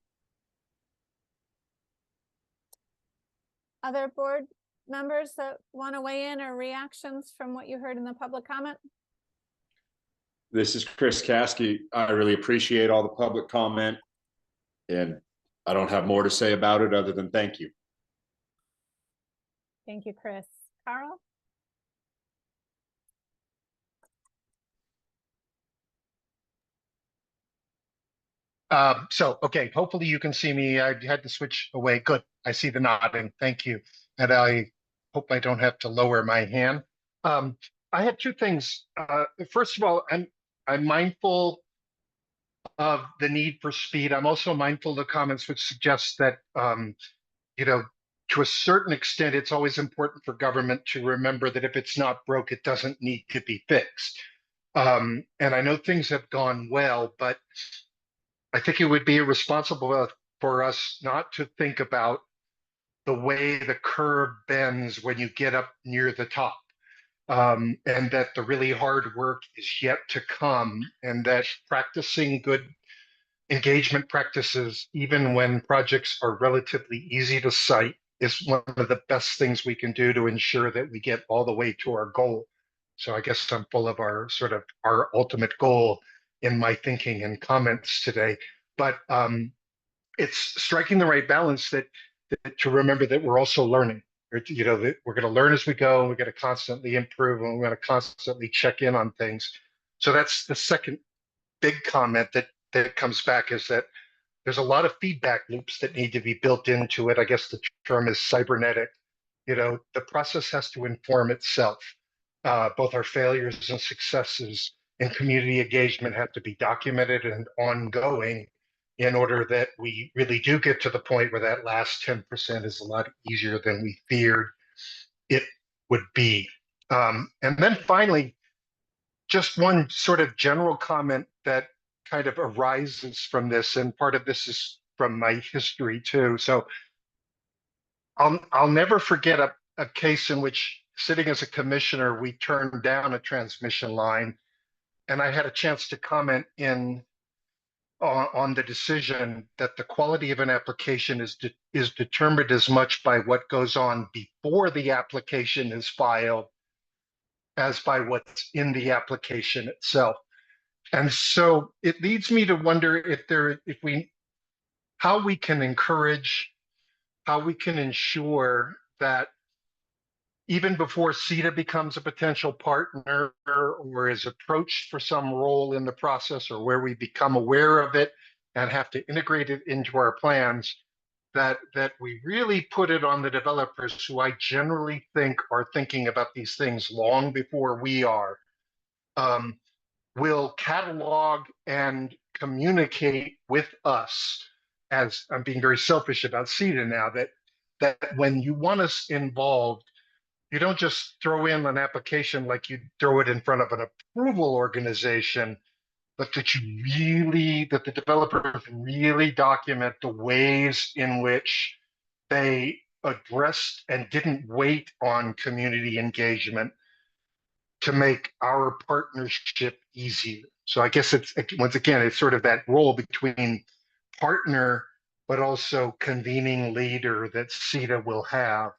Other board members that want to weigh in or reactions from what you heard in the public comment? This is Chris Kasky. I really appreciate all the public comment, and I don't have more to say about it other than thank you. Thank you, Chris. Carl? Okay, hopefully you can see me. I had to switch away. Good. I see the nodding. Thank you. And I hope I don't have to lower my hand. I had two things. First of all, I'm mindful of the need for speed. I'm also mindful of the comments which suggest that, to a certain extent, it's always important for government to remember that if it's not broke, it doesn't need to be fixed. And I know things have gone well, but I think it would be irresponsible for us not to think about the way the curve bends when you get up near the top. And that the really hard work is yet to come, and that practicing good engagement practices, even when projects are relatively easy to cite, is one of the best things we can do to ensure that we get all the way to our goal. So I guess I'm full of our ultimate goal in my thinking and comments today. But it's striking the right balance that to remember that we're also learning. That we're going to learn as we go, and we're going to constantly improve, and we're going to constantly check in on things. So that's the second big comment that comes back, is that there's a lot of feedback loops that need to be built into it. I guess the term is cybernetic. The process has to inform itself. Both our failures and successes in community engagement have to be documented and ongoing, in order that we really do get to the point where that last 10% is a lot easier than we feared it would be. And then finally, just one sort of general comment that kind of arises from this, and part of this is from my history too. So I'll never forget a case in which, sitting as a commissioner, we turned down a transmission line, and I had a chance to comment on the decision that the quality of an application is determined as much by what goes on before the application is filed as by what's in the application itself. And so it leads me to wonder how we can encourage, how we can ensure that even before CETA becomes a potential partner or is approached for some role in the process, or where we become aware of it and have to integrate it into our plans, that we really put it on the developers, who I generally think are thinking about these things long before we are, will catalog and communicate with us, as I'm being very selfish about CETA now, that when you want us involved, you don't just throw in an application like you throw it in front of an approval organization, but that that the developers really document the ways in which they addressed and didn't wait on community engagement to make our partnership easier. So I guess it's, once again, it's sort of that role between partner, but also convening leader that CETA will have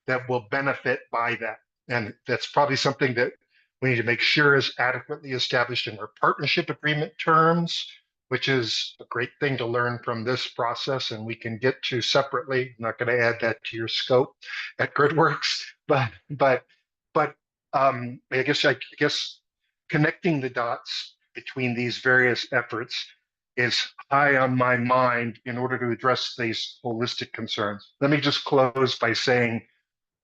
that will benefit by that. And that's probably something that we need to make sure is adequately established in our partnership agreement terms, which is a great thing to learn from this process, and we can get to separately. I'm not going to add that to your scope at GridWorks, but I guess connecting the dots between these various efforts is high on my mind in order to address these holistic concerns. Let me just close by saying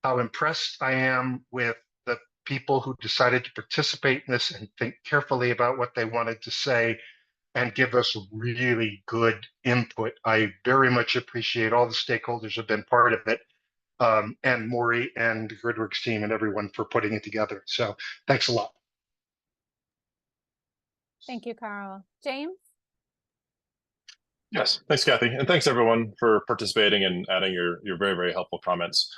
how impressed I am with the people who decided to participate in this and think carefully about what they wanted to say and give us really good input. I very much appreciate all the stakeholders who have been part of it, and Maury and the GridWorks team and everyone for putting it together. So thanks a lot. Thank you, Carl. James? Yes, thanks, Kathy, and thanks everyone for participating and adding your very, very helpful comments.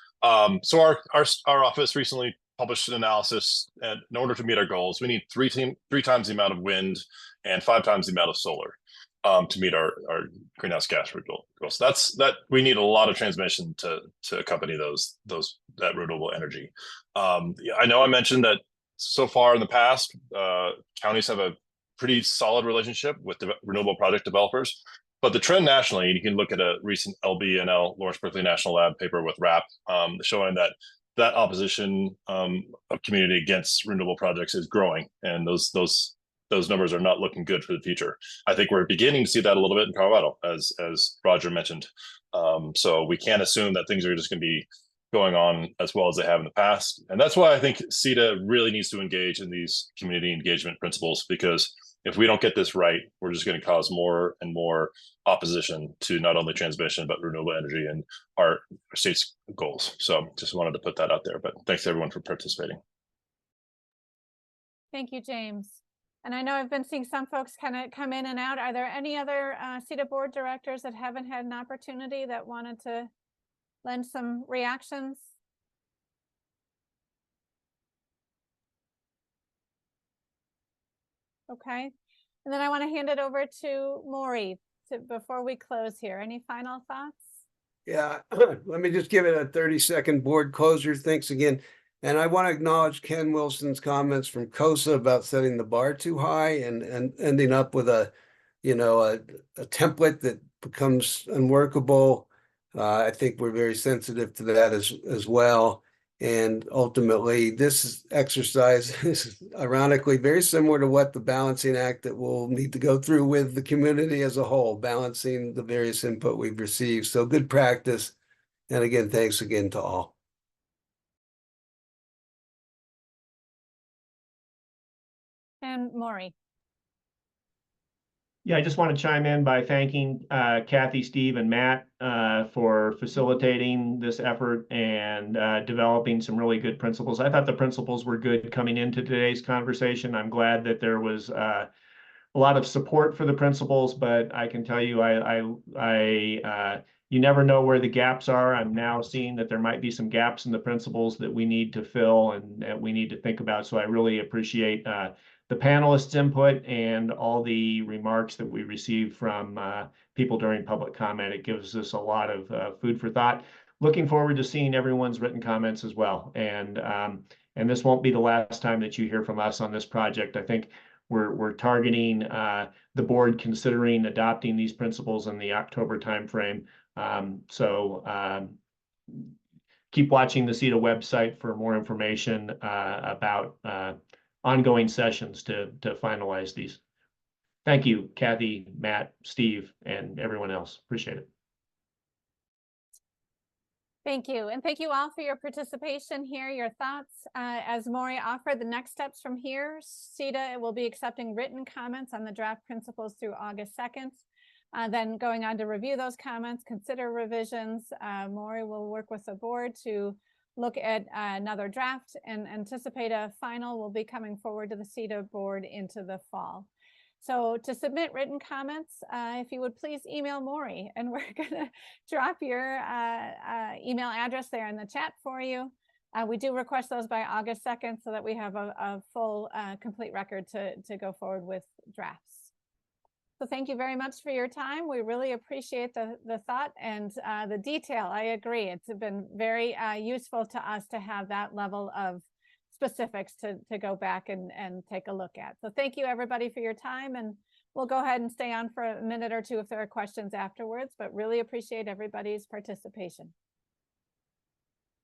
So our office recently published an analysis, and in order to meet our goals, we need three times the amount of wind and 5 times the amount of solar to meet our greenhouse gas goals. That we need a lot of transmission to accompany that renewable energy. I know I mentioned that so far in the past, counties have a pretty solid relationship with the renewable project developers. But the trend nationally, you can look at a recent LBNL, Lawrence Berkeley National Lab paper with RAP, showing that opposition of community against renewable projects is growing, and those numbers are not looking good for the future. I think we're beginning to see that a little bit in Colorado, as Roger mentioned. So we can't assume that things are just going to be going on as well as they have in the past, and that's why I think CETA really needs to engage in these community engagement principles, because if we don't get this right, we're just going to cause more and more opposition to not only transmission, but renewable energy and our state's goals. So just wanted to put that out there, but thanks everyone for participating. Thank you, James. And I know I've been seeing some folks kind of come in and out. Are there any other CETA board directors that haven't had an opportunity that wanted to lend some reactions? Okay. And then I want to hand it over to Maury before we close here. Any final thoughts? Yeah, let me just give it a 30-second board closer. Thanks again. And I want to acknowledge Ken Wilson's comments from COSA about setting the bar too high and ending up with a template that becomes unworkable. I think we're very sensitive to that as well. And ultimately, this exercise is ironically very similar to what the balancing act that we'll need to go through with the community as a whole, balancing the various input we've received. So good practice. And again, thanks again to all. And Maury. Yeah, I just want to chime in by thanking Kathy, Steve, and Matt for facilitating this effort and developing some really good principles. I thought the principles were good coming into today's conversation. I'm glad that there was a lot of support for the principles, but I can tell you, you never know where the gaps are. I'm now seeing that there might be some gaps in the principles that we need to fill and that we need to think about. So I really appreciate the panelists' input and all the remarks that we received from people during public comment. It gives us a lot of food for thought. Looking forward to seeing everyone's written comments as well. And this won't be the last time that you hear from us on this project. I think we're targeting the board considering adopting these principles in the October timeframe. Keep watching the CETA website for more information about ongoing sessions to finalize these. Thank you, Kathy, Matt, Steve, and everyone else. Appreciate it. Thank you. And thank you all for your participation here, your thoughts. As Maury offered, the next steps from here, CETA will be accepting written comments on the draft principles through August 2nd. Then going on to review those comments, consider revisions. Maury will work with the board to look at another draft and anticipate a final will be coming forward to the CETA board into the fall. So to submit written comments, if you would please email Maury, and we're gonna drop your email address there in the chat for you. We do request those by August 2nd so that we have a full, complete record to go forward with drafts. So thank you very much for your time. We really appreciate the thought and the detail. I agree. It's been very useful to us to have that level of specifics to go back and take a look at. So thank you everybody for your time, and we'll go ahead and stay on for a minute or two if there are questions afterwards, but really appreciate everybody's participation.